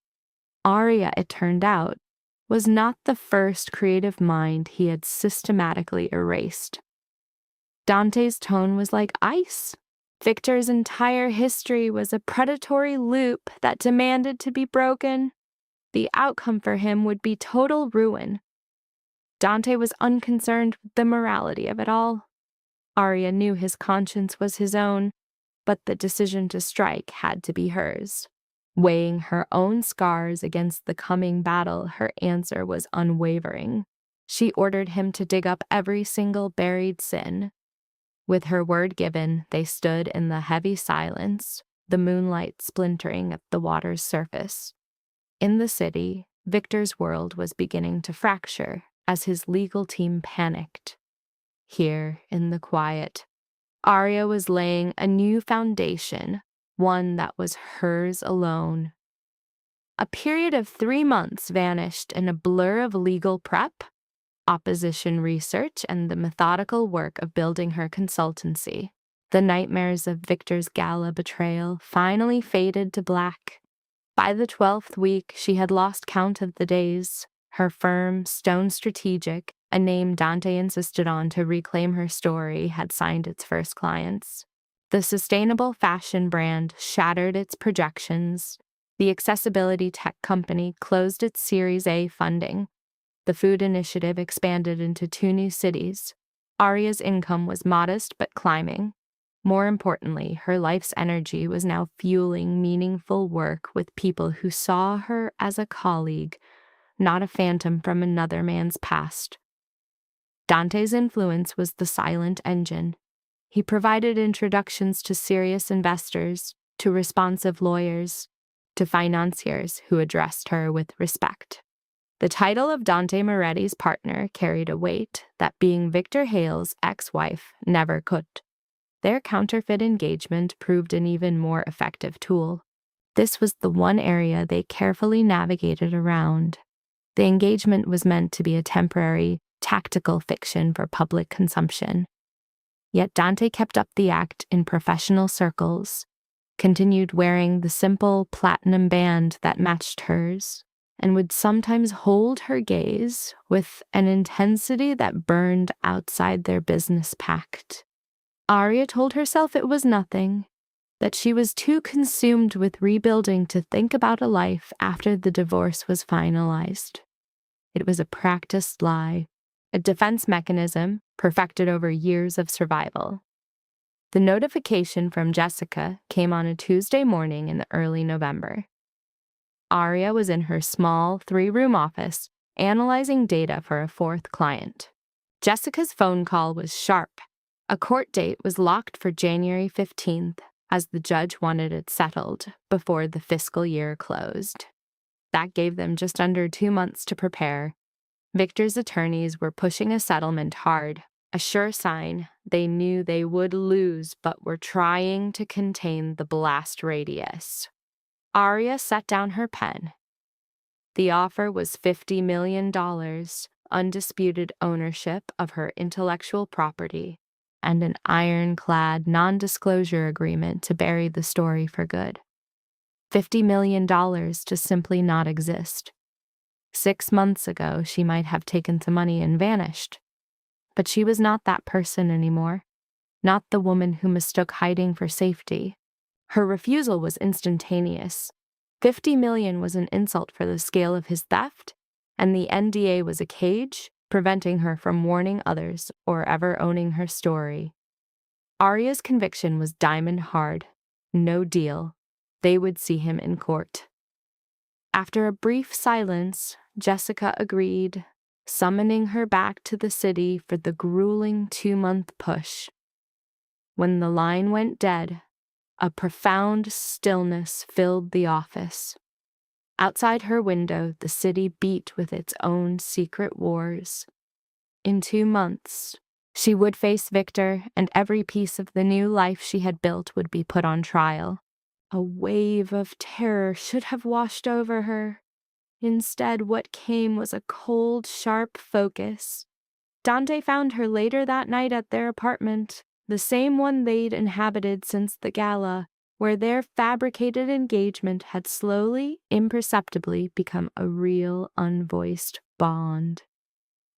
Arya, it turned out, was not the first creative mind he had systematically erased. Dante's tone was like ice. Victor's entire history was a predatory loop that demanded to be broken. The outcome for him would be total ruin. Dante was unconcerned with the morality of it all. Arya knew his conscience was his own, but the decision to strike had to be hers. Weighing her own scars against the coming battle, her answer was unwavering. She ordered him to dig up every single buried sin. With her word given, they stood in the heavy silence, the moonlight splintering at the water's surface. In the city, Victor's world was beginning to fracture as his legal team panicked. Here, in the quiet, Arya was laying a new foundation, one that was hers alone. A period of 3 months vanished in a blur of legal prep, opposition research, and the methodical work of building her consultancy. The nightmares of Victor's gala betrayal finally faded to black. By the 12th week, she had lost count of the days. Her firm, Stone Strategic, a name Dante insisted on to reclaim her story, had signed its first clients. The sustainable fashion brand shattered its projections. The accessibility tech company closed its Series A funding. The food initiative expanded into 2 new cities. Arya's income was modest but climbing. More importantly, her life's energy was now fueling meaningful work with people who saw her as a colleague, not a phantom from another man's past. Dante's influence was the silent engine. He provided introductions to serious investors, to responsive lawyers, to financiers who addressed her with respect. The title of Dante Moretti's partner carried a weight that being Victor Hale's ex-wife never could. Their counterfeit engagement proved an even more effective tool. This was the one area they carefully navigated around. The engagement was meant to be a temporary, tactical fiction for public consumption. Yet Dante kept up the act in professional circles, continued wearing the simple platinum band that matched hers, and would sometimes hold her gaze with an intensity that burned outside their business pact. Arya told herself it was nothing, that she was too consumed with rebuilding to think about a life after the divorce was finalized. It was a practiced lie, a defense mechanism perfected over years of survival. The notification from Jessica came on a Tuesday morning in the early November. Arya was in her small 3-room office, analyzing data for a 4th client. Jessica's phone call was sharp, A court date was locked for January 15th, as the judge wanted it settled before the fiscal year closed. That gave them just under 2 months to prepare. Victor's attorneys were pushing a settlement hard, a sure sign they knew they would lose but were trying to contain the blast radius. Arya set down her pen. The offer was $50 million, undisputed ownership of her intellectual property, and an ironclad non-disclosure agreement to bury the story for good. $50 million to simply not exist. 6 months ago, she might have taken the money and vanished. But she was not that person anymore, not the woman who mistook hiding for safety. Her refusal was instantaneous. $50 million was an insult for the scale of his theft, and the NDA was a cage, preventing her from warning others or ever owning her story. Arya's conviction was diamond hard. No deal. They would see him in court. After a brief silence, Jessica agreed, summoning her back to the city for the grueling 2-month push. When the line went dead, a profound stillness filled the office. Outside her window, the city beat with its own secret wars. In 2 months, she would face Victor, and every piece of the new life she had built would be put on trial. A wave of terror should have washed over her. Instead, what came was a cold, sharp focus. Dante found her later that night at their apartment, the same one they'd inhabited since the gala, where their fabricated engagement had slowly, imperceptibly become a real, unvoiced bond.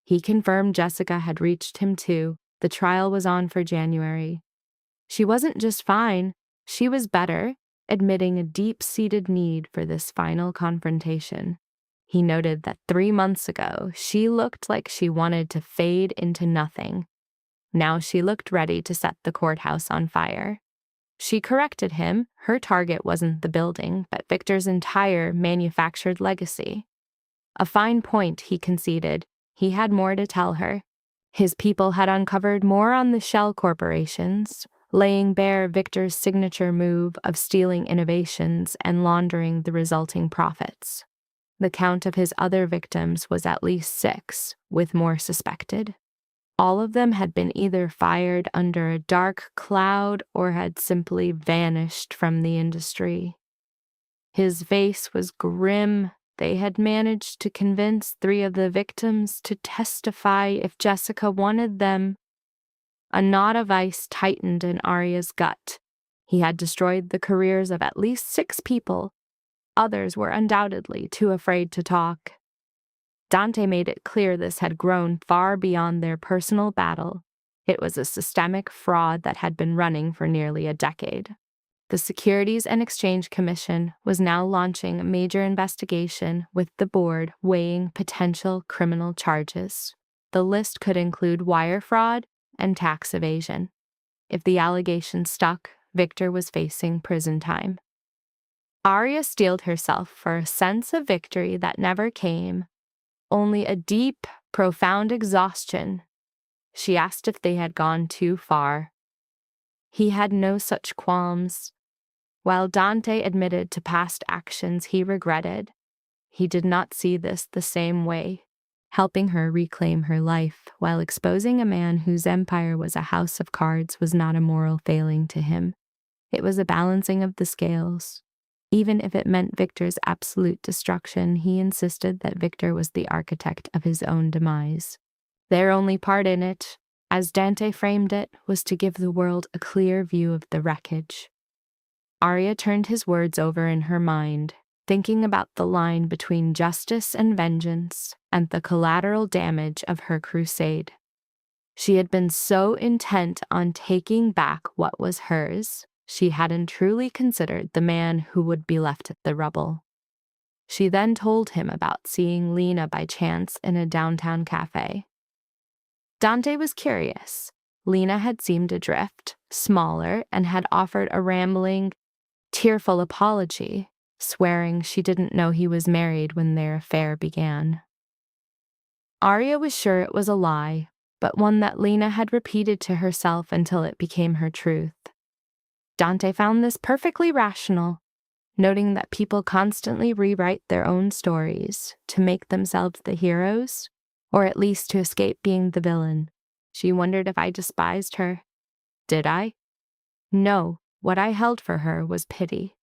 He confirmed Jessica had reached him too. The trial was on for January. She wasn't just fine, she was better, admitting a deep-seated need for this final confrontation. He noted that 3 months ago, she looked like she wanted to fade into nothing. Now she looked ready to set the courthouse on fire. She corrected him. Her target wasn't the building, but Victor's entire manufactured legacy. A fine point, he conceded. He had more to tell her. His people had uncovered more on the shell corporations, laying bare Victor's signature move of stealing innovations and laundering the resulting profits. The count of his other victims was at least 6, with more suspected. All of them had been either fired under a dark cloud or had simply vanished from the industry. His face was grim. They had managed to convince 3 of the victims to testify if Jessica wanted them. A knot of ice tightened in Arya's gut. He had destroyed the careers of at least 6 people. Others were undoubtedly too afraid to talk. Dante made it clear this had grown far beyond their personal battle. It was a systemic fraud that had been running for nearly a decade. The Securities and Exchange Commission was now launching a major investigation, with the board weighing potential criminal charges. The list could include wire fraud and tax evasion. If the allegations stuck, Victor was facing prison time. Arya steeled herself for a sense of victory that never came, only a deep, profound exhaustion. She asked if they had gone too far. He had no such qualms. While Dante admitted to past actions he regretted, he did not see this the same way, helping her reclaim her life while exposing a man whose empire was a house of cards was not a moral failing to him. It was a balancing of the scales. Even if it meant Victor's absolute destruction, he insisted that Victor was the architect of his own demise. Their only part in it, as Dante framed it, was to give the world a clear view of the wreckage. Arya turned his words over in her mind, thinking about the line between justice and vengeance and the collateral damage of her crusade. She had been so intent on taking back what was hers, she hadn't truly considered the man who would be left at the rubble. She then told him about seeing Lena by chance in a downtown cafe. Dante was curious. Lena had seemed adrift, smaller, and had offered a rambling, tearful apology, swearing she didn't know he was married when their affair began. Arya was sure it was a lie, but one that Lena had repeated to herself until it became her truth. Dante found this perfectly rational, noting that people constantly rewrite their own stories to make themselves the heroes, or at least to escape being the villain. She wondered if I despised her. Did I? No, what I held for her was pity.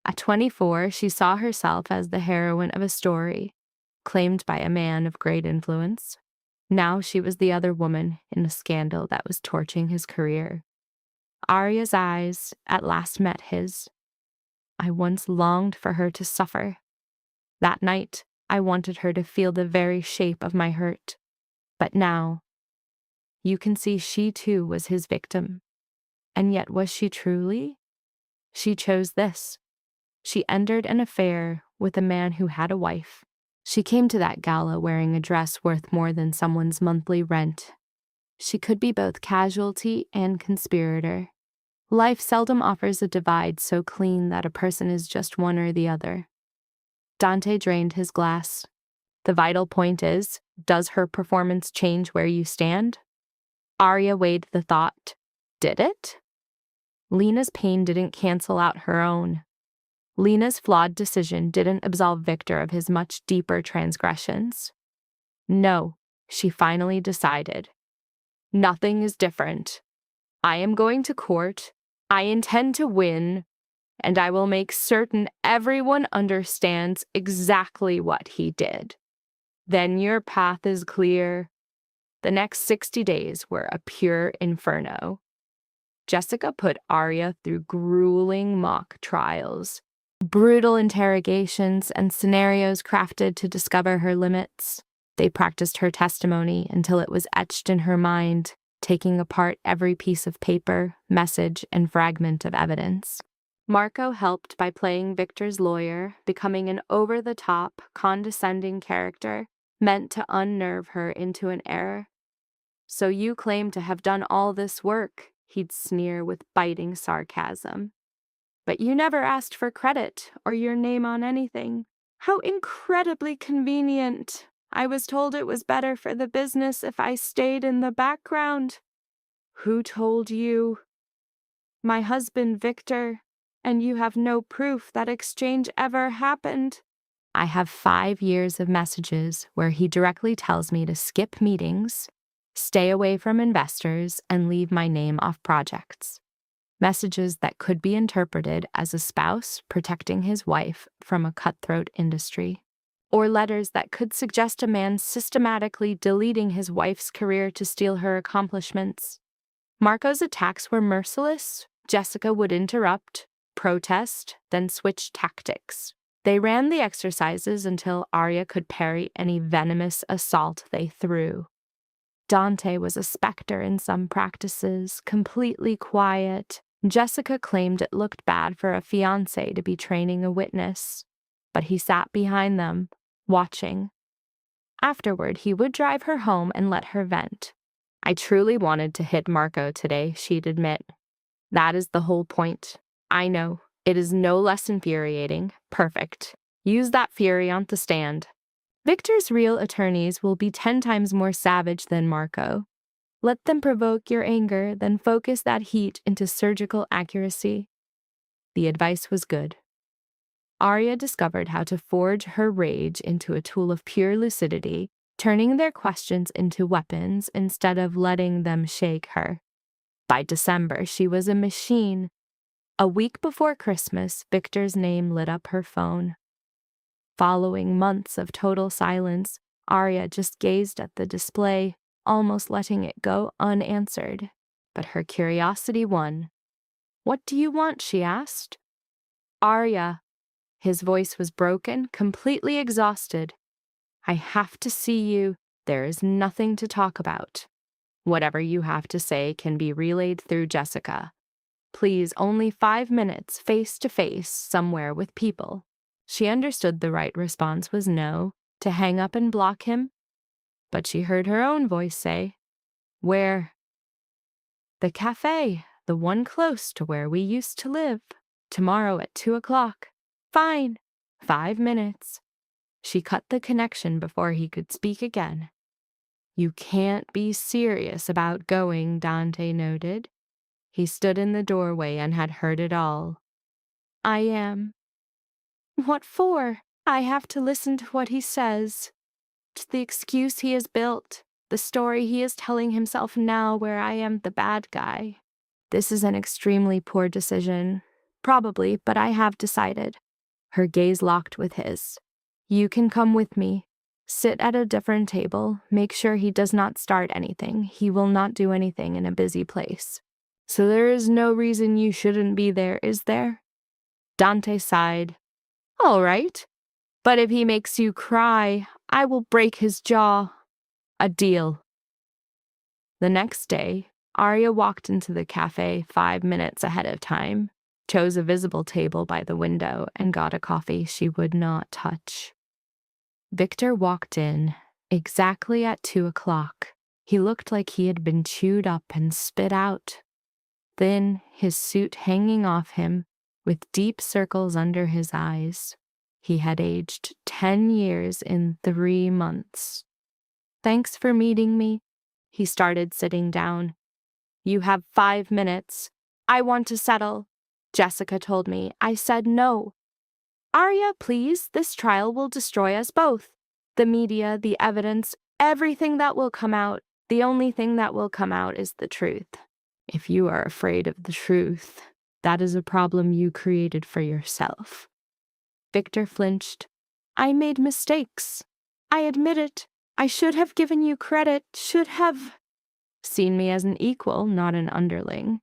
At 24, she saw herself as the heroine of a story, claimed by a man of great influence. Now she was the other woman in a scandal that was torching his career. Arya's eyes at last met his. I once longed for her to suffer. That night, I wanted her to feel the very shape of my hurt. But now, you can see she too was his victim. And yet was she truly? She chose this. She entered an affair with a man who had a wife. She came to that gala wearing a dress worth more than someone's monthly rent. She could be both casualty and conspirator. Life seldom offers a divide so clean that a person is just one or the other. Dante drained his glass. The vital point is, does her performance change where you stand? Arya weighed the thought. Did it? Lena's pain didn't cancel out her own. Lena's flawed decision didn't absolve Victor of his much deeper transgressions. No, she finally decided. Nothing is different. I am going to court. I intend to win, and I will make certain everyone understands exactly what he did. Then your path is clear. The next 60 days were a pure inferno. Jessica put Arya through grueling mock trials, brutal interrogations, and scenarios crafted to discover her limits. They practiced her testimony until it was etched in her mind, taking apart every piece of paper, message, and fragment of evidence. Marco helped by playing Victor's lawyer, becoming an over-the-top, condescending character meant to unnerve her into an error. So you claim to have done all this work, he'd sneer with biting sarcasm. But you never asked for credit or your name on anything. How incredibly convenient. I was told it was better for the business if I stayed in the background. Who told you? My husband, Victor, and you have no proof that exchange ever happened. I have 5 years of messages where he directly tells me to skip meetings, stay away from investors, and leave my name off projects. Messages that could be interpreted as a spouse protecting his wife from a cutthroat industry, or letters that could suggest a man systematically deleting his wife's career to steal her accomplishments. Marco's attacks were merciless. Jessica would interrupt, protest, then switch tactics. They ran the exercises until Arya could parry any venomous assault they threw. Dante was a specter in some practices, completely quiet. Jessica claimed it looked bad for a fiancé to be training a witness, but he sat behind them, watching. Afterward, he would drive her home and let her vent. I truly wanted to hit Marco today, she'd admit. That is the whole point. I know. It is no less infuriating. Perfect. Use that fury on the stand. Victor's real attorneys will be 10 times more savage than Marco. Let them provoke your anger, then focus that heat into surgical accuracy. The advice was good. Arya discovered how to forge her rage into a tool of pure lucidity, turning their questions into weapons instead of letting them shake her. By December, she was a machine. A week before Christmas, Victor's name lit up her phone. Following months of total silence, Arya just gazed at the display, almost letting it go unanswered. But her curiosity won. "What do you want?" she asked. "Arya." His voice was broken, completely exhausted. "I have to see you. There is nothing to talk about. Whatever you have to say can be relayed through Jessica. Please, only 5 minutes, face to face, somewhere with people." She understood the right response was no, to hang up and block him. But she heard her own voice say, "Where?" "The cafe, the one close to where we used to live. Tomorrow at 2 o'clock. Fine. 5 minutes. She cut the connection before he could speak again. You can't be serious about going, Dante noted. He stood in the doorway and had heard it all. I am. What for? I have to listen to what he says. To the excuse he has built, the story he is telling himself now where I am the bad guy. This is an extremely poor decision. Probably, but I have decided. Her gaze locked with his. You can come with me. Sit at a different table. Make sure he does not start anything. He will not do anything in a busy place. So there is no reason you shouldn't be there, is there? Dante sighed. All right. But if he makes you cry, I will break his jaw. A deal. The next day, Arya walked into the cafe 5 minutes ahead of time, chose a visible table by the window, and got a coffee she would not touch. Victor walked in exactly at 2 o'clock. He looked like he had been chewed up and spit out. Thin, his suit hanging off him, with deep circles under his eyes. He had aged 10 years in 3 months. Thanks for meeting me. He started sitting down. You have 5 minutes. I want to settle. Jessica told me. I said no. Arya, please, this trial will destroy us both. The media, the evidence, everything that will come out. The only thing that will come out is the truth. If you are afraid of the truth, that is a problem you created for yourself. Victor flinched. I made mistakes. I admit it. I should have given you credit, should have seen me as an equal, not an underling.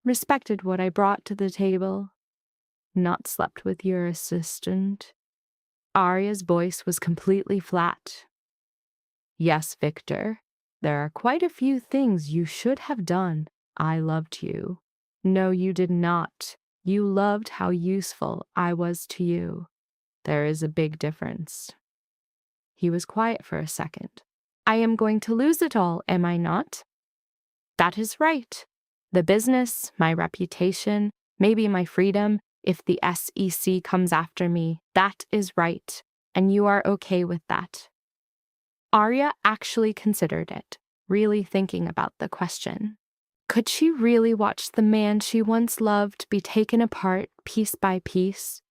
Respected what I brought to the table. Not slept with your assistant. Arya's voice was completely flat. Yes, Victor, there are quite a few things you should have done. I loved you. No, you did not. You loved how useful I was to you. There is a big difference. He was quiet for a second. I am going to lose it all, am I not? That is right. The business, my reputation, maybe my freedom, if the SEC comes after me, that is right, and you are okay with that. Arya actually considered it, really thinking about the question. Could she really watch the man she once loved be taken apart piece by piece,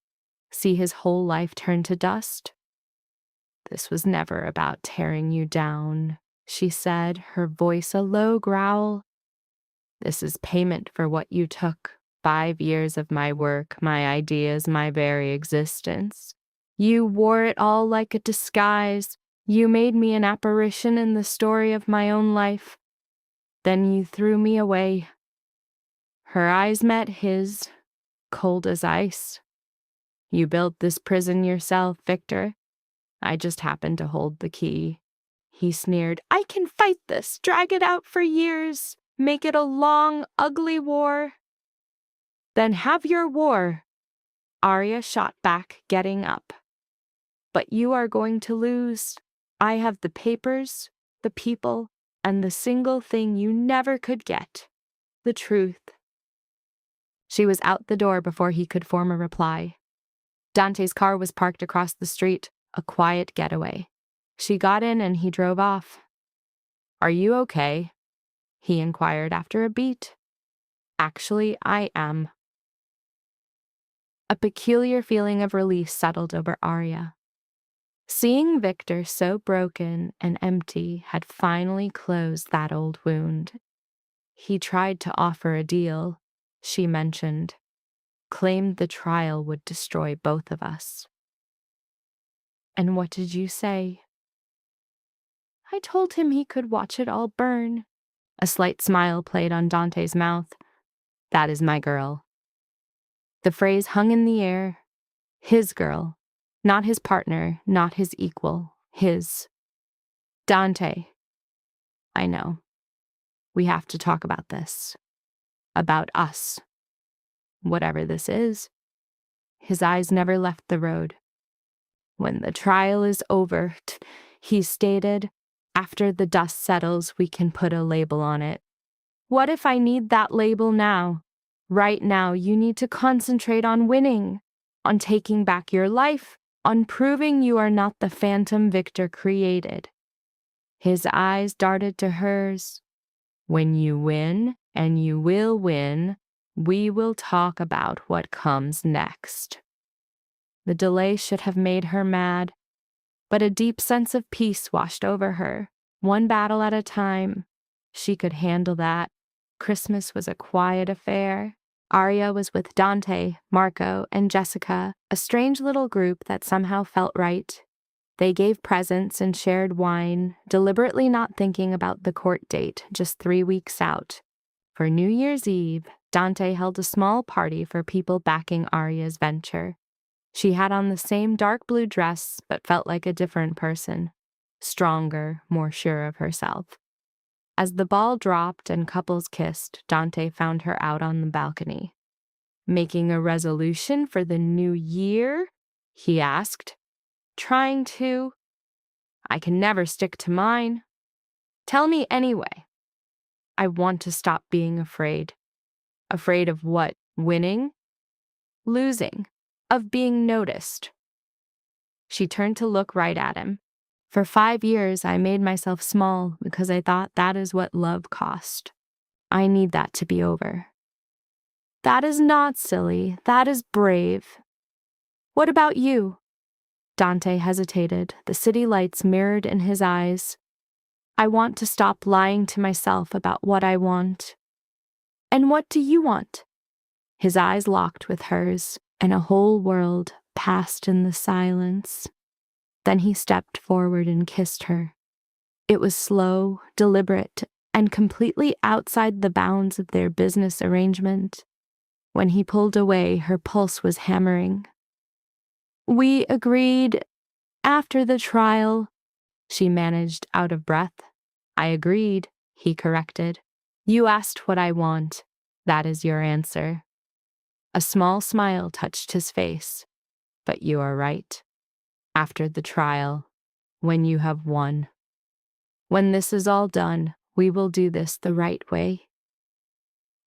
see his whole life turn to dust? This was never about tearing you down, she said, her voice a low growl. This is payment for what you took. 5 years of my work, my ideas, my very existence. You wore it all like a disguise. You made me an apparition in the story of my own life. Then you threw me away. Her eyes met his, cold as ice. You built this prison yourself, Victor. I just happened to hold the key. He sneered, I can fight this, drag it out for years, make it a long, ugly war. Then have your war. Arya shot back, getting up. But you are going to lose. I have the papers, the people, and the single thing you never could get, the truth. She was out the door before he could form a reply. Dante's car was parked across the street, a quiet getaway. She got in and he drove off. Are you okay? He inquired after a beat. Actually, I am. A peculiar feeling of relief settled over Arya. Seeing Victor so broken and empty had finally closed that old wound. He tried to offer a deal, she mentioned, claimed the trial would destroy both of us. And what did you say? I told him he could watch it all burn. A slight smile played on Dante's mouth. That is my girl. The phrase hung in the air. His girl. Not his partner, not his equal. His. Dante. I know. We have to talk about this. About us. Whatever this is. His eyes never left the road. When the trial is over, he stated, after the dust settles, we can put a label on it. What if I need that label now? Right now, you need to concentrate on winning, on taking back your life, on proving you are not the phantom Victor created. His eyes darted to hers. When you win, and you will win, we will talk about what comes next. The delay should have made her mad, but a deep sense of peace washed over her. One battle at a time. She could handle that. Christmas was a quiet affair. Arya was with Dante, Marco, and Jessica, a strange little group that somehow felt right. They gave presents and shared wine, deliberately not thinking about the court date, just 3 weeks out. For New Year's Eve, Dante held a small party for people backing Arya's venture. She had on the same dark blue dress, but felt like a different person. Stronger, more sure of herself. As the ball dropped and couples kissed, Dante found her out on the balcony. "Making a resolution for the new year?" he asked. "Trying to. I can never stick to mine." "Tell me anyway." "I want to stop being afraid." "Afraid of what? Winning?" "Losing. Of being noticed." She turned to look right at him. "For 5 years, I made myself small because I thought that is what love cost. I need that to be over." "That is not silly. That is brave. What about you?" Dante hesitated, the city lights mirrored in his eyes. "I want to stop lying to myself about what I want." "And what do you want?" His eyes locked with hers, and a whole world passed in the silence. Then he stepped forward and kissed her. It was slow, deliberate, and completely outside the bounds of their business arrangement. When he pulled away, her pulse was hammering. "We agreed after the trial," she managed out of breath. "I agreed," he corrected. "You asked what I want. That is your answer." A small smile touched his face. "But you are right. After the trial, when you have won. When this is all done, we will do this the right way."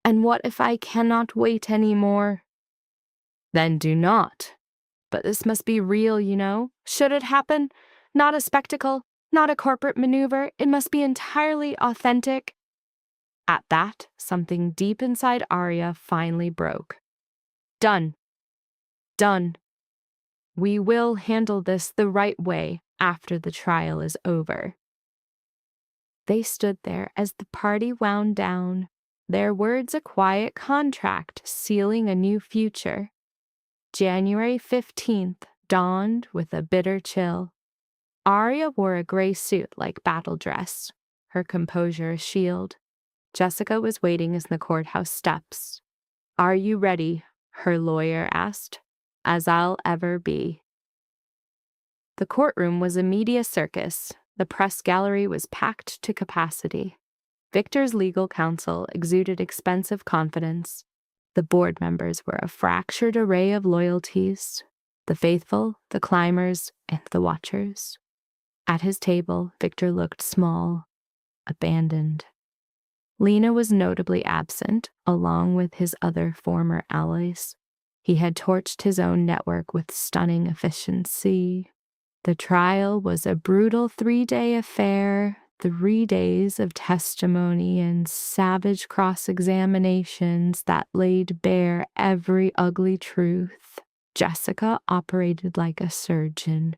"And what if I cannot wait anymore?" "Then do not. But this must be real, you know. Should it happen? Not a spectacle, not a corporate maneuver. It must be entirely authentic." At that, something deep inside Arya finally broke. "Done. Done. We will handle this the right way after the trial is over." They stood there as the party wound down, their words a quiet contract sealing a new future. January 15th dawned with a bitter chill. Arya wore a gray suit like battle dress, her composure a shield. Jessica was waiting in the courthouse steps. "Are you ready?" her lawyer asked. "As I'll ever be." The courtroom was a media circus. The press gallery was packed to capacity. Victor's legal counsel exuded expensive confidence. The board members were a fractured array of loyalties, the faithful, the climbers, and the watchers. At his table, Victor looked small, abandoned. Lena was notably absent, along with his other former allies. He had torched his own network with stunning efficiency. The trial was a brutal 3-day affair, 3 days of testimony and savage cross-examinations that laid bare every ugly truth. Jessica operated like a surgeon.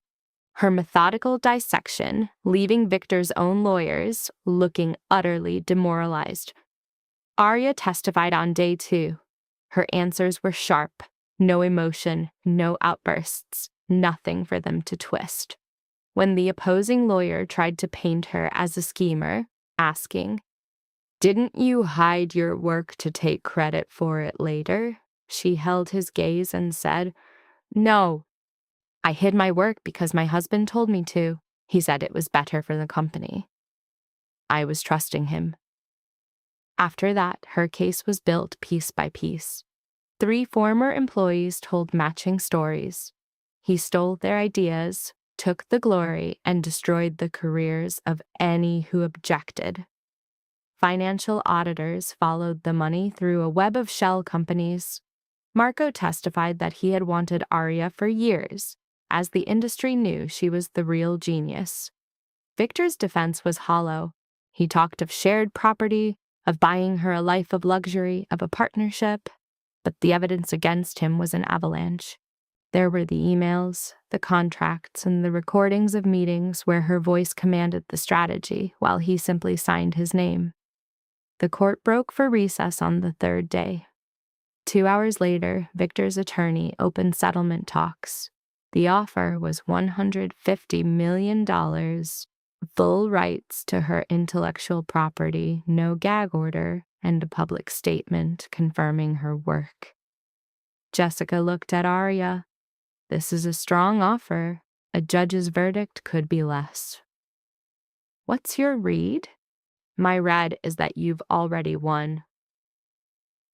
Her methodical dissection, leaving Victor's own lawyers looking utterly demoralized. Arya testified on day 2. Her answers were sharp, no emotion, no outbursts, nothing for them to twist. When the opposing lawyer tried to paint her as a schemer, asking, "Didn't you hide your work to take credit for it later?" she held his gaze and said, "No. I hid my work because my husband told me to. He said it was better for the company. I was trusting him." After that, her case was built piece by piece. 3 former employees told matching stories. He stole their ideas, took the glory, and destroyed the careers of any who objected. Financial auditors followed the money through a web of shell companies. Marco testified that he had wanted Arya for years, as the industry knew she was the real genius. Victor's defense was hollow. He talked of shared property, of buying her a life of luxury, of a partnership, but the evidence against him was an avalanche. There were the emails, the contracts, and the recordings of meetings where her voice commanded the strategy while he simply signed his name. The court broke for recess on the third day. 2 hours later, Victor's attorney opened settlement talks. The offer was $150 million, full rights to her intellectual property, no gag order, and a public statement confirming her work. Jessica looked at Arya. This is a strong offer. A judge's verdict could be less. What's your read? My read is that you've already won.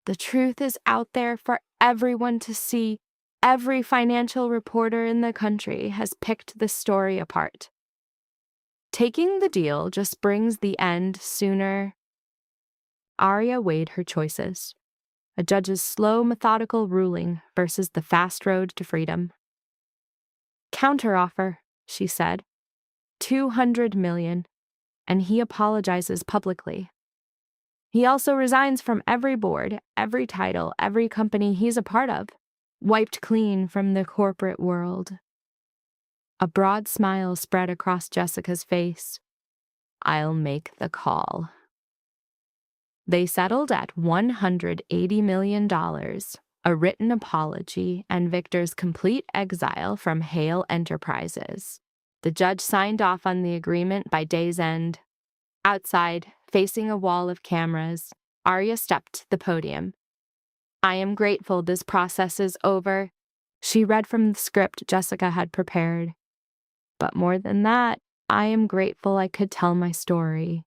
The truth is out there for everyone to see. Every financial reporter in the country has picked this story apart. Taking the deal just brings the end sooner. Arya weighed her choices. A judge's slow, methodical ruling versus the fast road to freedom. Counteroffer, she said. $200 million, and he apologizes publicly. He also resigns from every board, every title, every company he's a part of, wiped clean from the corporate world. A broad smile spread across Jessica's face. I'll make the call. They settled at $180 million, a written apology, and Victor's complete exile from Hale Enterprises. The judge signed off on the agreement by day's end. Outside, facing a wall of cameras, Arya stepped to the podium. I am grateful this process is over. She read from the script Jessica had prepared. But more than that, I am grateful I could tell my story.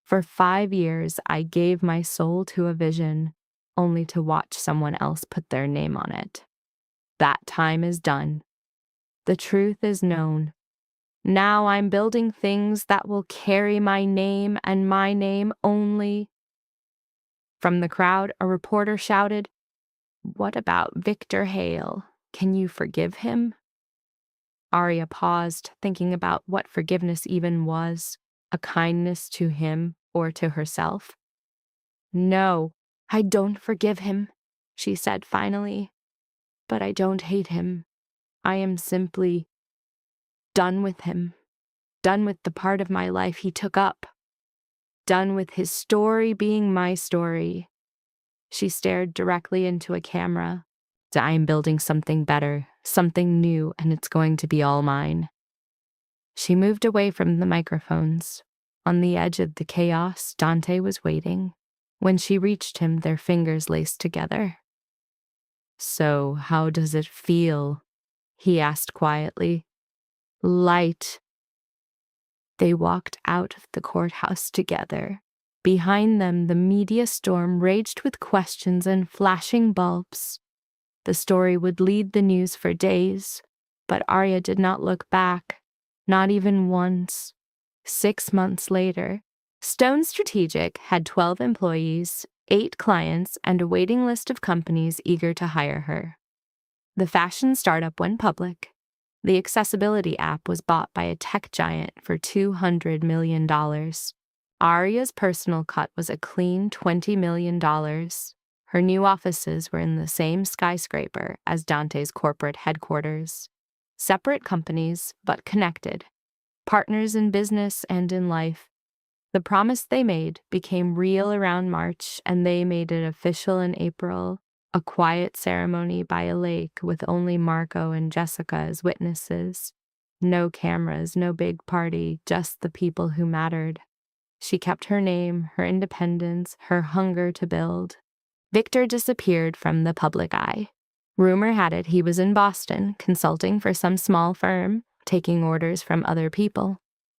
For 5 years, I gave my soul to a vision, only to watch someone else put their name on it. That time is done. The truth is known. Now I'm building things that will carry my name and my name only. From the crowd, a reporter shouted, What about Victor Hale? Can you forgive him? Arya paused, thinking about what forgiveness even was, a kindness to him or to herself. No, I don't forgive him, she said finally. But I don't hate him. I am simply done with him. Done with the part of my life he took up. Done with his story being my story. She stared directly into a camera. I am building something better, something new, and it's going to be all mine. She moved away from the microphones. On the edge of the chaos, Dante was waiting. When she reached him, their fingers laced together. So, how does it feel? He asked quietly. Light. They walked out of the courthouse together. Behind them, the media storm raged with questions and flashing bulbs. The story would lead the news for days, but Arya did not look back, not even once. 6 months later, Stone Strategic had 12 employees, 8 clients, and a waiting list of companies eager to hire her. The fashion startup went public. The accessibility app was bought by a tech giant for $200 million. Arya's personal cut was a clean $20 million. Her new offices were in the same skyscraper as Dante's corporate headquarters. Separate companies, but connected. Partners in business and in life. The promise they made became real around March, and they made it official in April. A quiet ceremony by a lake with only Marco and Jessica as witnesses. No cameras, no big party, just the people who mattered. She kept her name, her independence, her hunger to build. Victor disappeared from the public eye. Rumor had it he was in Boston, consulting for some small firm, taking orders from other people.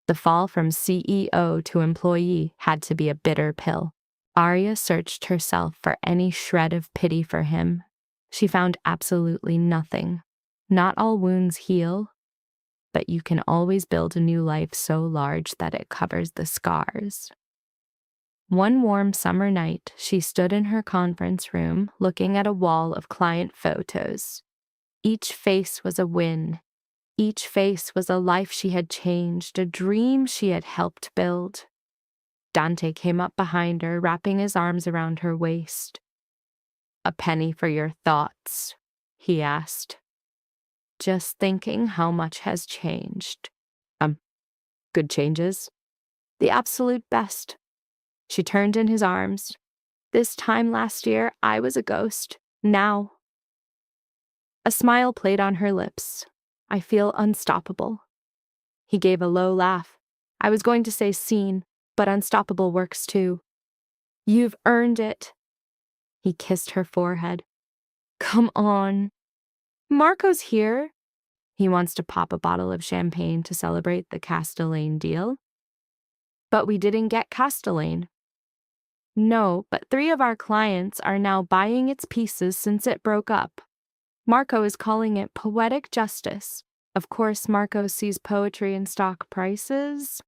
The fall from CEO to employee had to be a bitter pill. Arya searched herself for any shred of pity for him. She found absolutely nothing. Not all wounds heal, but you can always build a new life so large that it covers the scars. One warm summer night, she stood in her conference room, looking at a wall of client photos. Each face was a win. Each face was a life she had changed, a dream she had helped build. Dante came up behind her, wrapping his arms around her waist. "A penny for your thoughts?" he asked. "Just thinking how much has changed." Good changes?" "The absolute best." She turned in his arms. "This time last year, I was a ghost. Now." A smile played on her lips. "I feel unstoppable." He gave a low laugh. "I was going to say seen, but unstoppable works too." "You've earned it." He kissed her forehead. "Come on." "Marco's here." He wants to pop a bottle of champagne to celebrate the Castellane deal. "But we didn't get Castellane." "No, but 3 of our clients are now buying its pieces since it broke up. Marco is calling it poetic justice. Of course, Marco sees poetry in stock prices."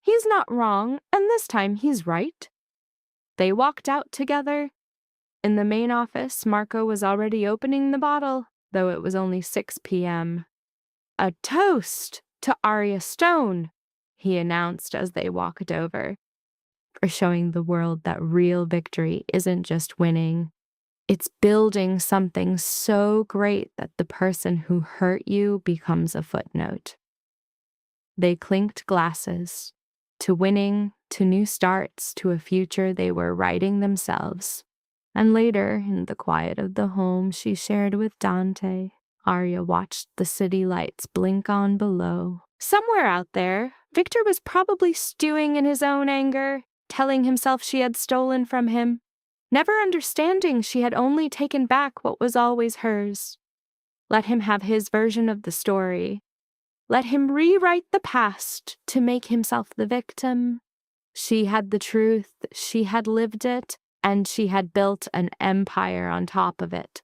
"He's not wrong, and this time he's right." They walked out together. In the main office, Marco was already opening the bottle, though it was only 6 p.m. "A toast to Arya Stone," he announced as they walked over, "for showing the world that real victory isn't just winning. It's building something so great that the person who hurt you becomes a footnote." They clinked glasses, to winning, to new starts, to a future they were writing themselves. And later, in the quiet of the home she shared with Dante, Arya watched the city lights blink on below. Somewhere out there, Victor was probably stewing in his own anger, telling himself she had stolen from him, never understanding she had only taken back what was always hers. Let him have his version of the story. Let him rewrite the past to make himself the victim. She had the truth, she had lived it, and she had built an empire on top of it.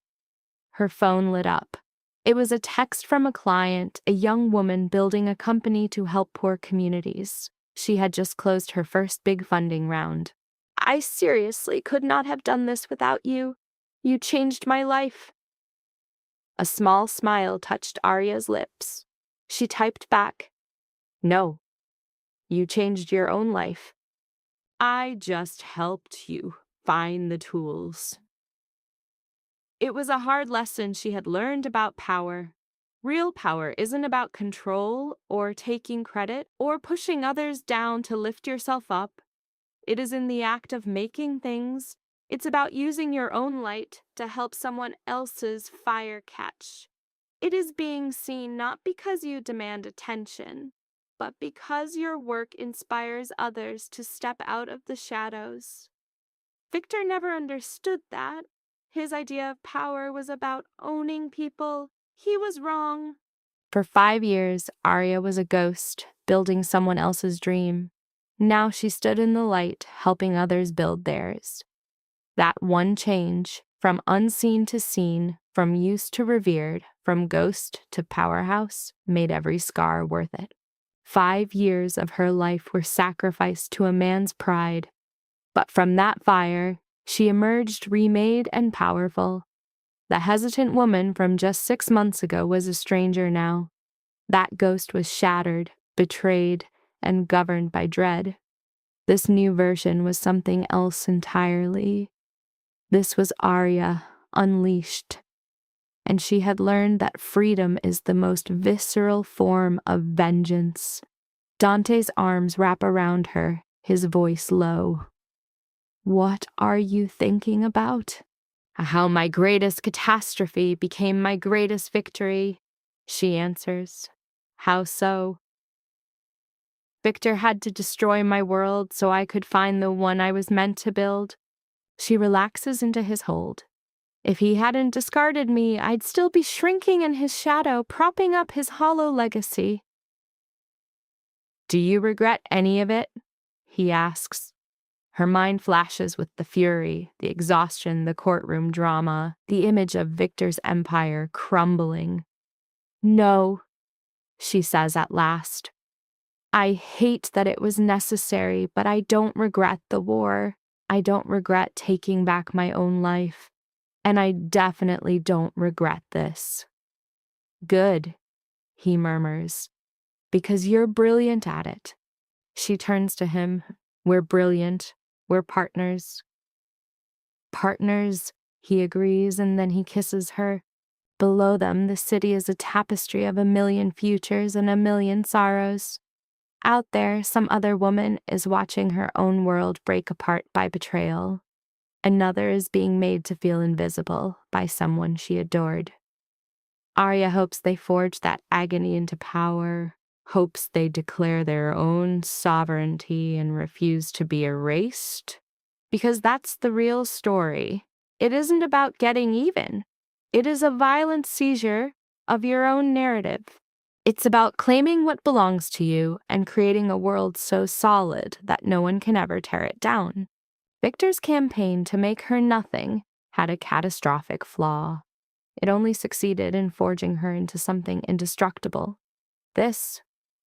Her phone lit up. It was a text from a client, a young woman building a company to help poor communities. She had just closed her first big funding round. "I seriously could not have done this without you. You changed my life." A small smile touched Arya's lips. She typed back, "No, you changed your own life. I just helped you find the tools." It was a hard lesson she had learned about power. Real power isn't about control or taking credit or pushing others down to lift yourself up. It is in the act of making things. It's about using your own light to help someone else's fire catch. It is being seen not because you demand attention, but because your work inspires others to step out of the shadows. Victor never understood that. His idea of power was about owning people. He was wrong. For 5 years, Arya was a ghost, building someone else's dream. Now she stood in the light, helping others build theirs. That one change, from unseen to seen, from used to revered, from ghost to powerhouse, made every scar worth it. 5 years of her life were sacrificed to a man's pride. But from that fire, she emerged remade and powerful. The hesitant woman from just 6 months ago was a stranger now. That ghost was shattered, betrayed, and governed by dread. This new version was something else entirely. This was Arya, unleashed. And she had learned that freedom is the most visceral form of vengeance. Dante's arms wrap around her, his voice low. "What are you thinking about?" "How my greatest catastrophe became my greatest victory," she answers. "How so?" "Victor had to destroy my world so I could find the one I was meant to build." She relaxes into his hold. "If he hadn't discarded me, I'd still be shrinking in his shadow, propping up his hollow legacy." "Do you regret any of it?" he asks. Her mind flashes with the fury, the exhaustion, the courtroom drama, the image of Victor's empire crumbling. "No," she says at last. "I hate that it was necessary, but I don't regret the war. I don't regret taking back my own life. And I definitely don't regret this." "Good," he murmurs. Because you're brilliant at it. She turns to him. We're brilliant. We're partners. Partners, he agrees, and then he kisses her. Below them, the city is a tapestry of a million futures and a million sorrows. Out there, some other woman is watching her own world break apart by betrayal. Another is being made to feel invisible by someone she adored. Arya hopes they forge that agony into power, hopes they declare their own sovereignty and refuse to be erased. Because that's the real story. It isn't about getting even. It is a violent seizure of your own narrative. It's about claiming what belongs to you and creating a world so solid that no one can ever tear it down. Victor's campaign to make her nothing had a catastrophic flaw. It only succeeded in forging her into something indestructible. This,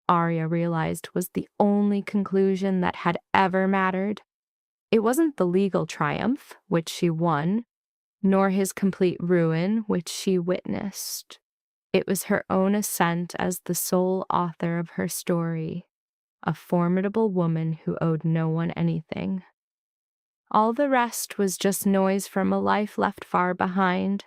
Arya realized, was the only conclusion that had ever mattered. It wasn't the legal triumph, which she won, nor his complete ruin, which she witnessed. It was her own ascent as the sole author of her story, a formidable woman who owed no one anything. All the rest was just noise from a life left far behind.